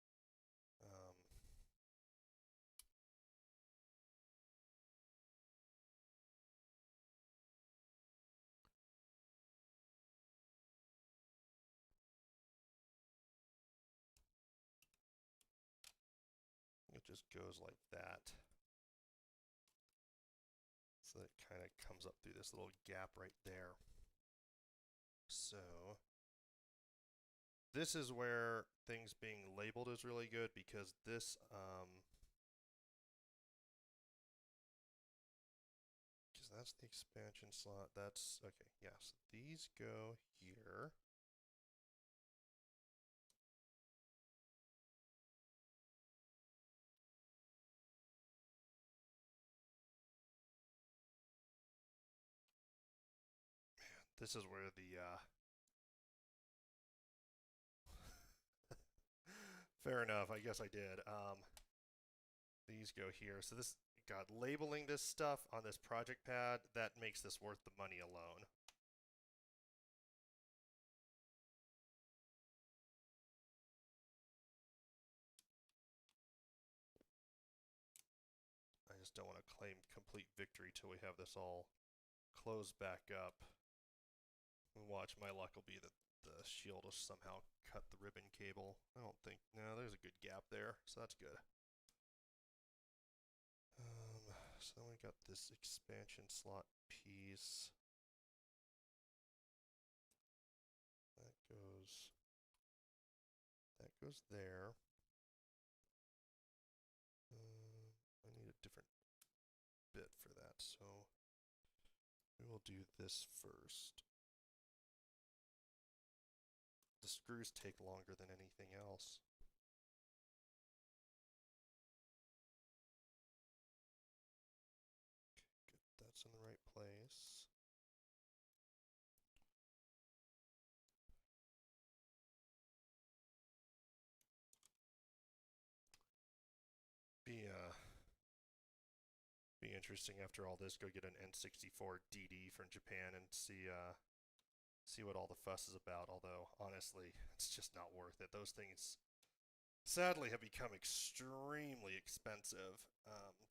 It just goes like that. So it kind of comes up through this little gap right there. So this is where things being labeled is really good, because this, because that's the expansion slot. That's, okay, yes, these go here. This is where the, fair enough, I guess I did. These go here. So this, God, labeling this stuff on this project pad, that makes this worth the money alone. I just don't want to claim complete victory till we have this all closed back up. And watch, my luck will be that the shield will somehow cut the ribbon cable. I don't think, no, there's a good gap there, so that's good. So then we got this expansion slot piece. That goes there. I need a different bit for that, so we will do this first. The screws take longer than anything else. Okay, good, that's in the right place. Be interesting after all this, go get an N64 DD from Japan and see what all the fuss is about, although honestly it's just not worth it. Those things sadly have become extremely expensive.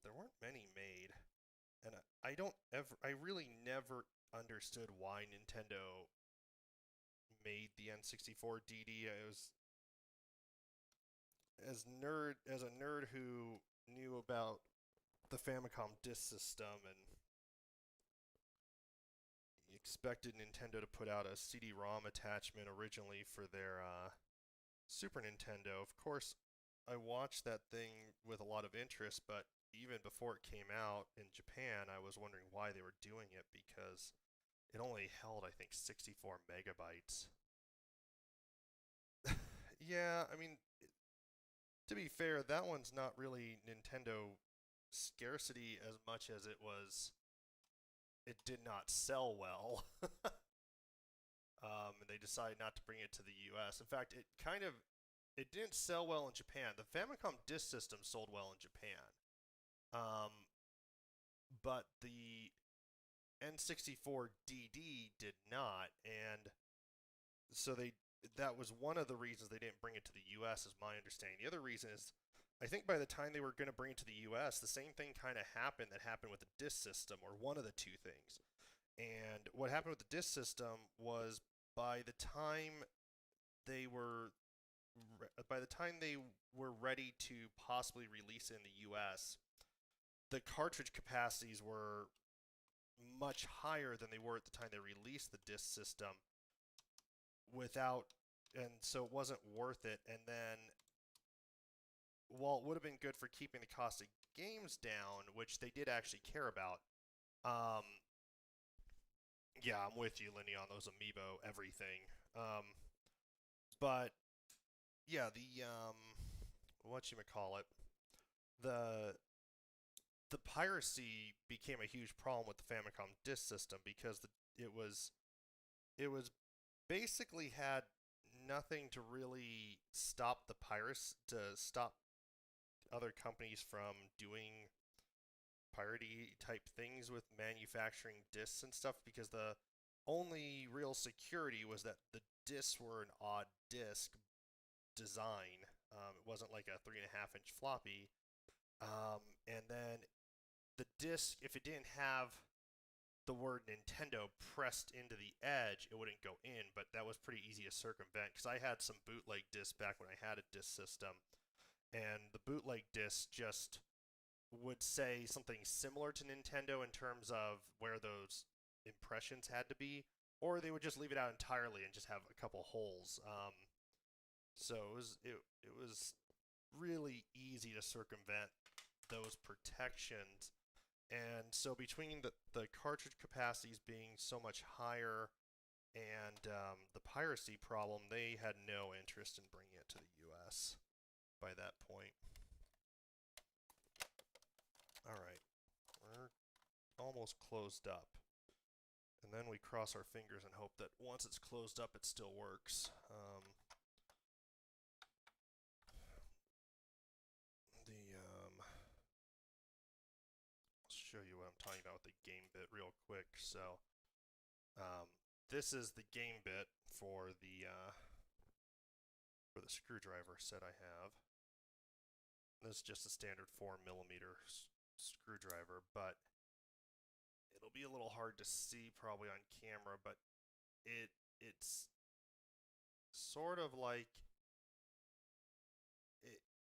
There weren't many made, and I really never understood why Nintendo made the N64 DD. I was as a nerd who knew about the Famicom disk system and expected Nintendo to put out a CD-ROM attachment originally for their Super Nintendo. Of course, I watched that thing with a lot of interest, but even before it came out in Japan, I was wondering why they were doing it because it only held, I think, 64 megabytes. Yeah, I mean, to be fair, that one's not really Nintendo scarcity as much as it was. It did not sell well. And they decided not to bring it to the US. In fact, it didn't sell well in Japan. The Famicom disk system sold well in Japan. But the N64 DD did not, and so that was one of the reasons they didn't bring it to the US, is my understanding. The other reason is, I think by the time they were going to bring it to the US, the same thing kind of happened that happened with the disk system, or one of the two things. And what happened with the disk system was by the time they were ready to possibly release it in the US, the cartridge capacities were much higher than they were at the time they released the disk system, and so it wasn't worth it. And then, while it would have been good for keeping the cost of games down, which they did actually care about, yeah, I'm with you, Lenny, on those amiibo everything. But yeah, whatchamacallit, the piracy became a huge problem with the Famicom disk system because it was basically had nothing to really stop the pirates, to stop other companies from doing piratey type things with manufacturing discs and stuff, because the only real security was that the discs were an odd disc design. It wasn't like a 3.5-inch floppy. And then the disc, if it didn't have the word Nintendo pressed into the edge, it wouldn't go in, but that was pretty easy to circumvent, because I had some bootleg discs back when I had a disc system, and the bootleg disc just would say something similar to Nintendo in terms of where those impressions had to be, or they would just leave it out entirely and just have a couple holes. So it was really easy to circumvent those protections. And so between the cartridge capacities being so much higher and the piracy problem, they had no interest in bringing it to the US by that point. Alright, we're almost closed up. And then we cross our fingers and hope that once it's closed up, it still works. I'll show you what I'm talking about with the game bit real quick. So, this is the game bit for the screwdriver set I have. This is just a standard 4mm screwdriver, but it'll be a little hard to see probably on camera, but it's sort of like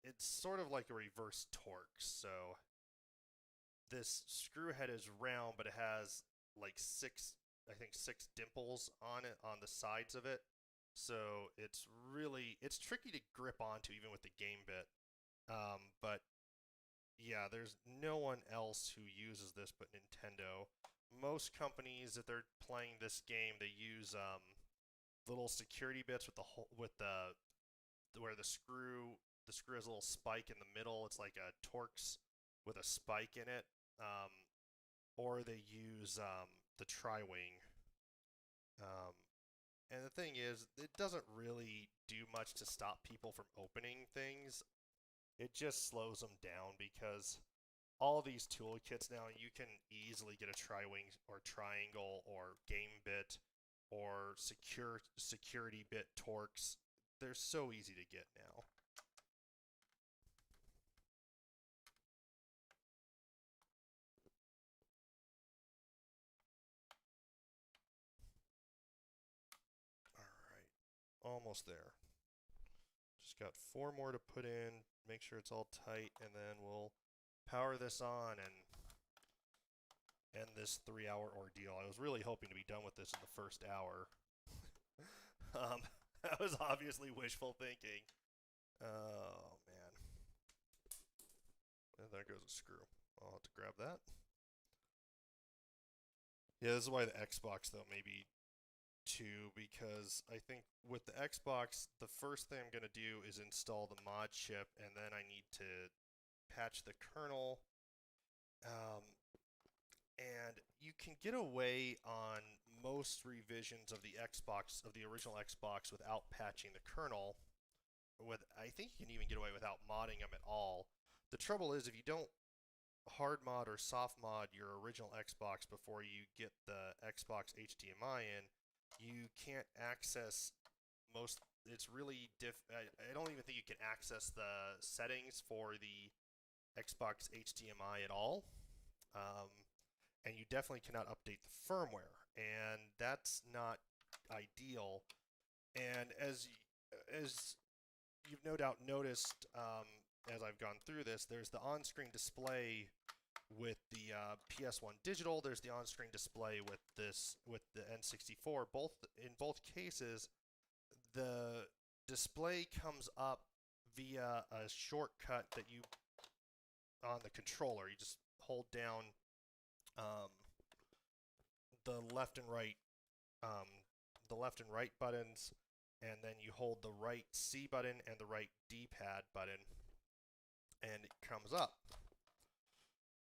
it's sort of like a reverse torque. So this screw head is round, but it has like six dimples on it, on the sides of it. So it's tricky to grip onto even with the game bit. But yeah, there's no one else who uses this but Nintendo. Most companies, if they're playing this game, they use little security bits with where the screw has a little spike in the middle. It's like a Torx with a spike in it. Or they use the tri-wing. And the thing is, it doesn't really do much to stop people from opening things. It just slows them down, because all these toolkits now, you can easily get a tri-wing or triangle or game bit or security bit Torx. They're so easy to get now. Alright. almost there. Just got 4 more to put in, make sure it's all tight, and then we'll power this on and end this 3-hour ordeal. I was really hoping to be done with this in the first hour. That was obviously wishful thinking. Oh, man. And there goes a screw. I'll have to grab that. Yeah, this is why the Xbox, though, maybe 2, because I think with the Xbox, the first thing I'm going to do is install the mod chip, and then I need to patch the kernel. And you can get away on most revisions of the Xbox, of the original Xbox, without patching the kernel. I think you can even get away without modding them at all. The trouble is, if you don't hard mod or soft mod your original Xbox before you get the Xbox HDMI in, you can't access most. It's really I don't even think you can access the settings for the Xbox HDMI at all. And you definitely cannot update the firmware, and that's not ideal. And as you've no doubt noticed, as I've gone through this, there's the on-screen display with the PS1 digital. There's the on-screen display with the N64. In both cases, the display comes up via a shortcut that you on the controller. You just hold down the left and right buttons, and then you hold the right C button and the right D-pad button, and it comes up.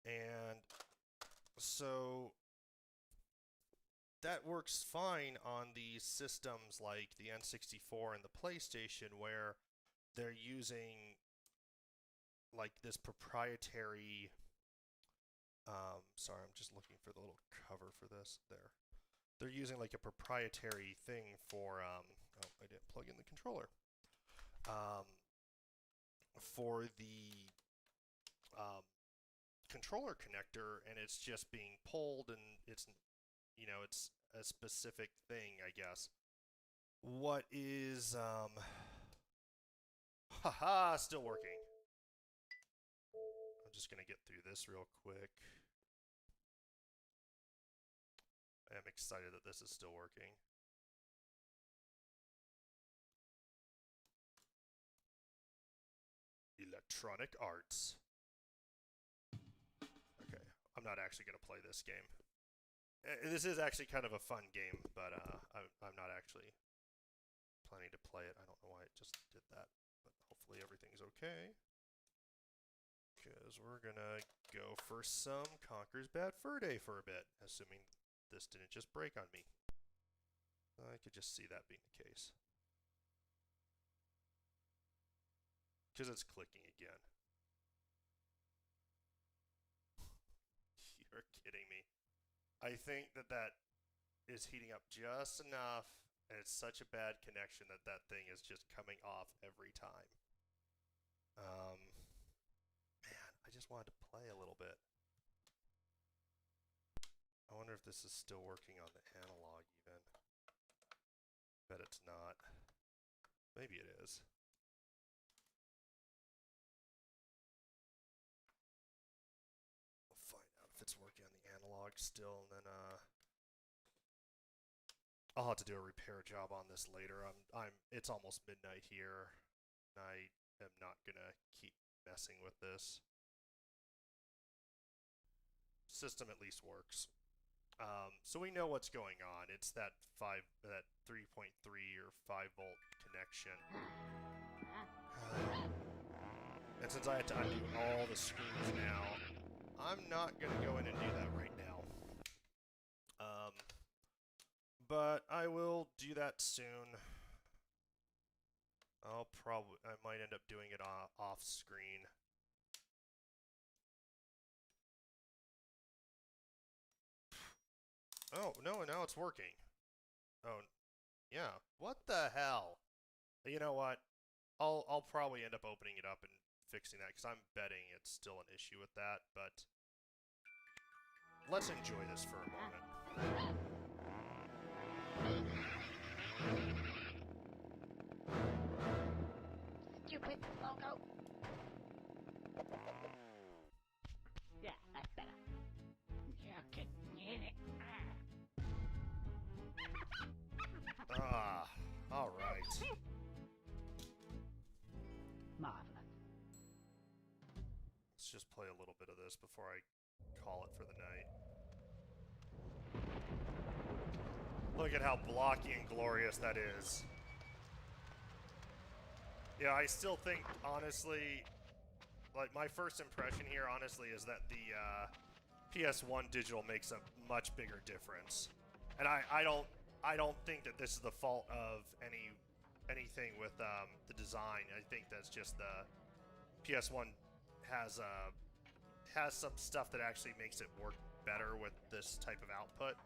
And so that works fine on these systems like the N64 and the PlayStation, where they're using like this proprietary sorry, I'm just looking for the little cover for this. There. They're using like a proprietary thing for oh, I didn't plug in the controller. For the controller connector, and it's just being pulled, and it's, you know, it's a specific thing, I guess. What is haha, still working. I'm just gonna get through this real quick. I am excited that this is still working. Electronic Arts. Okay, I'm not actually going to play this game. This is actually kind of a fun game, but I'm not actually planning to play it. I don't know why it just did that, but hopefully everything's okay. Because we're going to go for some Conker's Bad Fur Day for a bit, assuming this didn't just break on me. I could just see that being the case. Because it's clicking again. You're kidding me. I think that is heating up just enough, and it's such a bad connection that that thing is just coming off every time. Man, I just wanted to play a little bit. I wonder if this is still working on the analog even. Bet it's not. Maybe it is. We'll find out if it's working on the analog still, and then I'll have to do a repair job on this later. It's almost midnight here, and I am not gonna keep messing with this. System at least works. So we know what's going on. It's that 3.3 or 5 volt connection. And since I had to undo all the screws now, I'm not going to go in and do that right now. But I will do that soon. I might end up doing it off screen. Oh, no, now it's working. Oh, yeah. What the hell? You know what? I'll probably end up opening it up and fixing that, because I'm betting it's still an issue with that, but let's enjoy this for a moment. Loco. Yeah, that's better. Yeah, get in it. All right. Marvelous. Let's just play a little bit of this before I call it for the night. Look at how blocky and glorious that is. Yeah, I still think, honestly, like, my first impression here, honestly, is that the PS1 digital makes a much bigger difference. And I don't think that this is the fault of anything with the design. I think that's just the PS1 has some stuff that actually makes it work better with this type of output.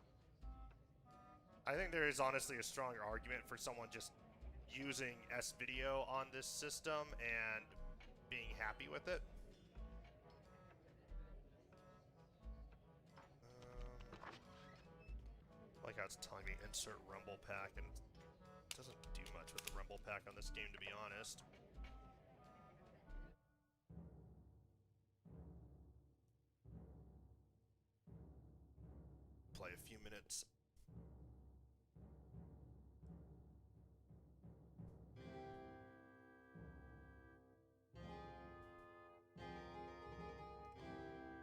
I think there is honestly a stronger argument for someone just using S-Video on this system and being happy with it. Like how it's telling me insert rumble pack, and it doesn't do much with the rumble pack on this game, to be honest. Play a few minutes.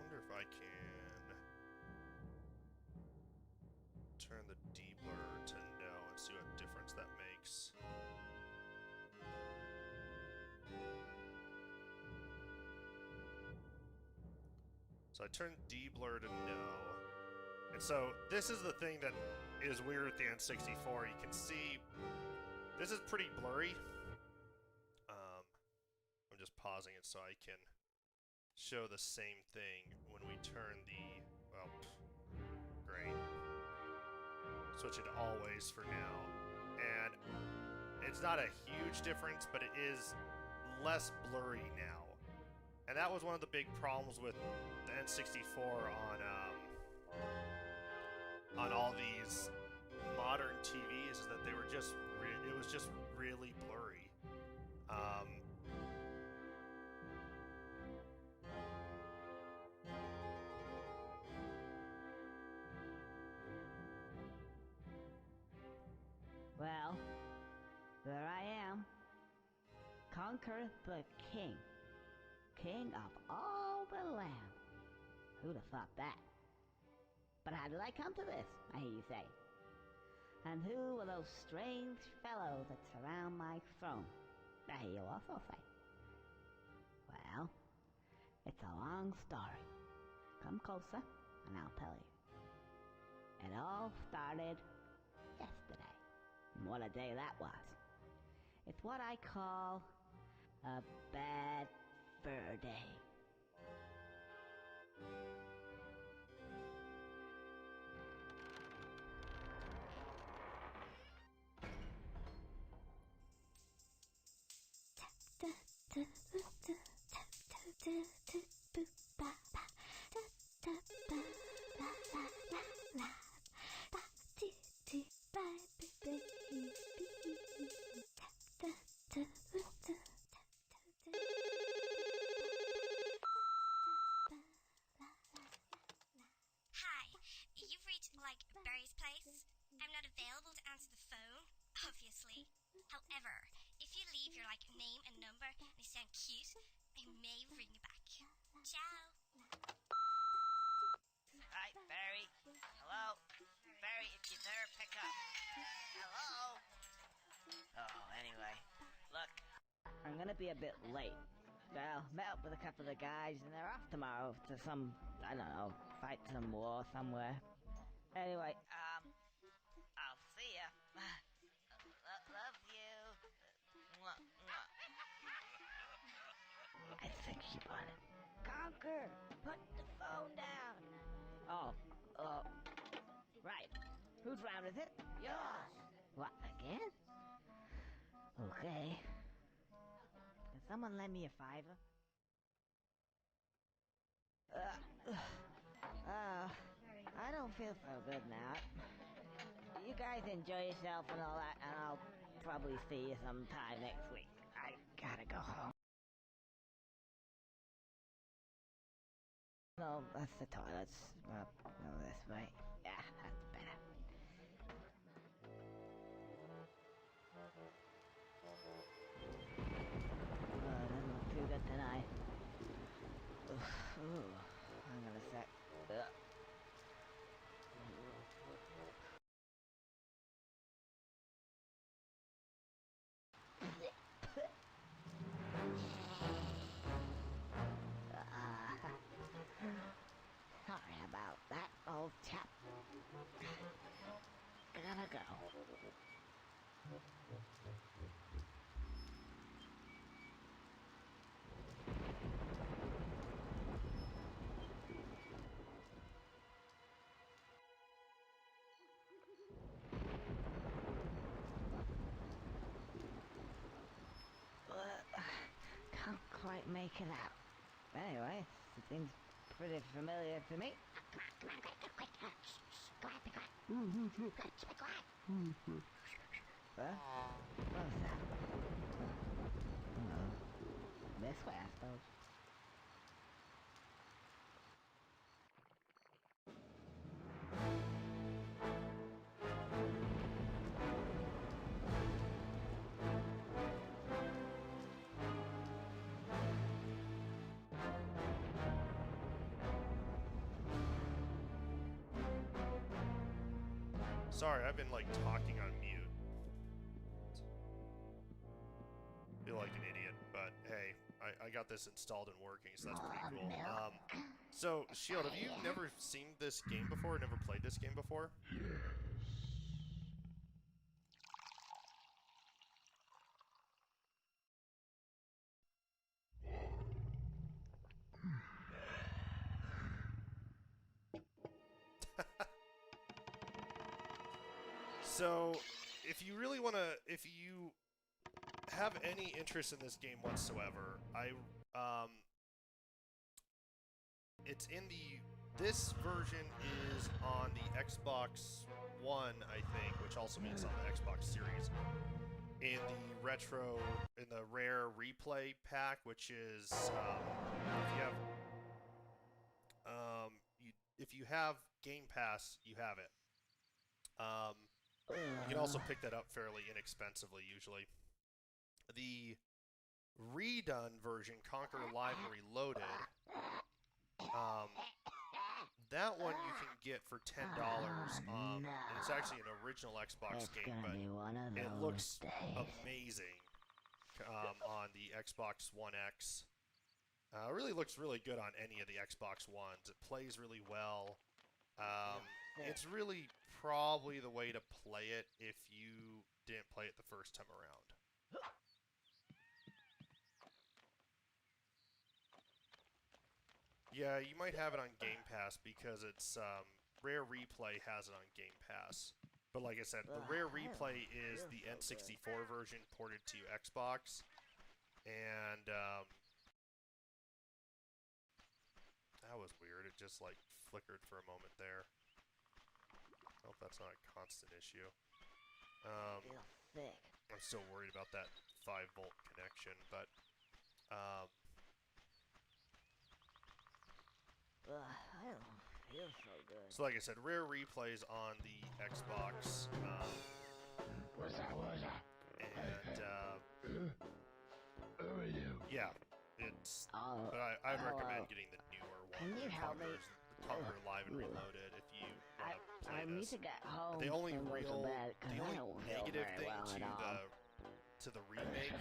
Wonder if I can turn the deblur to no and see what difference that makes. So I turned deblur to no. And so this is the thing that is weird with the N64. You can see this is pretty blurry. I'm just pausing it so I can show the same thing when we turn the, well, great. Switch it to always for now. And it's not a huge difference, but it is less blurry now. And that was one of the big problems with the N64 on all these modern TVs, is that they were just it was just really blurry. Well, there I am. Conquer the king. King of all the land. Who'd have thought that? But how did I come to this, I hear you say? And who are those strange fellows that surround my throne? I hear you also say. Well, it's a long story. Come closer, and I'll tell you. It all started yesterday. And what a day that was. It's what I call a bad fur day. Hi, you've reached, Barry's place. I'm not available to answer the phone, obviously. However, if you leave your, name and number and you sound cute, I may ring you back. Ciao. Hi, Barry. Hello? Barry, if you're there, pick up. Hello? Oh, anyway. Look. I'm gonna be a bit late. Well, met up with a couple of guys and they're off tomorrow to some, I don't know, fight some war somewhere. Anyway, I'll see ya. Love you. Mwah, mwah. I think she bought it. Conquer! Put the phone down! Oh, right. Whose round is it? Yours! What, again? Okay. Can someone lend me a $5? I don't feel so good now. You guys enjoy yourself and all that, and I'll probably see you sometime next week. I gotta go home. No, that's the toilets. No, this way. Yeah, that's better. Doesn't look too good tonight. Ooh, hang on a sec. Sorry about that, old chap. Gotta go. Can't quite make it out. Anyway, it seems pretty familiar to me. What was that? Oh, this way, I suppose. Sorry, I've been like talking on mute. Feel like an idiot, but hey, I got this installed and working, so that's pretty cool. So Shield, have you never seen this game before? Never played this game before? So, if you really want to, if you have any interest in this game whatsoever, it's in this version is on the Xbox One, I think, which also means on the Xbox Series, in the rare replay pack, which is, if you have Game Pass, you have it. You can also pick that up fairly inexpensively, usually. The redone version, Conquer Live and Reloaded, that one you can get for $10. And it's actually an original Xbox game, but it looks amazing on the Xbox One X. It really looks really good on any of the Xbox Ones. It plays really well. It's really probably the way to play it if you didn't play it the first time around. Yeah, you might have it on Game Pass because it's Rare Replay has it on Game Pass. But like I said, the Rare Replay is the N64 version ported to Xbox. And that was weird. It just like flickered for a moment there. I hope that's not a constant issue. I'm still worried about that 5-volt connection, but I don't feel so good. so like I said, Rare Replays on the Xbox, yeah, it's. But I'd recommend getting the newer one. Can you help me? The Conquer Live and Reloaded if you want to play I need this. to get home. The only and go to bed 'cause I don't feel negative very thing well at all. to the remake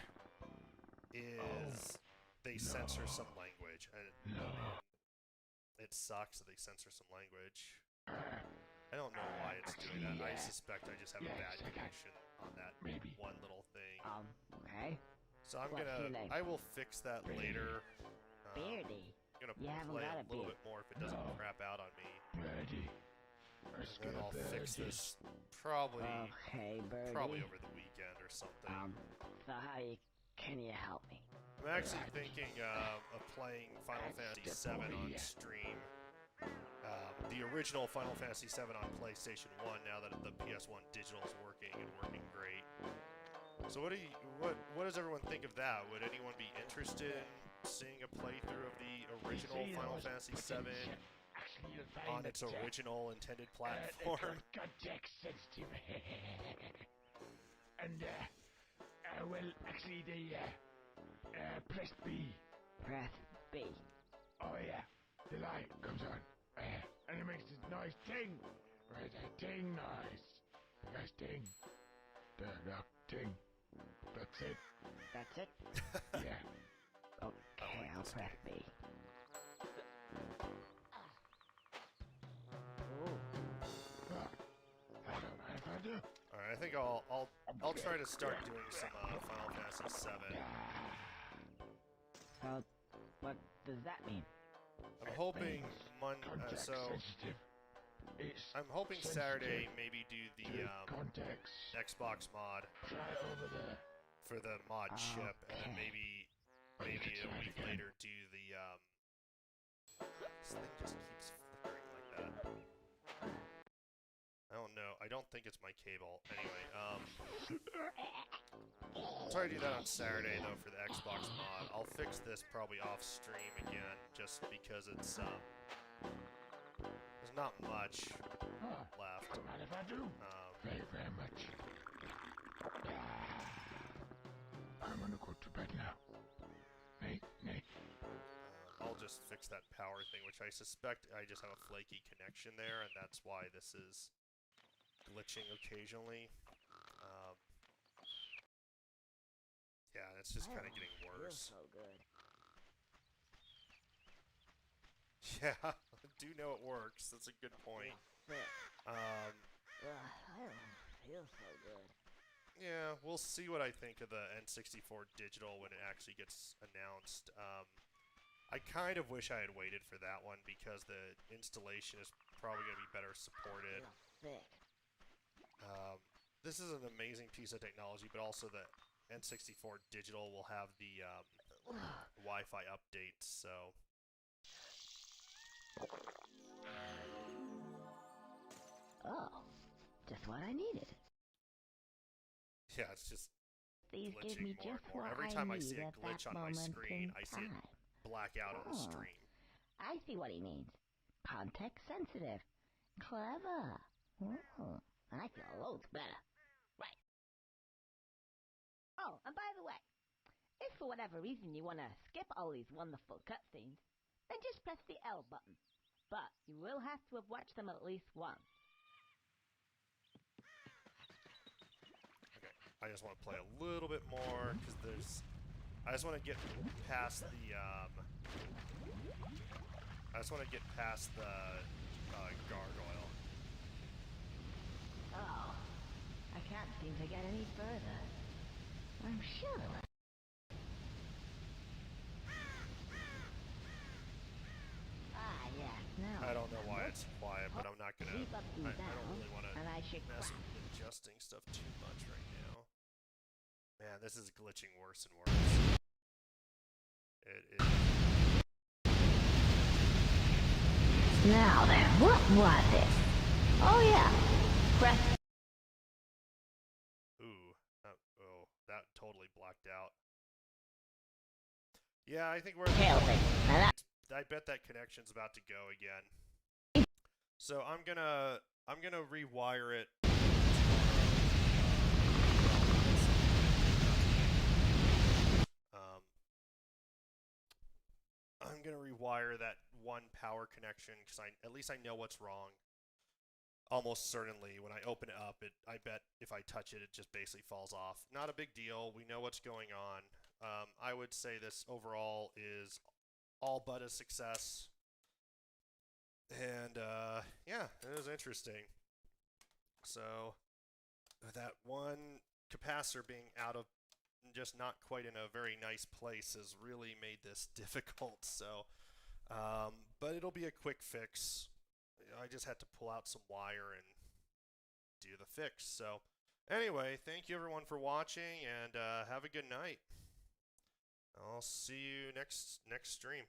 is they censor some language, and it sucks that they censor some language. I don't know why it's doing that. I suspect I just have a bad connection on that one little thing. Okay. So I'm What's your name? I will fix that later. Beardy. I'm gonna You haven't play got a a little beard. bit more if it doesn't crap out on me. And then I'll fix this probably Okay, Birdie. probably over the weekend or something. So can you help me? I'm actually thinking of playing Final Fantasy VII on stream. The original Final Fantasy VII on PlayStation 1. Now that the PS1 digital is working and working great. So what does everyone think of that? Would anyone be interested in seeing a playthrough of the original Final Fantasy VII on its original intended platform. Context sensitive. And, well, actually, press B. Press B. Oh, yeah. The light comes on. And it makes this noise ting. Right, a ting noise. Nice ting. The lock ting. That's it. That's it? Yeah. Okay, I'll press B. Alright, I think I'll try to start doing some Final Fantasy VII. So, what does that mean? I'm hoping I'm hoping Saturday maybe do the Xbox mod for the mod chip, and then maybe a week later do the this thing just keeps flickering like that. I don't know. I don't think it's my cable. Anyway, I'll try to do that on Saturday though for the Xbox mod. I'll fix this probably off stream again, just because it's there's not much left. Very, very much. I'm gonna go to bed now. Nay. I'll just fix that power thing, which I suspect I just have a flaky connection there, and that's why this is glitching occasionally. Yeah, it's just kind of getting worse. Feels so good. Yeah, I do know it works. That's a good point. I don't feel so good. Yeah, we'll see what I think of the N64 digital when it actually gets announced. I kind of wish I had waited for that one because the installation is probably going to be better supported. Thick. This is an amazing piece of technology, but also the N64 digital will have the Wi-Fi updates, so... Oh, just what I needed. Yeah, it's just These give glitching me more just and more. what Every I time I need see a at glitch that on my moment screen, in I see it time. black out on the Oh. stream. I see what he means. Context sensitive. Clever. I feel loads better. Right. Oh, and by the way, if for whatever reason you want to skip all these wonderful cutscenes, then just press the L button. But you will have to have watched them at least once. Okay, I just want to play a little bit more because I just want to get past the gargoyle. Oh, I can't seem to get any further. I'm sure. Yes, no. I don't know why it's quiet, but I'm not gonna. Keep up and I don't down, really want to and I should mess crack. with adjusting stuff too much right now. Man, this is glitching worse and worse. It is. Now then, what was it? Oh yeah, press. Ooh, that totally blacked out. Yeah, I think we're. I bet that connection's about to go again. So I'm gonna rewire it. I'm gonna rewire that one power connection because at least I know what's wrong. Almost certainly, when I open it up, I bet if I touch it, it just basically falls off. Not a big deal. We know what's going on. I would say this overall is all but a success. And yeah, it was interesting. So that one capacitor being out of just not quite in a very nice place has really made this difficult. So, but it'll be a quick fix. I just had to pull out some wire and do the fix. So anyway, thank you everyone for watching, and have a good night. I'll see you next stream.